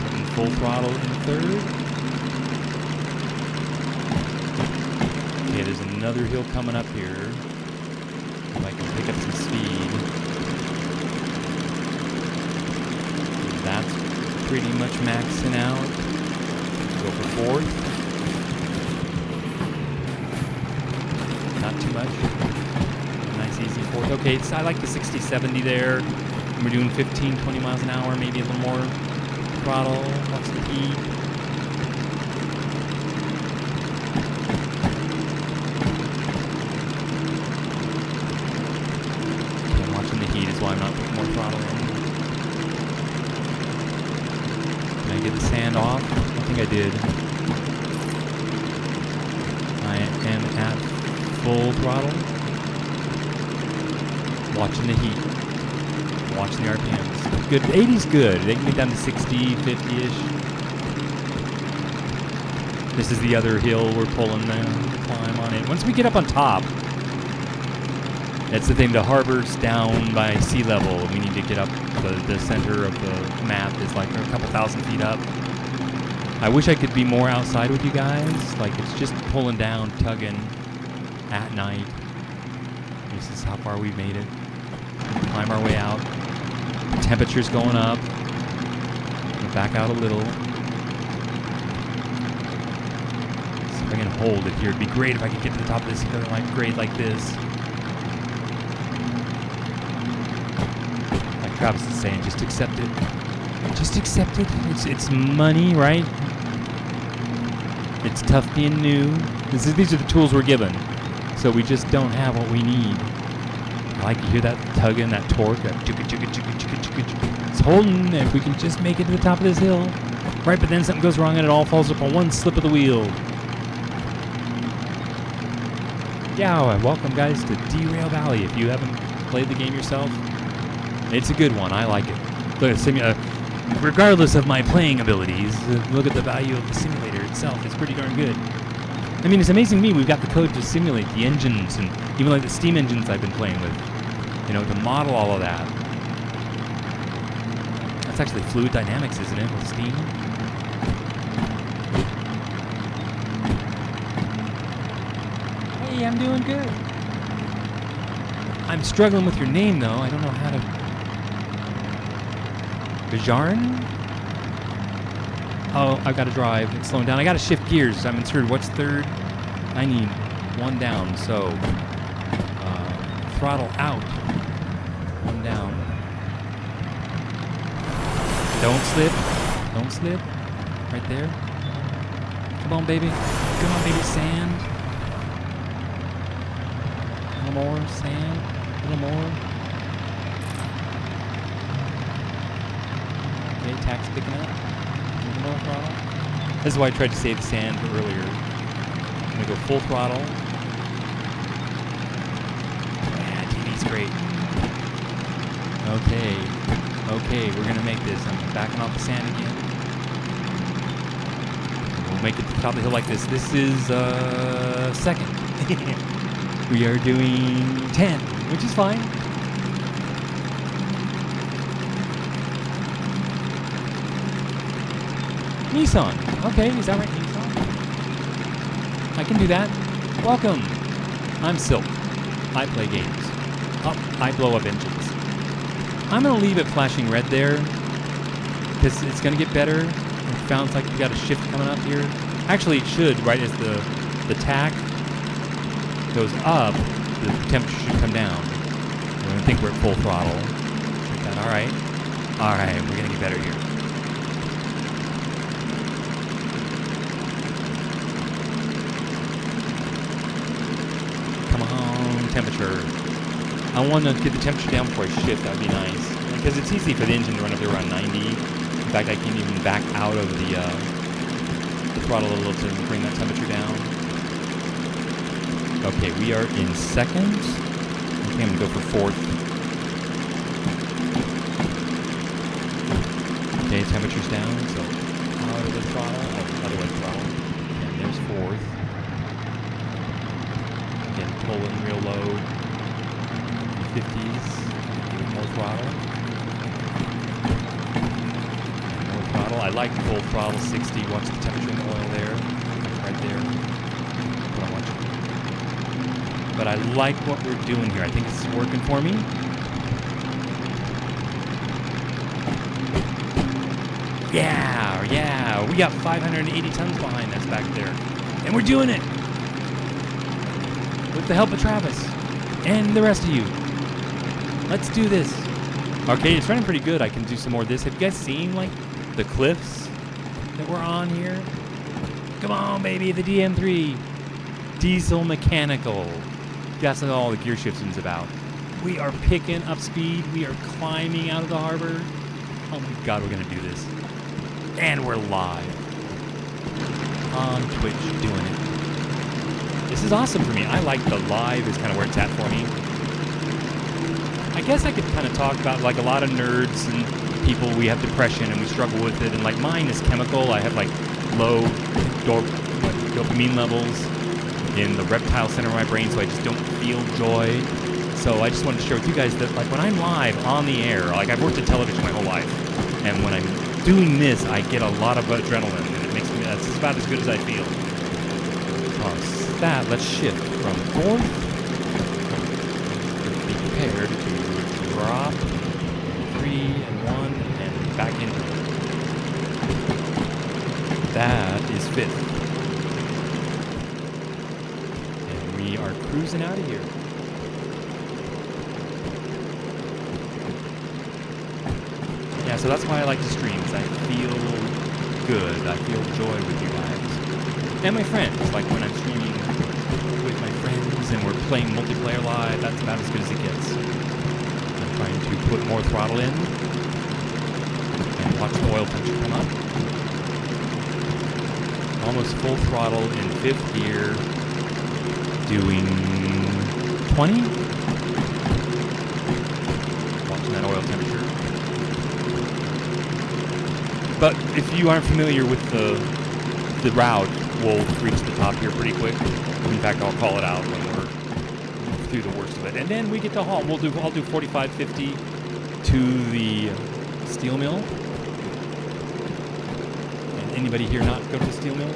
Putting full throttle in third. Okay, there's another hill coming up here. If I can pick up some speed. That's pretty much maxing out. Go for fourth. Not too much. Nice easy fourth. Okay, so I like the 60, 70 there. We're doing 15, 20 miles an hour, maybe a little more throttle. Watch the heat. Okay, I'm watching the heat is why I'm not putting more throttle in. Get the sand off. I think I did. I am at full throttle. Watching the heat. Watching the RPMs. Good. 80's good. They can get down to 60, 50-ish. This is the other hill we're pulling the climb on it. Once we get up on top, that's the thing. The harbor's down by sea level. We need to get up. The center of the map is like a couple thousand feet up. I wish I could be more outside with you guys. Like, it's just pulling down, tugging at night. This is how far we've made it. Climb our way out. The temperature's going up. We'll back out a little. See if I can hold it here. It'd be great if I could get to the top of this hill and like grade like this. Travis is saying, just accept it. Just accept it. It's money, right? It's tough being new. These are the tools we're given. So we just don't have what we need. I like to hear that tugging, that torque, that chugga chugga chugga chugga chugga chugga. It's holding. If we can just make it to the top of this hill. Right, but then something goes wrong and it all falls up on one slip of the wheel. Yeah, welcome guys to Derail Valley. If you haven't played the game yourself, it's a good one. I like it. Look at regardless of my playing abilities, look at the value of the simulator itself. It's pretty darn good. I mean, it's amazing to me. We've got the code to simulate the engines and even like the steam engines I've been playing with. You know, to model all of that. That's actually fluid dynamics, isn't it, with steam? Hey, I'm doing good. I'm struggling with your name, though. I don't know how to Bajarn? Oh, I've got to drive. It's slowing down. I got to shift gears. I'm in third. What's third? I need one down. So, throttle out. One down. Don't slip. Don't slip. Right there. Come on, baby. Come on, baby. Sand. A little more. Sand. A little more. Okay, tack's picking up. A little more throttle. This is why I tried to save the sand earlier. I'm going to go full throttle. Yeah, TV's great. Okay. Okay, we're going to make this. I'm backing off the sand again. We'll make it to the top of the hill like this. This is second. We are doing 10, which is fine. Nissan. Okay, is that right? Nissan? I can do that. Welcome. I'm Silk. I play games. Oh, I blow up engines. I'm going to leave it flashing red there because it's going to get better. It sounds like we got a shift coming up here. Actually, it should, right as the tack goes up, the temperature should come down. I think we're at full throttle. Check that. All right. All right, we're going to get better here. Come on, temperature. I want to get the temperature down before I shift. That would be nice. Because it's easy for the engine to run up there around 90. In fact, I can even back out of the throttle a little to bring that temperature down. Okay, we are in second. Okay, I'm going to go for fourth. Okay, temperature's down, so out of the throttle. Oh, other way throttle. And there's fourth. Again, pulling real low. 50s. More throttle. More throttle. I like full throttle, 60. Watch the temperature in the oil there. Right there. That's what I want you. But I like what we're doing here. I think it's working for me. Yeah, yeah. We got 580 tons behind us back there. And we're doing it. With the help of Travis. And the rest of you. Let's do this. Okay, it's running pretty good. I can do some more of this. Have you guys seen, like, the cliffs that we're on here? Come on, baby, the DM3. Diesel mechanical. That's what all the gear shifting's about. We are picking up speed. We are climbing out of the harbor. Oh, my God, we're going to do this. And we're live. On Twitch, doing it. This is awesome for me. I like the live is kind of where it's at for me. I guess I could kind of talk about, like, a lot of nerds and people, we have depression and we struggle with it. And, like, mine is chemical. I have, like, low dopamine levels in the reptile center of my brain, so I just don't feel joy. So I just wanted to share with you guys that, like, when I'm live on the air, like, I've worked in television my whole life. And when I'm doing this, I get a lot of adrenaline. And it makes me, that's about as good as I feel. So that, let's shift from fourth. Be prepared to drop 3 and 1 and back into it. That is fifth. And we are cruising out of here. Yeah, so that's why I like to stream, because I feel good. I feel joy with you guys. And my friends, like when I'm streaming with my friends and we're playing multiplayer live, that's about as good as it gets. I'm trying to put more throttle in and watch the oil temperature come up. Almost full throttle in fifth gear, doing 20. Watching that oil temperature. But if you aren't familiar with the route, we'll reach the top here pretty quick. In fact, I'll call it out when we're through the worst of it. And then we get to haul. I'll do 45, 50 to the steel mill. And anybody here not go to the steel mill?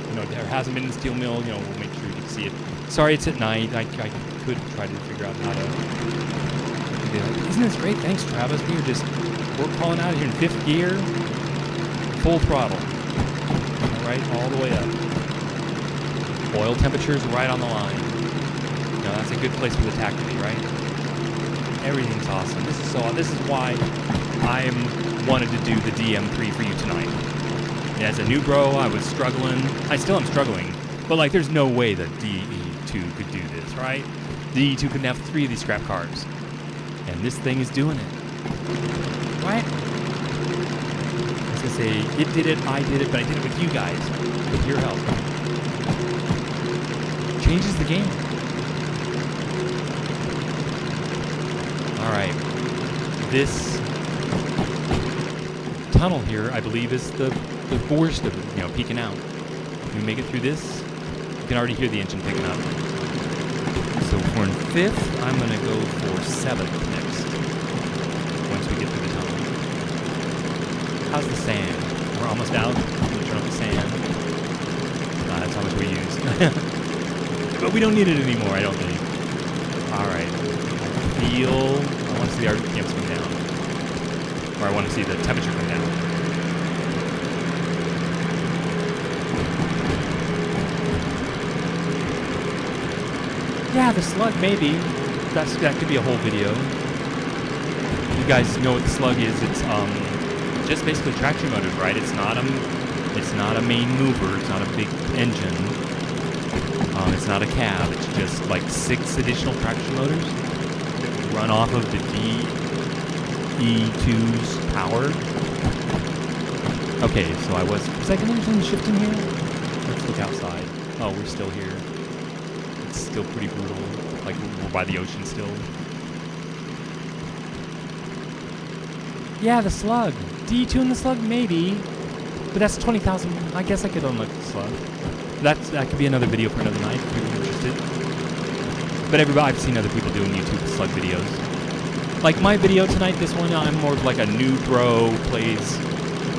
You know, there hasn't been the steel mill. You know, we'll make sure you can see it. Sorry, it's at night. I could try to figure out how to be like, isn't this great? Thanks, Travis. We're calling out here in 5th gear, full throttle. All right, all the way up. Oil temperature's right on the line. That's a good place for the TAC to be, right? Everything's awesome. This is why I wanted to do the DM3 for you tonight. As a new bro, I was struggling. I still am struggling, but like, there's no way that DE2 could do this, right? DE2 couldn't have 3 of these scrap cars, and this thing is doing it, right? I was gonna say it did it, I did it, but I did it with you guys, with your help. Changes the game. All right, this tunnel here, I believe, is the worst of it, peeking out. If we make it through this, you can already hear the engine picking up. So we're in 5th, I'm gonna go for 7th next, once we get through the tunnel. How's the sand? We're almost out. We'll turn off the sand. That's how much we use. But we don't need it anymore, I don't think. All right, I want to see the RPMs come down. Or I want to see the temperature come down. Yeah, the slug, maybe. That could be a whole video. You guys know what the slug is. It's just basically traction motors, right? It's not a main mover. It's not a big engine. It's not a cab. It's just like 6 additional traction motors that run off of the DE2's power. Okay, so was I going to do something shifting here? Let's look outside. Oh, we're still here. It's still pretty brutal. Like, we're by the ocean still. Yeah, the slug. DE2 and the slug, maybe. But that's 20,000. I guess I could unlock the slug. That could be another video for another night if you're interested. But I've seen other people doing YouTube slug videos. Like my video tonight, this one, I'm more of like a new bro, plays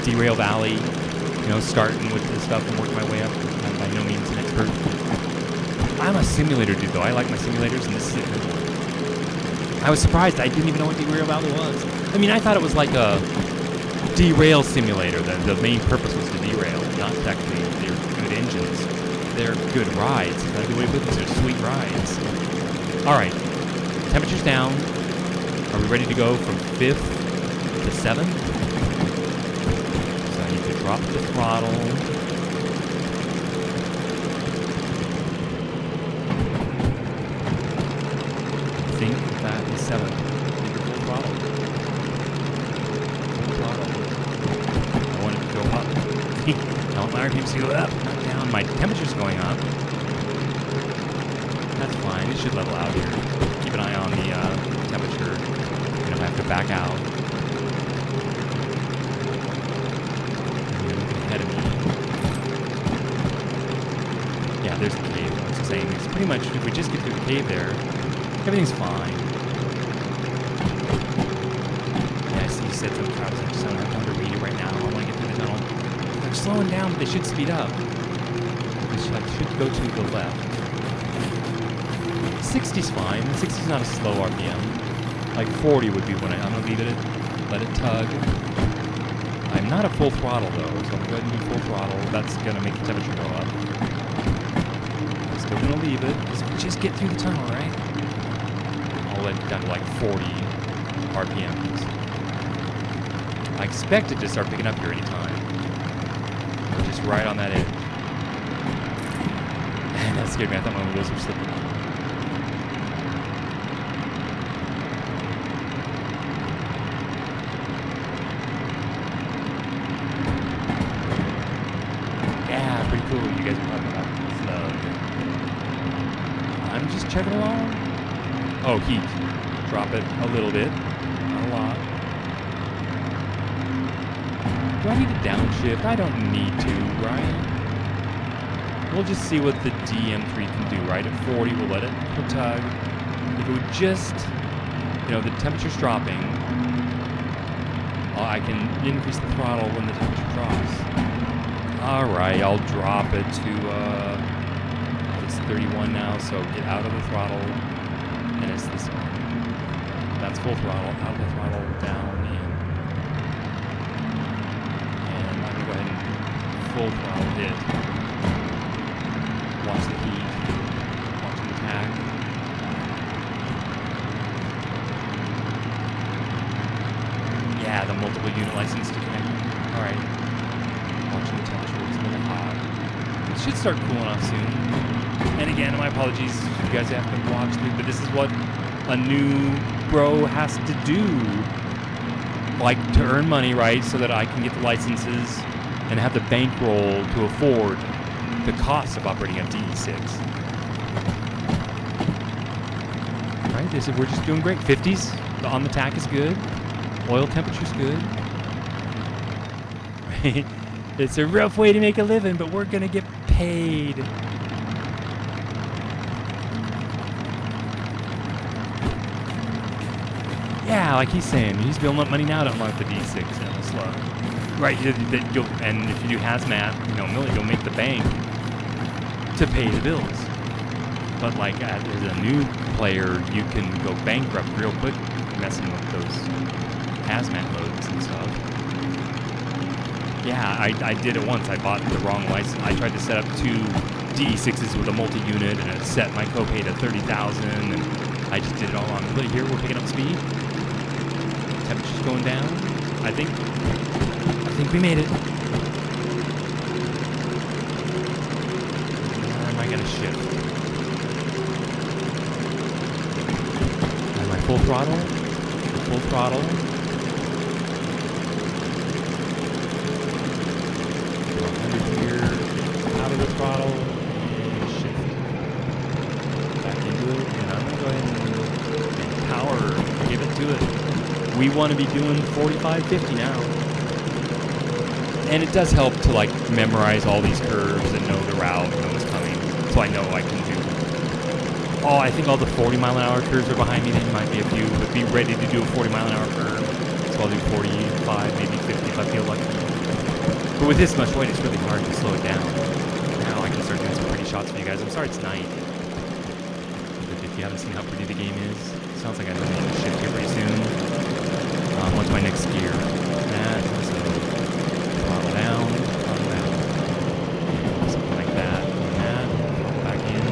Derail Valley, starting with this stuff and working my way up. I'm by no means an expert. I'm a simulator dude, though. I like my simulators, and this is it. I was surprised. I didn't even know what Derail Valley was. I mean, I thought it was like a derail simulator. The main purpose was to derail, not actually they're good engines. They're good rides. That's the way to put this. They're sweet rides. All right, temperature's down. Are we ready to go from 5th to 7th? So I need to drop the throttle. I think that is 7th. Full throttle. Full throttle. I want it to go up. I want my RPMs to go up, not down. My temperature's going up. That's fine. It should level out here. Keep an eye on the temperature. I have to back out. Ahead of me. Yeah, there's the cave. I was saying it's pretty much, if we just get through the cave there, everything's fine. Yeah, I see you said some crowds. I just don't have time to read it right now. I want to get through the tunnel. They're slowing down, but they should speed up. They should go to the left. 60's fine. 60's not a slow RPM. Like 40 would be when I'm going to leave it, let it tug. I'm not at full throttle though, so I'm going to go ahead and do full throttle. That's going to make the temperature go up. I'm still going to leave it. Just get through the tunnel, right? I'll let it down to like 40 RPMs. I expect it to start picking up here any time. We're just right on that edge. And that scared me. I thought my wheels were slipping. Pretty cool you guys are talking about slug. I'm just checking along. Oh, heat. Drop it a little bit. Not a lot. Do I need to downshift? I don't need to, right? We'll just see what the DM3 can do, right? At 40, we'll let it tug. If it would just, the temperature's dropping, I can increase the throttle when the temperature drops. Alright, I'll drop it to, it's 31 now, so get out of the throttle, and it's this one. That's full throttle. Out the throttle, down, in. And I'm going to go ahead and full throttle hit. Watch the heat. Watch the attack. Yeah, the multiple unit license to connect. All right. Watching the temperature. It's a little hot. It should start cooling off soon. And again, my apologies if you guys haven't watched me, but this is what a new bro has to do. Like, to earn money, right? So that I can get the licenses and have the bankroll to afford the costs of operating a DE6. Right? They said we're just doing great. 50s on the tack is good. Oil temperature's good. Right? It's a rough way to make a living, but we're gonna get paid. Yeah, like he's saying, he's building up money now to unlock the D6 and the slug. Right, and if you do hazmat, you'll make the bank to pay the bills. But like as a new player, you can go bankrupt real quick messing with those hazmat modes and stuff. Yeah, I did it once. I bought the wrong license. I tried to set up 2 DE6s with a multi-unit, and it set my copay to 30,000, and I just did it all wrong. Look, here we're picking up speed. Temperature's going down. I think we made it. Or am I gonna shift? Am I full throttle? Full throttle. 100 here. Out of the throttle. And shift. Back into it. And I'm gonna go ahead and power. Give it to it. We want to be doing 45, 50 now. And it does help to like memorize all these curves and know the route, know what's coming. So I know I can do. Oh, I think all the 40-mile-an-hour curves are behind me. There might be a few, but be ready to do a 40-mile-an-hour curve. So I'll do 45, maybe 50 if I feel lucky. But with this much weight, it's really hard to slow it down. Now I can start doing some pretty shots for you guys. I'm sorry it's night. But if you haven't seen how pretty the game is, it sounds like I know I'm going to shift here pretty soon. What's my next gear? That, so throttle down, something like that. And that, throttle back in.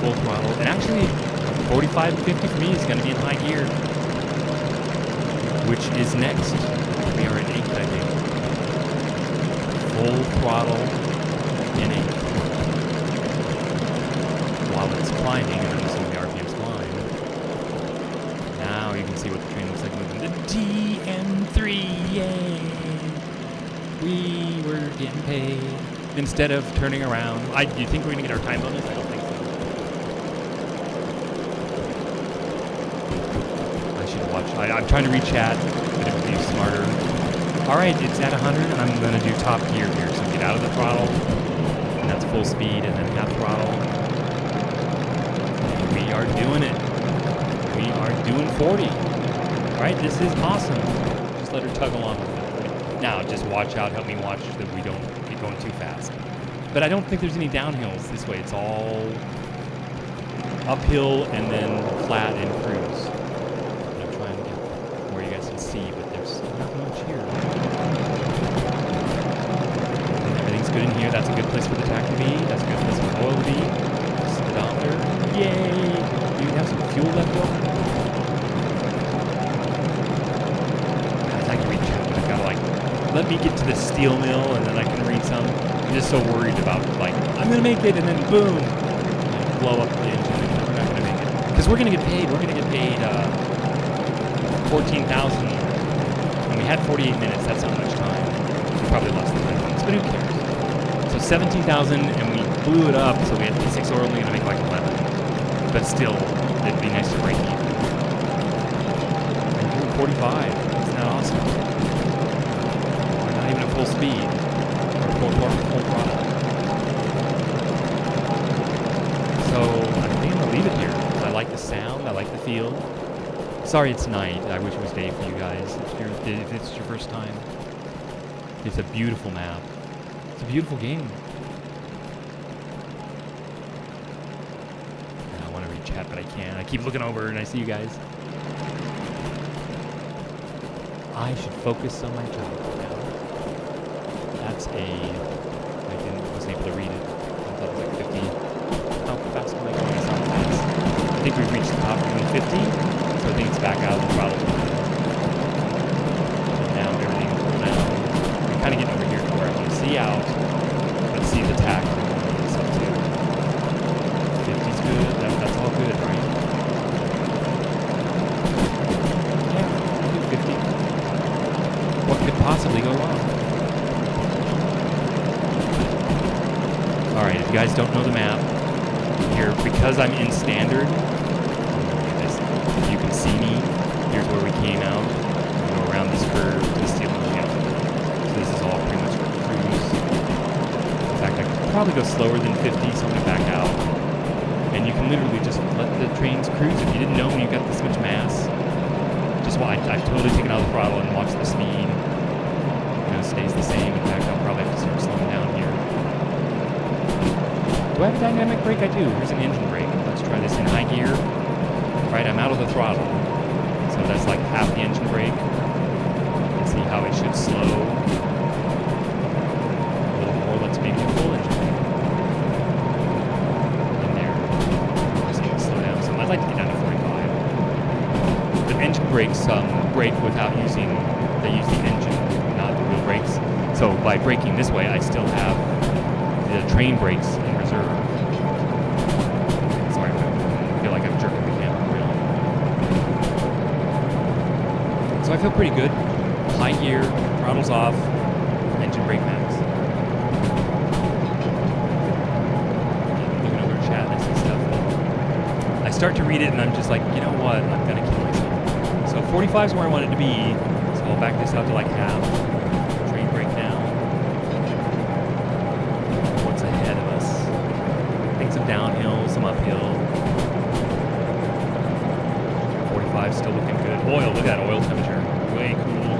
Full throttle. And actually, 45 to 50 for me is going to be in high gear. Which is next. We are in 8th, I think. Full throttle in 8th. While it's climbing, and I'm assuming the RPM's climb. Now you can see what the train looks like moving. The DM3, yay! We were getting paid. Instead of turning around. Do you think we're going to get our time bonus? I don't think so. I should watch. I'm trying to read chat, but it would be smarter. Alright, it's at 100, and I'm going to do top gear here. So get out of the throttle, and that's full speed, and then half throttle. And we are doing it. We are doing 40. Right? This is awesome. Just let her tug along with it. Now, just watch out. Help me watch that we don't get going too fast. But I don't think there's any downhills this way. It's all uphill and then flat and cruise. And I'm trying to get where you guys can see, but there's not much here. And everything's good in here. That's a good place for the tack to be. That's a good place for the oil to be. Speedometer. Yay! Do you have some fuel left over? Let me get to the steel mill and then I can read some. I'm just so worried about like, I'm gonna make it and then boom, and blow up the engine and we're not gonna make it. Because we're gonna get paid, 14,000 and we had 48 minutes, that's not much time. Probably less than 5 minutes, but who cares? So 17,000 and we blew it up, so we had 6 oil, we're gonna make like 11. But still, it'd be nice to break even. 45, isn't that awesome? Even at full speed, or full throttle. So I think I'm gonna leave it here. I like the sound, I like the feel. Sorry it's night, I wish it was day for you guys, if it's your first time. It's a beautiful map. It's a beautiful game. And I want to read the chat, but I can't. I keep looking over and I see you guys. I should focus on my job now. That's wasn't able to read it. I thought it was like 50. How fast am I going? It's not fast. I think we've reached the top doing 50, so I think it's back out of the throttle. And now everything's going out. I'm kind of getting over here to where I want to see out, but see the tack. It's up to 50's good. That's all good, right? Yeah, I'll do 50. What could possibly go wrong? Alright, if you guys don't know the map, here, because I'm in standard, you can see me. Here's where we came out. We go around this curve to the steel mill. So this is all pretty much cruise. In fact, I could probably go slower than 50, so I'm going to back out. And you can literally just let the trains cruise. If you didn't know when you got this much mass, just I've totally taken out the throttle and watched the speed. It stays the same. In fact, I'll probably have to start slowing down here. Do I have a dynamic brake? I do. Here's an engine brake. Let's try this in high gear. Right, I'm out of the throttle. So that's like half the engine brake. Let's see how it should slow. A little more. Let's maybe do full engine brake. In there. Just need to slow down some. I'd like to get down to 45. The engine brakes brake without using, they use the engine, not the wheel brakes. So by braking this way, I still have the train brakes in reserve. Sorry, I feel like I'm jerking the camera around. So I feel pretty good. High gear, throttle's off, engine brake max. Looking over the chat, I see stuff. I start to read it and I'm just like, you know what, I'm gonna kill myself. So 45 is where I want it to be. So I'll back this out to like half. Train brake down. What's ahead of us? I think some downhill, some uphill. 45 still looking good. Oil, look at that oil temperature. Way cool.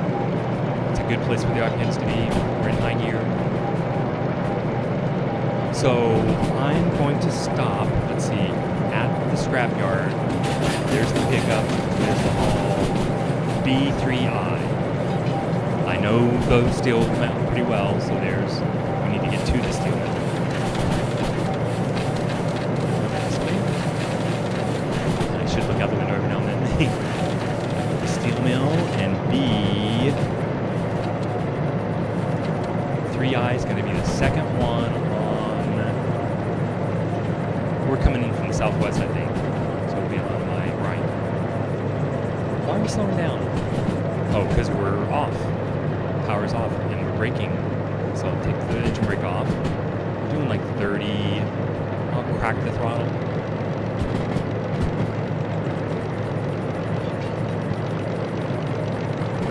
It's a good place for the occupants to be. We're in high gear. So I'm going to stop, let's see, at the scrapyard. There's the pickup, there's the haul. B3I. I know the steel mill pretty well, so we need to get to the steel mill. I should look out the window every now and then. The steel mill and B3I is going to be the second one on. We're coming in from the southwest, I think. So it'll be on my right. Why are we slowing down? Oh, because we're off. Power's off, and we're braking. So I'll take the engine brake off. We're doing like 30. I'll crack the throttle.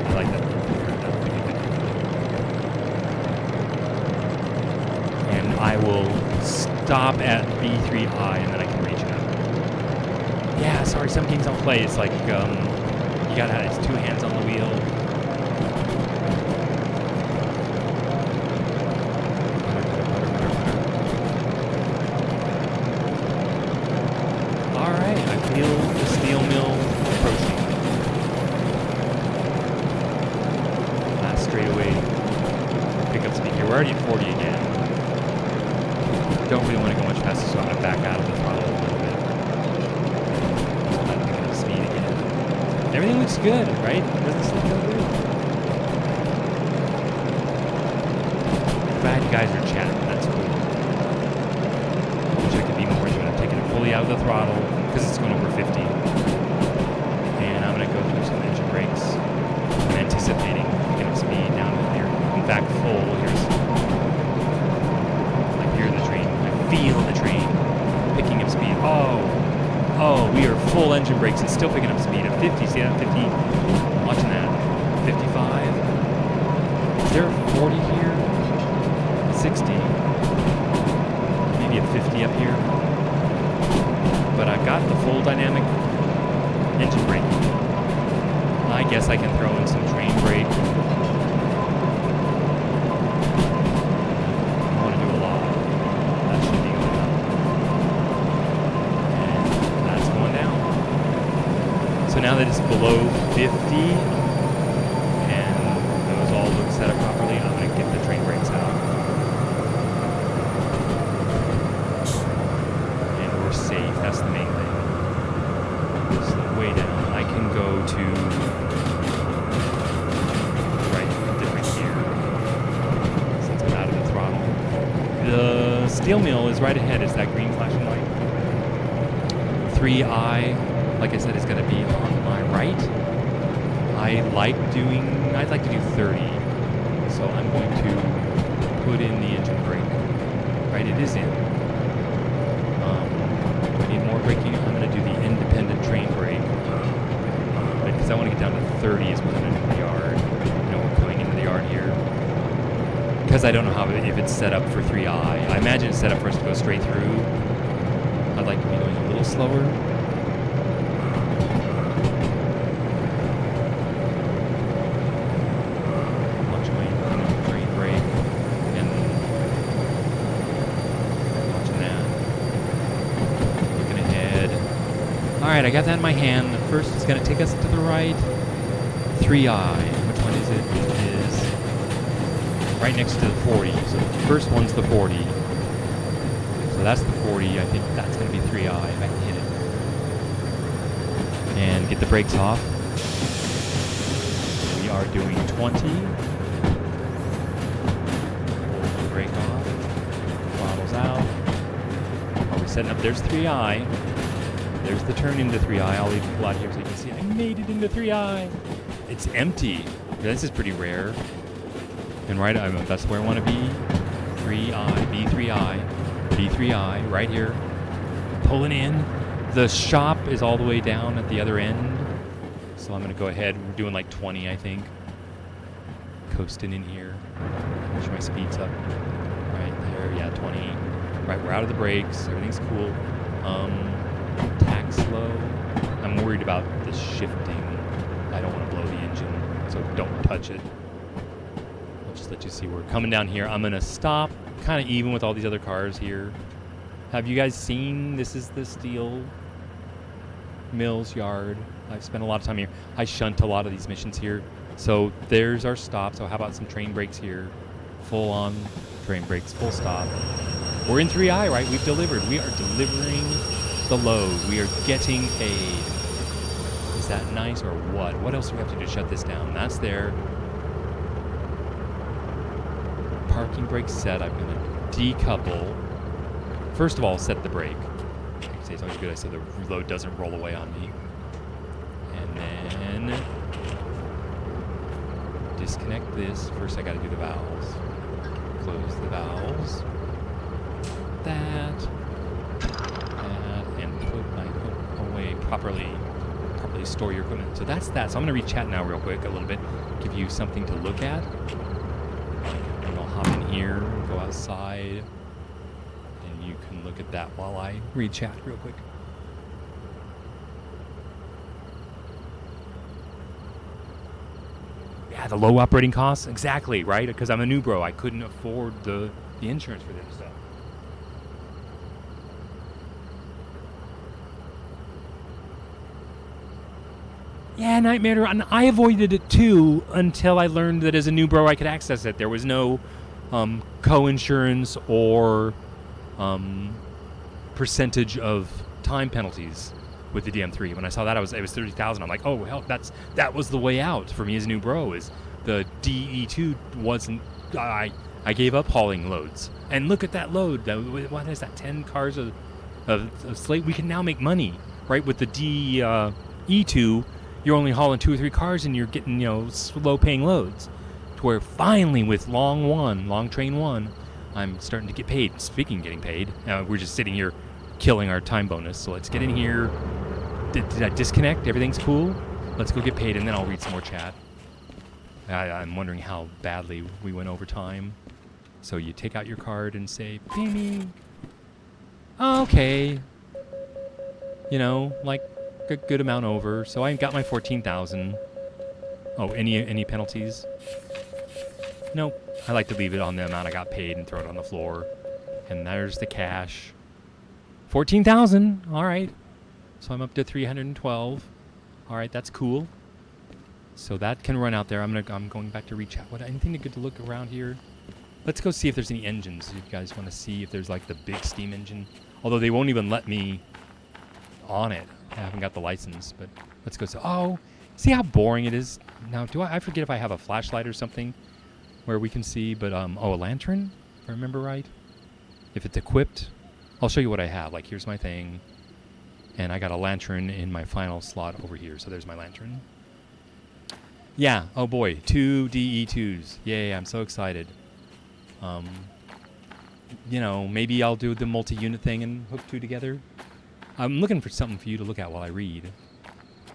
I like that. And I will stop at B3I, and then I can reach out. Yeah, sorry, some games I'll play. It's like, you gotta have two hands on the wheel. Alright, I feel the steel mill approaching. Last straightaway. Pick up speed here. We're already at 40 again. Don't really want to go much faster, so I'm gonna back out of the throttle a little bit. So I'm not picking up speed again. Everything looks good, right? Doesn't this look good? Glad you guys are chatting. That's cool. I wish I could be more into it. I'm taking it fully out of the throttle because it's going over 50. And I'm going to go through some engine brakes. I'm anticipating picking up speed down here. In fact, full. I hear the train. I feel the train picking up speed. Oh, we are full engine brakes and still picking up speed at 50. See that? 50. Watching that. 55. Is there a 40 here? 60. Maybe a 50 up here. But I've got the full dynamic engine brake. I guess I can throw in some train brake. I want to do a lot. That should be going up. And that's So now that it's below 50 and those all look set up properly, I'm going to get the train brakes out. And we're safe. That's the main thing. Slow way down. I can go to right here. Since I'm out of the throttle. The steel mill is right ahead. Is that green flashing light? 3i, like I said, is going to be on my right. I'd like to do 30. So I'm going to put in the engine brake. Right, it is in. I need more braking. I'm going to do the independent train brake. Because I want to get down to 30 is what I'm going to do in the yard. We're coming into the yard here. Because I don't know if it's set up for 3i. I imagine it's set up for us to go straight through. I'd like to be going a little slower. Watch my train brake. And watching that. Looking ahead. Alright, I got that in my hand. First, it's going to take us to the right. 3i. Which one is it? It is right next to the 40. So the first one's the 40. So that's the 40. I think that's going to be 3i if I can hit it. And get the brakes off. We are doing 20. Pull the brake off. Throttle's out. Are we setting up? There's 3i. There's the turn into 3i. I'll even pull out here so you can see I made it into 3i. It's empty. This is pretty rare. And right, that's where I want to be. 3i, B3i. B3i, right here. Pulling in. The shop is all the way down at the other end. So I'm going to go ahead. We're doing like 20, I think. Coasting in here. Make sure my speed's up. Right there, yeah, 20. Right, we're out of the brakes. Everything's cool. Tack slow. I'm worried about the shifting. I don't want to blow the engine, so don't touch it. I'll just let you see we're coming down here. I'm going to stop kind of even with all these other cars here. Have you guys seen? This is the steel mill's yard. I've spent a lot of time here. I shunt a lot of these missions here. So there's our stop. So how about some train brakes here? Full on train brakes, full stop. We're in 3i, right? We've delivered. We are delivering the load. We are getting paid. Is that nice or what? What else do we have to do to shut this down? That's there. Parking brake set. I'm going to decouple. First of all, set the brake. It's always good so the load doesn't roll away on me. And then disconnect this. First I got to do the valves. Close the valves. That. And put my hook away properly. Properly store your equipment. So that's that. So I'm going to read chat now real quick a little bit. Give you something to look at. And I'll hop in here and go outside. And you can look at that while I read chat real quick. Yeah, the low operating costs. Exactly, right? Because I'm a new bro. I couldn't afford the insurance for this stuff. Yeah, Nightmare. And I avoided it too until I learned that as a new bro I could access it. There was no co-insurance or percentage of time penalties with the DM3. When I saw that, it was 30,000. I'm like, oh hell, that was the way out for me as a new bro. Is the DE2 wasn't. I gave up hauling loads, and look at that load. What is that? 10 cars of slate. We can now make money, right? With the DE2, you're only hauling 2 or 3 cars, and you're getting slow paying loads. To where finally with long train 1, I'm starting to get paid. Speaking of getting paid, we're just sitting here killing our time bonus. So let's get in here. Did I disconnect? Everything's cool? Let's go get paid, and then I'll read some more chat. I'm wondering how badly we went over time. So you take out your card and say, pay me. Okay. Like a good amount over. So I got my 14,000. Oh, any penalties? Nope. I like to leave it on the amount I got paid and throw it on the floor. And there's the cash. 14,000. All right. So I'm up to 312. All right, that's cool. So that can run out there. I'm going back to reach out. What, anything good to look around here? Let's go see if there's any engines. If you guys want to see if there's like the big steam engine. Although they won't even let me on it. I haven't got the license, but let's go see. Oh, see how boring it is? Now, I forget if I have a flashlight or something where we can see, but, oh, a lantern, if I remember right. If it's equipped, I'll show you what I have. Like, here's my thing, and I got a lantern in my final slot over here, so there's my lantern. Yeah, oh boy, 2 DE2s. Yay, I'm so excited. You know, maybe I'll do the multi-unit thing and hook 2 together. I'm looking for something for you to look at while I read.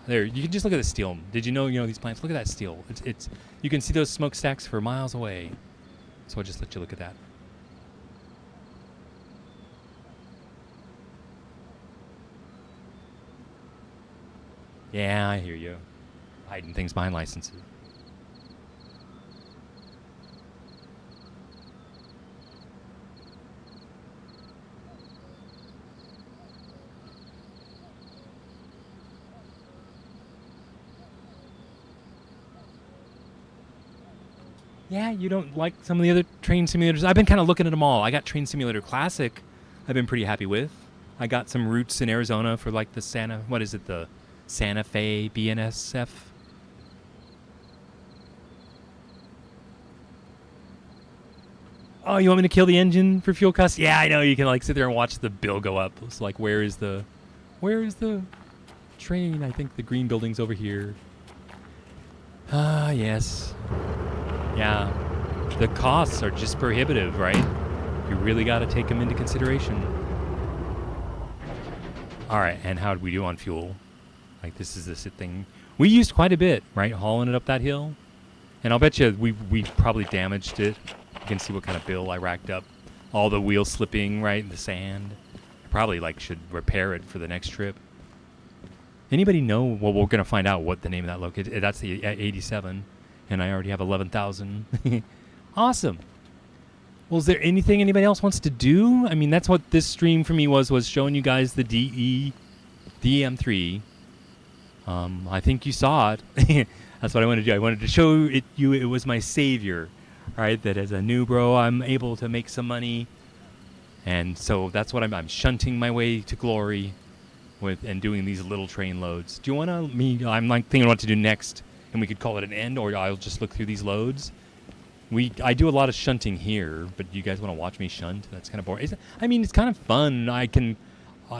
There, you can just look at the steel. Did you know these plants? Look at that steel. It's you can see those smokestacks for miles away. So I'll just let you look at that. Yeah, I hear you. Hiding things behind licenses. Yeah, you don't like some of the other train simulators? I've been kind of looking at them all. I got Train Simulator Classic I've been pretty happy with. I got some routes in Arizona for like the the Santa Fe BNSF. Oh, you want me to kill the engine for fuel costs? Yeah, I know. You can like sit there and watch the bill go up. It's like, where is the train? I think the green building's over here. Ah, yes. Yeah, the costs are just prohibitive, right? You really got to take them into consideration. All right, and how did we do on fuel? Like, this is the thing. We used quite a bit, right, hauling it up that hill. And I'll bet you we probably damaged it. You can see what kind of bill I racked up. All the wheel slipping, right, the sand. I probably, like, should repair it for the next trip. Anybody know? Well, we're going to find out what the name of that location is. That's the 87. And I already have 11,000. Awesome. Well, is there anything anybody else wants to do? I mean, that's what this stream for me was showing you guys the DM3. I think you saw it. That's what I wanted to do. I wanted to show you it was my savior, right? That as a new bro, I'm able to make some money. And so that's what I'm shunting my way to glory with and doing these little train loads. Do you want to, I'm like thinking what to do next. And we could call it an end, or I'll just look through these loads. I do a lot of shunting here, but you guys want to watch me shunt? That's kind of boring. It's kind of fun. I can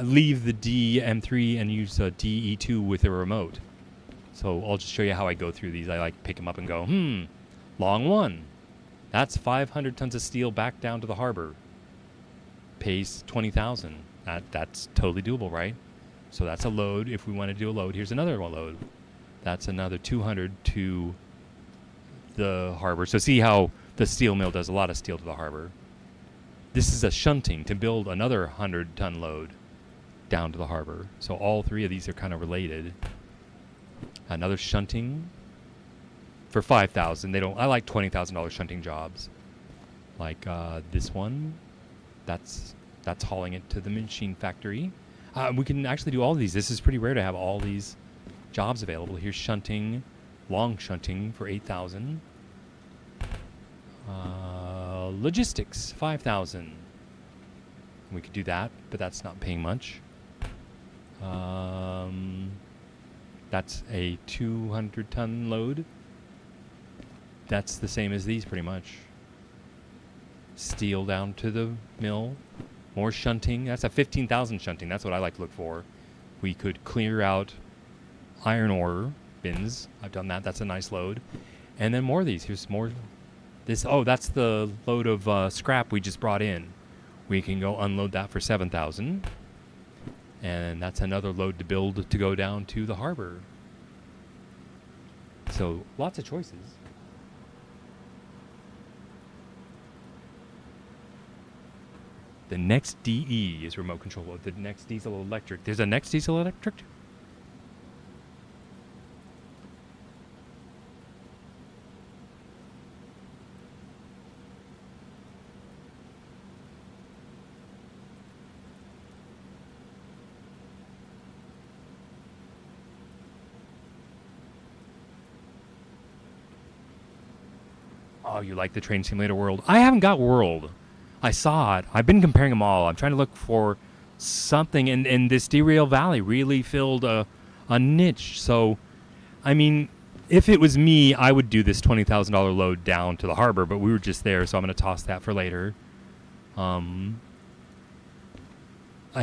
leave the DM3 and use a DE2 with a remote. So I'll just show you how I go through these. I like pick them up and go, long one. That's 500 tons of steel back down to the harbor. Pays 20,000. That's totally doable, right? So that's a load. If we want to do a load, here's another one load. That's another 200 to the harbor. So see how the steel mill does a lot of steel to the harbor. This is a shunting to build another 100-ton load down to the harbor. So all 3 of these are kind of related. Another shunting for 5,000. I like $20,000 shunting jobs. Like this one, that's hauling it to the machine factory. We can actually do all of these. This is pretty rare to have all these jobs available. Here's shunting, long shunting for 8,000. Logistics, 5,000. We could do that, but that's not paying much. That's a 200-ton load. That's the same as these, pretty much. Steel down to the mill. More shunting. That's a 15,000 shunting. That's what I like to look for. We could clear out iron ore bins. I've done that. That's a nice load. And then more of these. Here's more. That's the load of scrap we just brought in. We can go unload that for 7,000. And that's another load to build to go down to the harbor. So lots of choices. The next DE is remote control. The next diesel electric. There's a next diesel electric? Oh, you like the Train Simulator World? I haven't got World. I saw it. I've been comparing them all. I'm trying to look for something, and this Derail Valley really filled a niche. So, I mean, if it was me, I would do this $20,000 load down to the harbor, but we were just there, so I'm going to toss that for later. I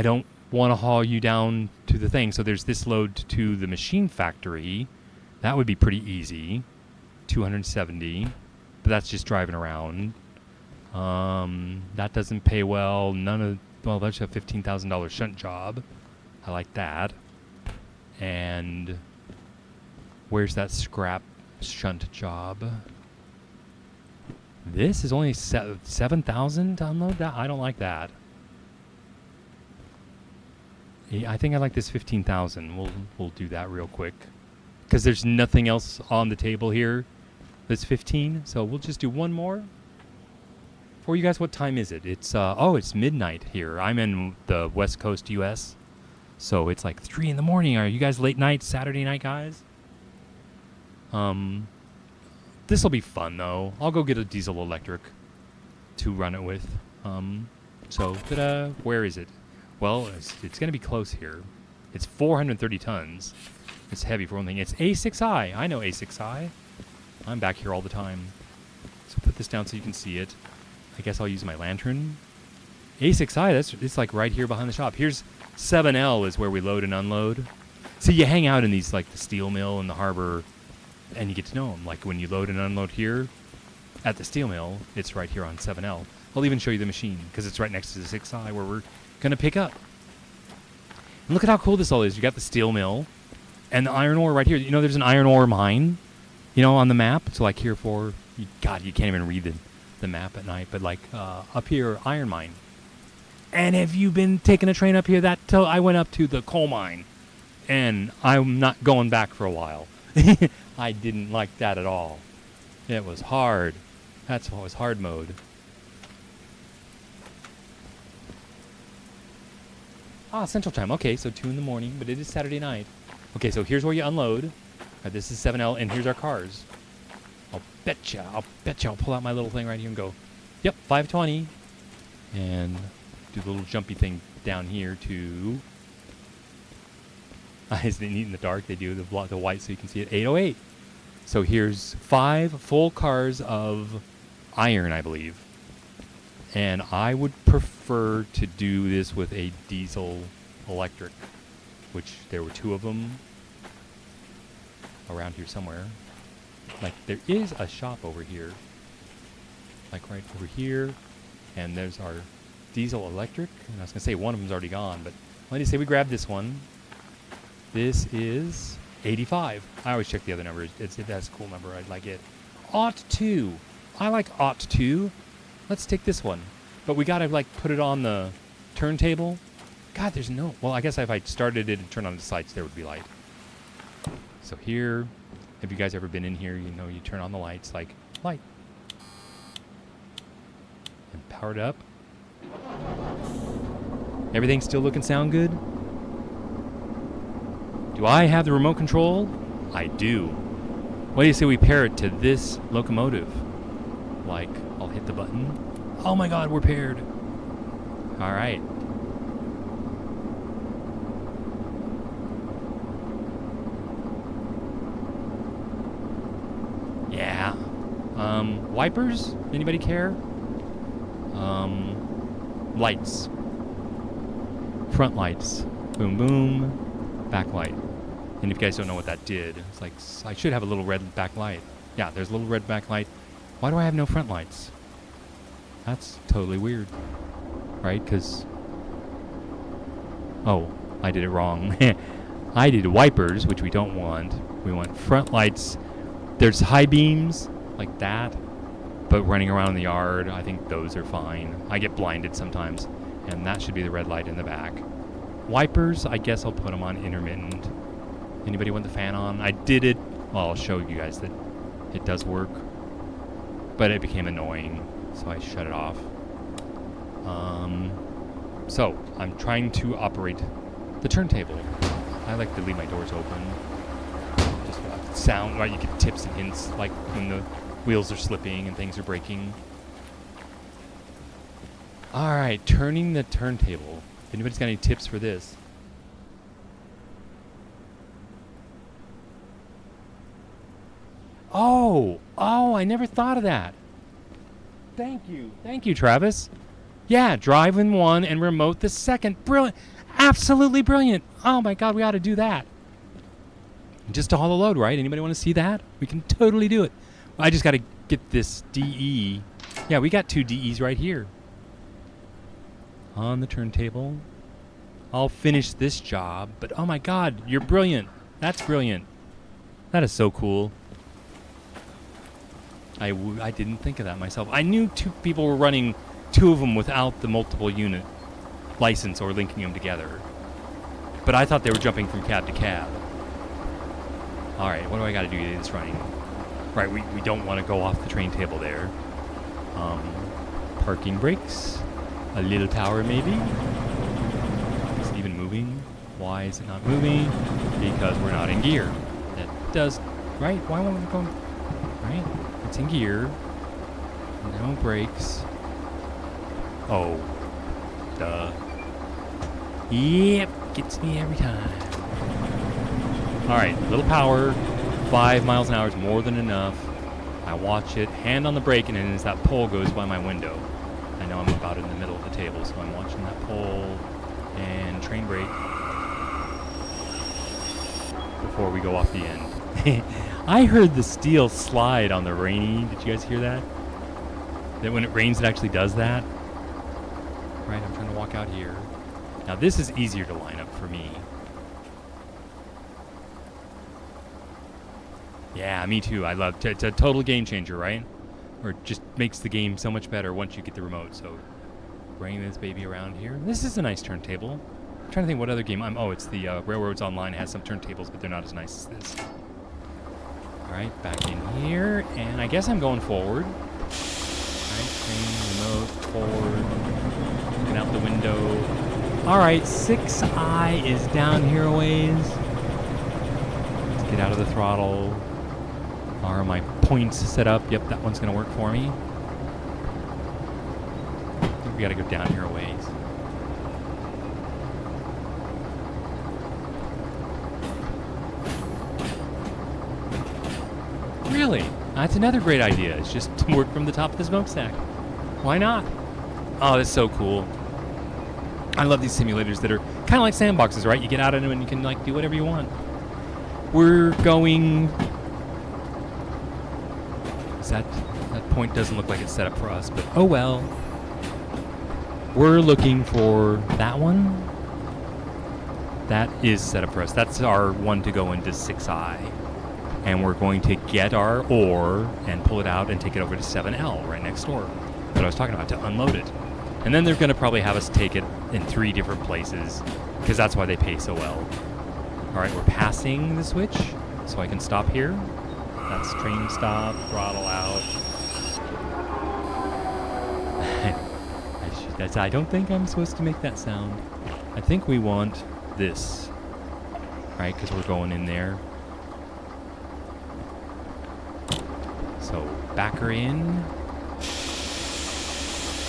don't want to haul you down to the thing. So there's this load to the machine factory. That would be pretty easy. 270. But that's just driving around. That doesn't pay well. Well, that's a $15,000 shunt job. I like that. And where's that scrap shunt job? This is only 7,000 to unload that? I don't like that. I think I like this 15,000. We'll do that real quick, because there's nothing else on the table here that's 15. So we'll just do one more for you guys. What time is it? It's it's midnight here. I'm in the West Coast U.S., so it's like 3 in the morning. Are you guys late night Saturday night guys? This will be fun though. I'll go get a diesel electric to run it with. So where is it? Well, it's going to be close here. It's 430 tons. It's heavy for one thing. It's A6i. I know A6i. I'm back here all the time. So put this down so you can see it. I guess I'll use my lantern. A6i, it's like right here behind the shop. Here's 7L is where we load and unload. See, you hang out in these, like the steel mill and the harbor, and you get to know them. Like when you load and unload here at the steel mill, it's right here on 7L. I'll even show you the machine, because it's right next to the 6i where we're going to pick up. And look at how cool this all is. You got the steel mill and the iron ore right here. You know, there's an iron ore mine, on the map. So like here God, you can't even read the map at night. But like up here, iron mine. And have you been taking a train up here? I went up to the coal mine, and I'm not going back for a while. I didn't like that at all. It was hard. That's what was hard mode. Central time. Okay, so 2 in the morning, but it is Saturday night. Okay, so here's where you unload. This is 7L, and here's our cars. I'll betcha I'll pull out my little thing right here and go, yep, 520. And do the little jumpy thing down here to... Is it neat in the dark? They do the white so you can see it. 808. So here's 5 full cars of iron, I believe. And I would prefer to do this with a diesel electric, which there were 2 of them around here somewhere. Like there is a shop over here, like right over here, and there's our diesel electric. And I was gonna say one of them's already gone, but let me say we grab this one. This is 85. I always check the other numbers. That's a cool number. I like it. Aught 2. I like Aught 2. Let's take this one. But we gotta like put it on the turntable. God, there's no... Well, I guess if I started it and turned on the lights, there would be light. So here, have you guys ever been in here? You turn on the lights, like, light. And powered up. Everything still look and sound good? Do I have the remote control? I do. What do you say we pair it to this locomotive? Like, I'll hit the button. Oh my god, we're paired. All right. Yeah. Wipers? Anybody care? Lights. Front lights. Boom, boom. Backlight. And if you guys don't know what that did, it's like, I should have a little red backlight. Yeah, there's a little red backlight. Why do I have no front lights? That's totally weird. Right? Because... Oh, I did it wrong. I did wipers, which we don't want. We want front lights. There's high beams, like that. But running around in the yard, I think those are fine. I get blinded sometimes. And that should be the red light in the back. Wipers, I guess I'll put them on intermittent. Anybody want the fan on? I did it. Well, I'll show you guys that it does work. But it became annoying, so I shut it off. So, I'm trying to operate the turntable. I like to leave my doors open. Just sound, right? You get tips and hints, like when the wheels are slipping and things are breaking. All right, turning the turntable. If anybody's got any tips for this? Oh, I never thought of that. Thank you, Travis. Yeah, drive in one and remote the second. Brilliant. Absolutely brilliant. Oh my God, we ought to do that. Just to haul the load, right? Anybody want to see that? We can totally do it. I just got to get this DE. Yeah, we got 2 DEs right here. On the turntable. I'll finish this job, but oh my God, you're brilliant. That's brilliant. That is so cool. I didn't think of that myself. I knew 2 people were running 2 of them without the multiple unit license or linking them together. But I thought they were jumping from cab to cab. All right, what do I got to do to get this running? Right, we don't want to go off the train table there. Parking brakes. A little power maybe. Is it even moving? Why is it not moving? Because we're not in gear. That does, right? Why won't we go? Right? It's in gear. No brakes. Oh. Duh. Yep. Gets me every time. Alright. Little power. 5 miles an hour is more than enough. I watch it. Hand on the brake, and then as that pole goes by my window, I know I'm about in the middle of the table, so I'm watching that pole and train brake before we go off the end. I heard the steel slide on the rainy. Did you guys hear that? That when it rains, it actually does that? Right, I'm trying to walk out here. Now this is easier to line up for me. Yeah, me too. I love it. It's a total game changer, right? Or it just makes the game so much better once you get the remote. So bring this baby around here. This is a nice turntable. I'm trying to think what other game it's the Railroads Online has some turntables, but they're not as nice as this. Alright, back in here, and I guess I'm going forward. Alright, train, remote, forward, looking out the window. Alright, 6i is down here a ways. Let's get out of the throttle. Are my points set up? Yep, that one's gonna work for me. I think we gotta go down here a ways. Really? That's another great idea. It's just to work from the top of the smokestack. Why not? Oh, that's so cool. I love these simulators that are kind of like sandboxes, right? You get out of them and you can like do whatever you want. We're going... That point doesn't look like it's set up for us, but oh well. We're looking for that one. That is set up for us. That's our one to go into 6i. And we're going to get our ore and pull it out and take it over to 7L right next door. That I was talking about, to unload it. And then they're going to probably have us take it in 3 different places, because that's why they pay so well. All right, we're passing the switch, so I can stop here. That's train stop, throttle out. I don't think I'm supposed to make that sound. I think we want this, right? Because we're going in there. So back her in.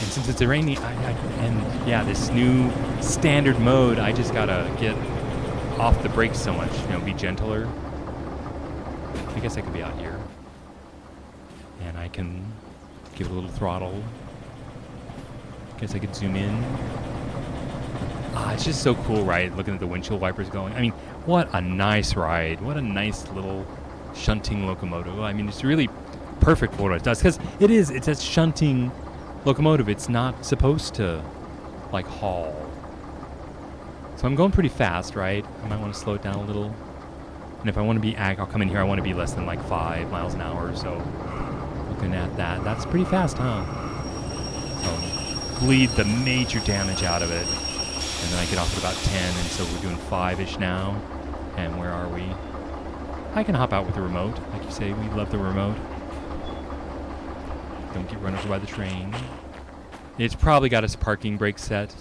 And since it's a rainy, and yeah, this new standard mode, I just gotta get off the brakes so much, be gentler. I guess I could be out here. And I can give it a little throttle. Guess I could zoom in. It's just so cool, right? Looking at the windshield wipers going. I mean, what a nice ride. What a nice little shunting locomotive. I mean, it's really perfect for what it does. Because it's a shunting locomotive. It's not supposed to, like, haul. So I'm going pretty fast, right? I might want to slow it down a little. And if I want to be, I'll come in here, I want to be less than like 5 miles an hour, so looking at that, that's pretty fast, huh? So bleed the major damage out of it, and then I get off at about 10, and so we're doing 5-ish now. And where are we? I can hop out with the remote, like you say, we love the remote. Don't get run over by the train. It's probably got its parking brake set.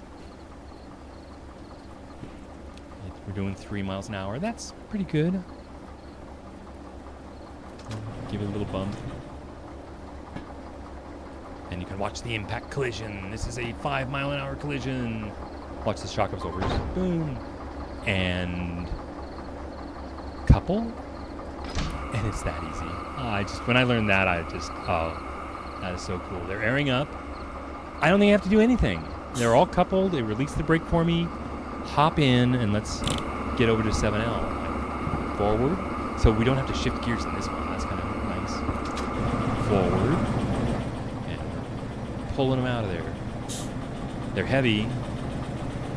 We're doing 3 miles an hour. That's pretty good. Give it a little bump. And you can watch the impact collision. This is a 5-mile-an-hour collision. Watch the shock absorbers. Boom. And couple. And it's that easy. When I learned that, that is so cool. They're airing up. I don't think I have to do anything. They're all coupled. They release the brake for me. Hop in and let's get over to 7L. Forward. So we don't have to shift gears in this one. That's kind of nice. Forward. And pulling them out of there. They're heavy.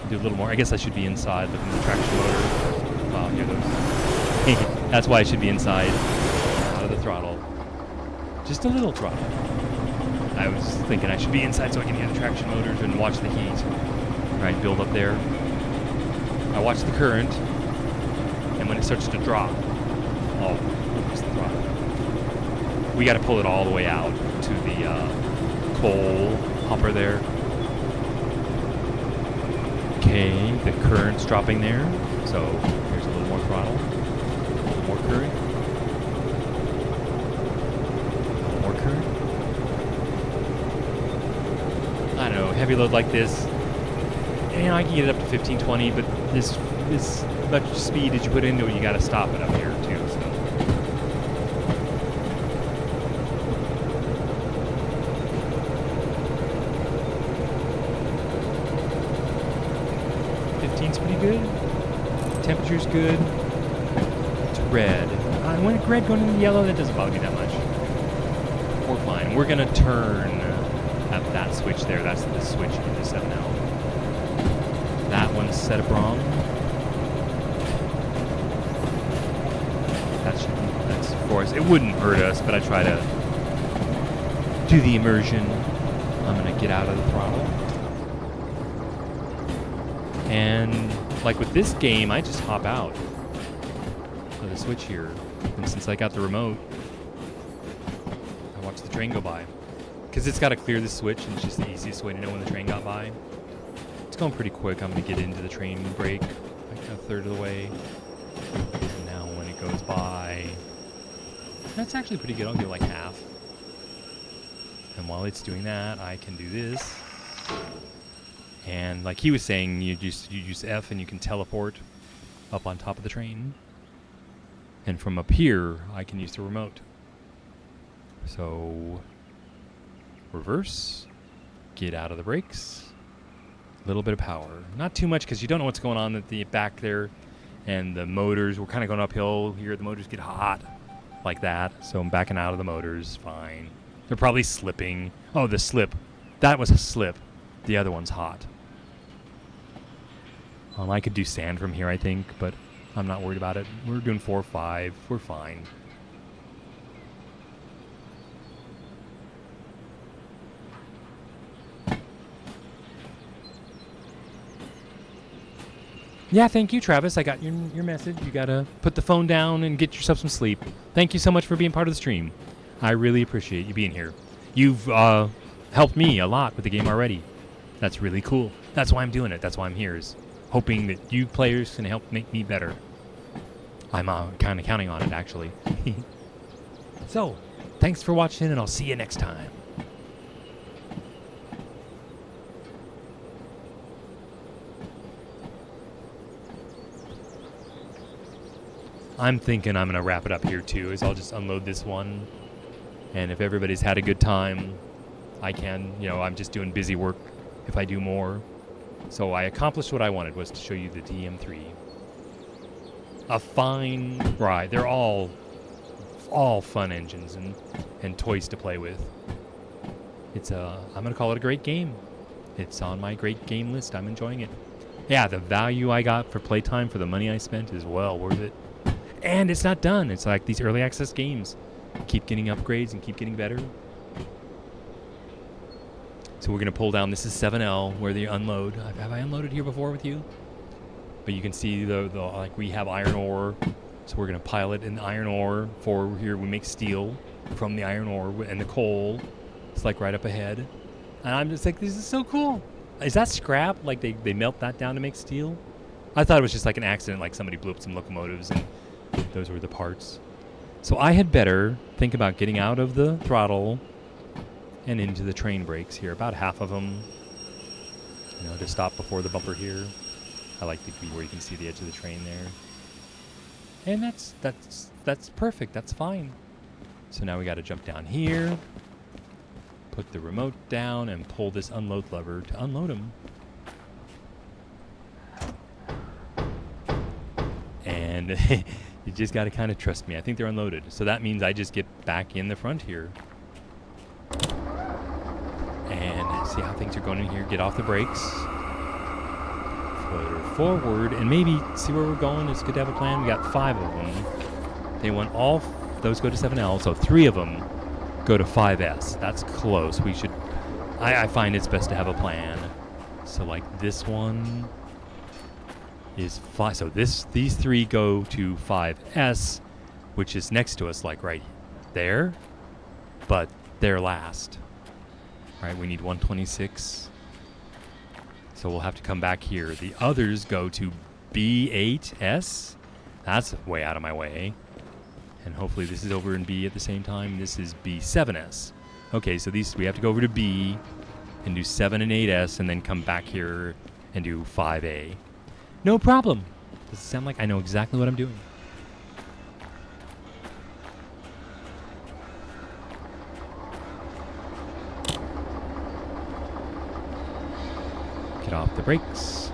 Do a little more. I guess I should be inside looking at the traction motor. Wow, here those. That's why I should be inside. Out of the throttle. Just a little throttle. I was thinking I should be inside so I can hear the traction motors and watch the heat. Right, build up there. I watch the current, and when it starts to drop, release the throttle. We got to pull it all the way out to the coal hopper there. Okay, the current's dropping there, so here's a little more throttle, a little more current, a little more current. I don't know, heavy load like this, I can get it up to 15, 20, but this much speed that you put into it, you got to stop it up here too. So. It's pretty good. Temperature's good. It's red. When it's red going into yellow, that doesn't bother me that much. We're fine. We're gonna turn at that switch there. That's the switch into 7L. That one's set up wrong. That's for us. It wouldn't hurt us, but I try to do the immersion. I'm gonna get out of the throttle. And like with this game, I just hop out of the switch here. And since I got the remote, I watch the train go by. Because it's got to clear the switch, and it's just the easiest way to know when the train got by. It's going pretty quick. I'm going to get into the train brake like a third of the way. And now when it goes by, that's actually pretty good. I'll do like half. And while it's doing that, I can do this. And like he was saying, you use F and you can teleport up on top of the train. And from up here, I can use the remote. So, reverse, get out of the brakes, a little bit of power. Not too much because you don't know what's going on at the back there. And the motors, we're kind of going uphill here. The motors get hot like that. So I'm backing out of the motors, fine. They're probably slipping. Oh, the slip. That was a slip. The other one's hot. I could do sand from here, I think, but I'm not worried about it. We're doing 4 or 5. We're fine. Yeah, thank you, Travis. I got your message. You got to put the phone down and get yourself some sleep. Thank you so much for being part of the stream. I really appreciate you being here. You've helped me a lot with the game already. That's really cool. That's why I'm doing it. That's why I'm here, is hoping that you players can help make me better. I'm kind of counting on it, actually. So, thanks for watching, and I'll see you next time. I'm thinking I'm going to wrap it up here, too, is I'll just unload this one. And if everybody's had a good time, I can, I'm just doing busy work if I do more. So I accomplished what I wanted, was to show you the DM3. A fine ride. They're all fun engines and toys to play with. I'm going to call it a great game. It's on my great game list. I'm enjoying it. Yeah, the value I got for playtime for the money I spent is well worth it. And it's not done. It's like these early access games. Keep getting upgrades and keep getting better. So we're going to pull down. This is 7L where they unload. Have I unloaded here before with you? But you can see like we have iron ore. So we're going to pile it in the iron ore. For here we make steel from the iron ore and the coal. It's like right up ahead. And I'm just like, this is so cool. Is that scrap? Like they melt that down to make steel? I thought it was just like an accident, like somebody blew up some locomotives and those were the parts. So I had better think about getting out of the throttle and into the train brakes here, about half of them. You know, to stop before the bumper here. I like to be where you can see the edge of the train there. And that's perfect. That's fine. So now we got to jump down here, put the remote down, and pull this unload lever to unload them. And you just got to kind of trust me. I think they're unloaded. So that means I just get back in the front here. And see how things are going in here. Get off the brakes. Floater forward. And maybe see where we're going. It's good to have a plan. We got 5 of them. They want all those go to 7L. So 3 of them go to 5S. That's close. We should... I find it's best to have a plan. So like this one is 5. So these 3 go to 5S, which is next to us, like right there. But they're last. All right, we need 126. So we'll have to come back here. The others go to B8S. That's way out of my way. And hopefully this is over in B at the same time. This is B7S. Okay, so these we have to go over to B and do 7 and 8S and then come back here and do 5A. No problem. Does it sound like I know exactly what I'm doing? Get off the brakes.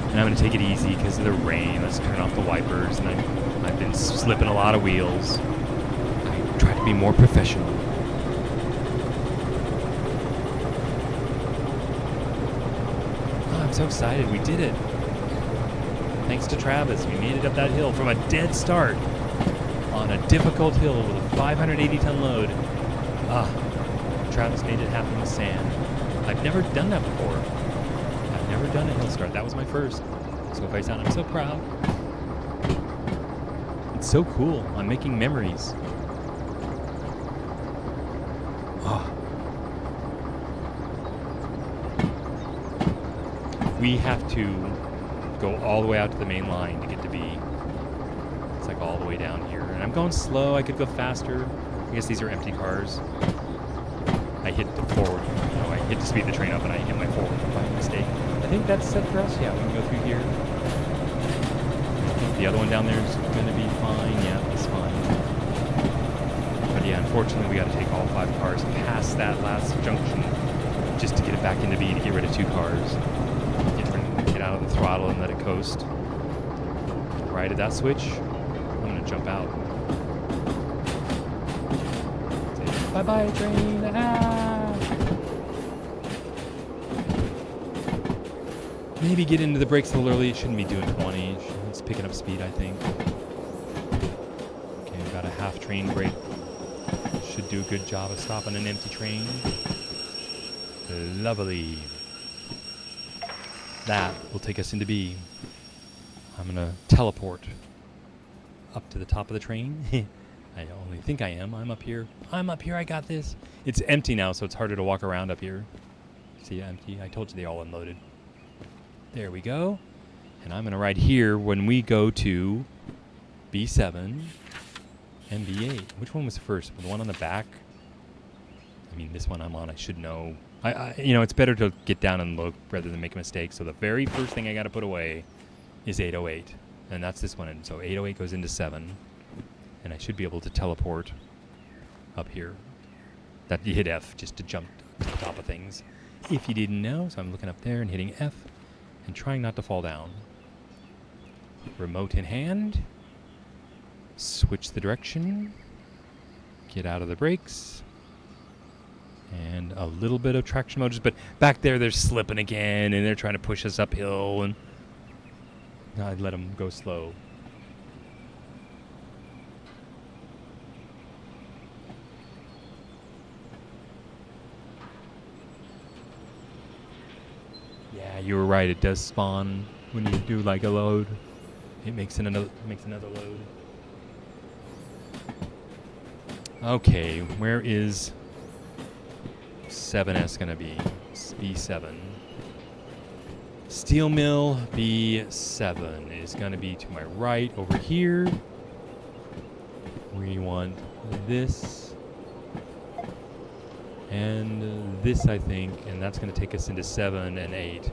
And I'm going to take it easy because of the rain. Let's turn off the wipers. And I've been slipping a lot of wheels. I try to be more professional. Oh, I'm so excited. We did it. Thanks to Travis. We made it up that hill from a dead start on a difficult hill with a 580-ton load. Travis made it happen in the sand. I've never done that before. I've never done a hill start. That was my first. So if I sound, I'm so proud. It's so cool. I'm making memories. Oh. We have to go all the way out to the main line to get to B. It's like all the way down here. And I'm going slow. I could go faster. I guess these are empty cars. I hit the forward. No, I hit to speed the train up and I hit my forward by mistake. I think that's set for us. Yeah, we can go through here. I think the other one down there is going to be fine. Yeah, it's fine. But yeah, unfortunately, we got to take all 5 cars past that last junction just to get it back into B to get rid of 2 cars. Get out of the throttle and let it coast. Right at that switch, I'm going to jump out. Bye-bye, train. Maybe get into the brakes a little early. It shouldn't be doing 20. It's picking up speed, I think. Okay, we've got a half train brake. Should do a good job of stopping an empty train. Lovely. That will take us into B. I'm going to teleport up to the top of the train. I only think I am. I'm up here. I'm up here. I got this. It's empty now, so it's harder to walk around up here. See, empty. I told you they all unloaded. There we go. And I'm going to ride here when we go to B7 and B8. Which one was first? The one on the back? I mean, this one I'm on, I should know. You know, it's better to get down and look rather than make a mistake. So the very first thing I got to put away is 808. And that's this one. And so 808 goes into 7. And I should be able to teleport up here. That you hit F just to jump to the top of things. If you didn't know, so I'm looking up there and hitting F and trying not to fall down. Remote in hand. Switch the direction. Get out of the brakes. And a little bit of traction motors, but back there they're slipping again and they're trying to push us uphill, and I'd let them go slow. Yeah, you were right. It does spawn when you do like a load. It makes another load. Okay, where is 7S gonna be? B7. Steel mill B7 is gonna be to my right over here. We want this and this, I think, and that's going to take us into 7 and 8.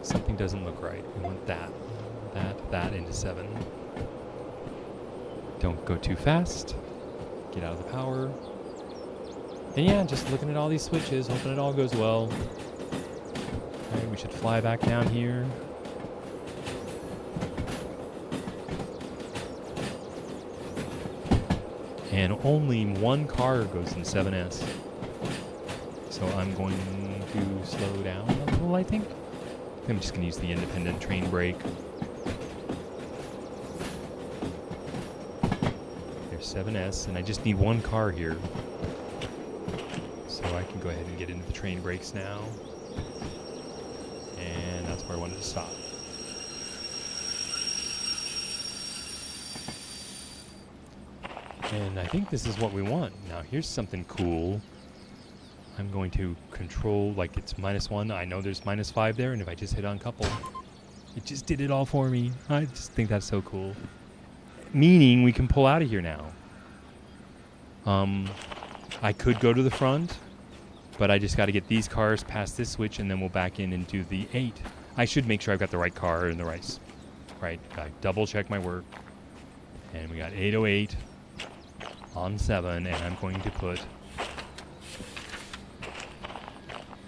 Something doesn't look right. We want that into 7. Don't go too fast. Get out of the power. And yeah, just looking at all these switches, hoping it all goes well. Alright, we should fly back down here. And only one car goes in 7S. So I'm going to slow down a little, I think. I'm just going to use the independent train brake. There's 7S, and I just need one car here. So I can go ahead and get into the train brakes now. And that's where I wanted to stop. And I think this is what we want. Now here's something cool. I'm going to control, like it's -1. I know there's -5 there, and if I just hit uncouple, it just did it all for me. I just think that's so cool. Meaning we can pull out of here now. I could go to the front, but I just got to get these cars past this switch, and then we'll back in and do the 8. I should make sure I've got the right car and the right. I double check my work. And we got 808 on 7, and I'm going to put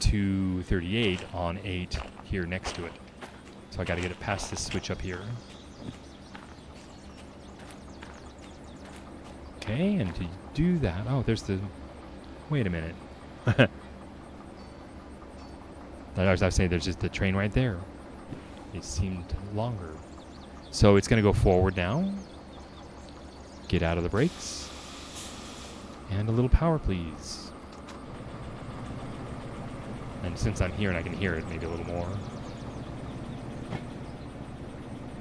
238 on 8 here next to it. So I got to get it past this switch up here. Okay, and to do that, oh, there's the, wait a minute. I was saying there's just the train right there. It seemed longer. So it's going to go forward now. Get out of the brakes. And a little power, please. And since I'm here and I can hear it, maybe a little more.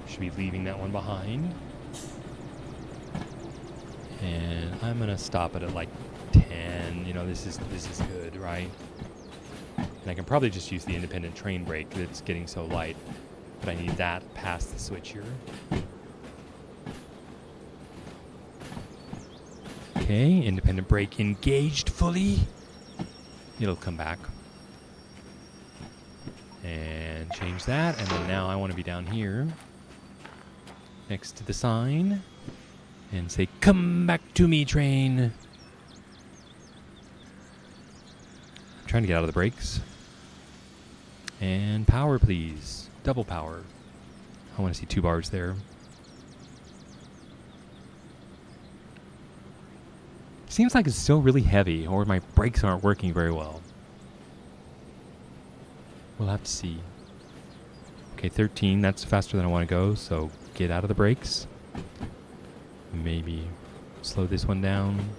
Should be leaving that one behind. And I'm gonna stop it at like 10. You know, this is good, right? And I can probably just use the independent train brake that's getting so light. But I need that past the switch here. Okay, independent brake engaged fully. It'll come back. And change that, and then now I want to be down here next to the sign and say, "Come back to me, train." I'm trying to get out of the brakes. And power, please. Double power. I want to see 2 bars there. Seems like it's still really heavy, or my brakes aren't working very well. We'll have to see. Okay, 13, that's faster than I want to go, so get out of the brakes. Maybe slow this one down.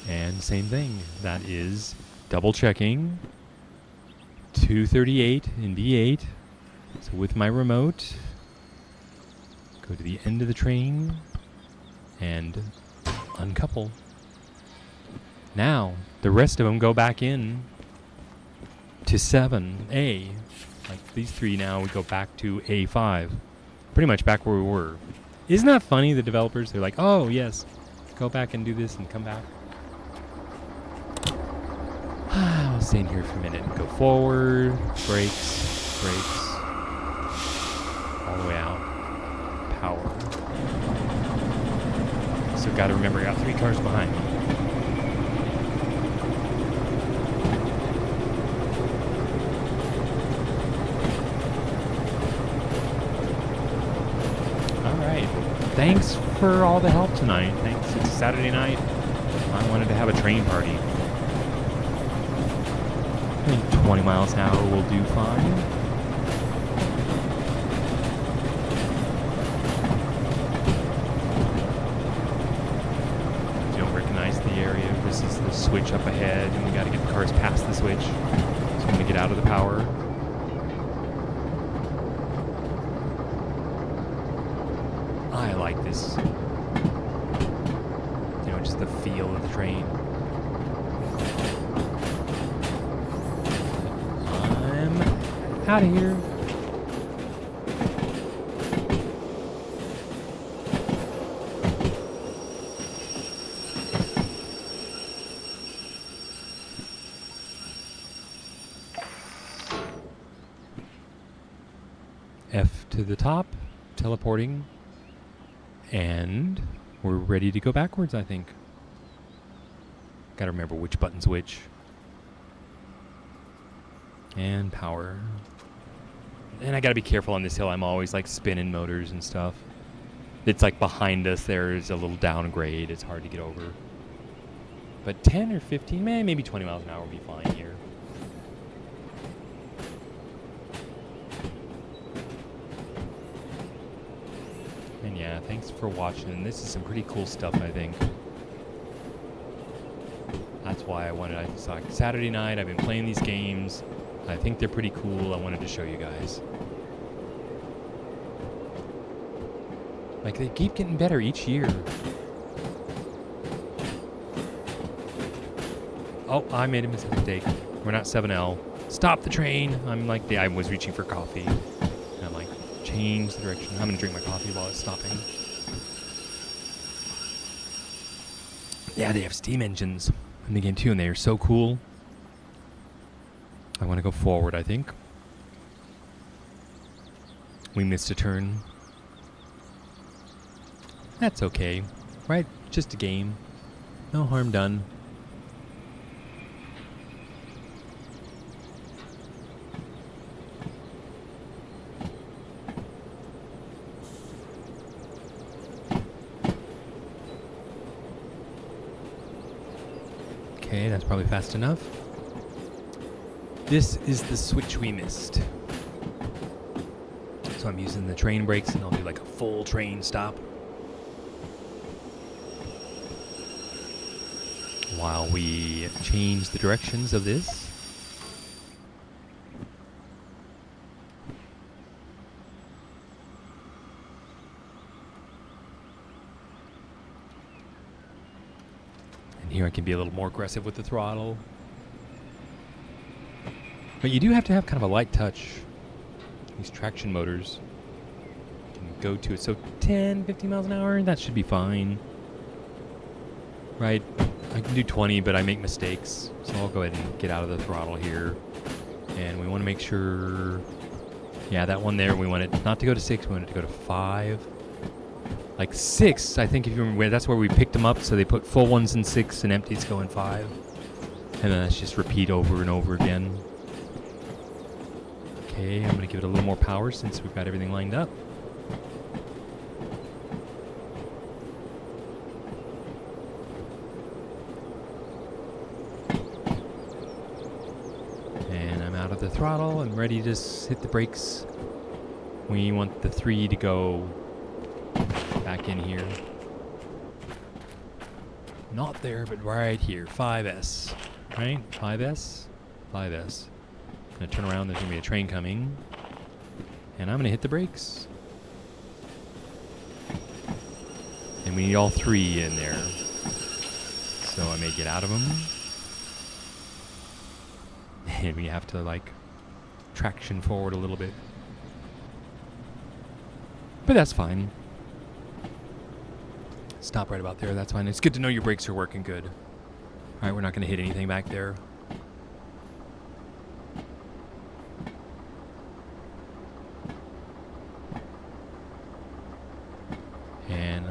And same thing, that is double checking. 238 in V8. So with my remote, go to the end of the train and uncouple. Now, the rest of them go back in to 7A. Like these 3 now, we go back to A5. Pretty much back where we were. Isn't that funny, the developers? They're like, oh, yes, go back and do this and come back. I'll stay in here for a minute and go forward. Brakes, brakes. All the way out. Power. So gotta remember, I got 3 cars behind me. Alright. Thanks for all the help tonight. Thanks. It's Saturday night. I wanted to have a train party. I think 20 miles an hour will do fine. If you don't recognize the area, this is the switch up ahead, and we got to get the cars past the switch. So I'm going to get out of the power. I like this. You know, just the feel of the train. Out of here. F to the top, teleporting, and we're ready to go backwards, I think. Gotta remember which button's which. And power. And I gotta be careful on this hill. I'm always like spinning motors and stuff. It's like behind us there's a little downgrade. It's hard to get over. But 10 or 15, maybe 20 miles an hour will be fine here. And yeah, thanks for watching. This is some pretty cool stuff, I think. That's why I wanted, it's like Saturday night, I've been playing these games. I think they're pretty cool. I wanted to show you guys. Like, they keep getting better each year. Oh, I made a mistake. We're not 7L. Stop the train. I'm like, I was reaching for coffee. And I'm like, change the direction. I'm going to drink my coffee while it's stopping. Yeah, they have steam engines in the game too, and they are so cool. I want to go forward, I think. We missed a turn. That's okay, right? Just a game. No harm done. Okay, that's probably fast enough. This is the switch we missed. So I'm using the train brakes and I'll do like a full train stop. While we change the directions of this. And here I can be a little more aggressive with the throttle. But you do have to have kind of a light touch. These traction motors can go to it. So 10, 15 miles an hour, that should be fine. Right? I can do 20, but I make mistakes. So I'll go ahead and get out of the throttle here. And we want to make sure... Yeah, that one there, we want it not to go to 6, we want it to go to 5. Like 6, I think if you remember, that's where we picked them up. So they put full ones in 6 and empties go in 5. And then that's just repeat over and over again. Okay, I'm going to give it a little more power since we've got everything lined up. And I'm out of the throttle. I'm ready to hit the brakes. We want the 3 to go back in here. Not there, but right here. 5S. Right? 5S? 5S. I'm going to turn around, there's going to be a train coming. And I'm going to hit the brakes. And we need all 3 in there. So I may get out of them. And we have to, like, traction forward a little bit. But that's fine. Stop right about there, that's fine. It's good to know your brakes are working good. Alright, we're not going to hit anything back there.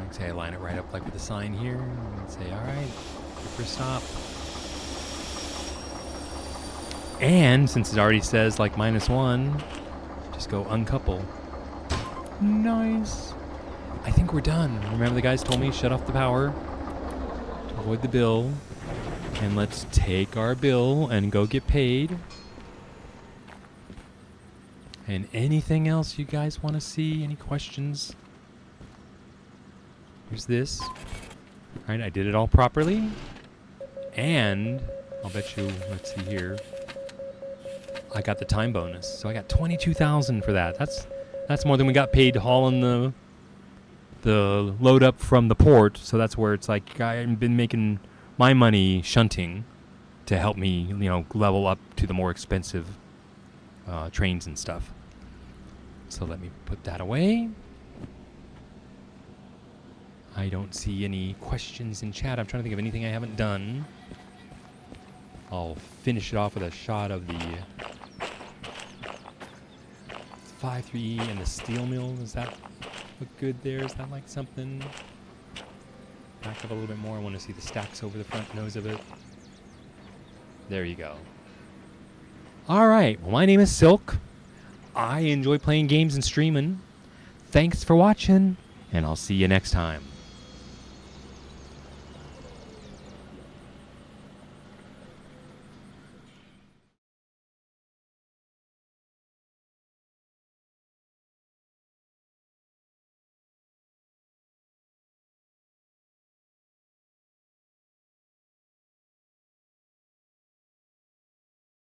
Say I line it right up like with the sign here and say, all right, go for a stop. And since it already says like -1, just go uncouple. Nice. I think we're done. Remember the guys told me shut off the power to avoid the bill. And let's take our bill and go get paid. And anything else you guys want to see? Any questions? Here's this. Alright, I did it all properly. And I'll bet you, let's see here. I got the time bonus. So I got 22,000 for that. That's more than we got paid hauling the load up from the port. So that's where it's like I've been making my money shunting to help me, level up to the more expensive trains and stuff. So let me put that away. I don't see any questions in chat. I'm trying to think of anything I haven't done. I'll finish it off with a shot of the 5-3 and the steel mill. Does that look good there? Is that like something? Back up a little bit more. I want to see the stacks over the front nose of it. There you go. All right. Well, my name is Silk. I enjoy playing games and streaming. Thanks for watching, and I'll see you next time.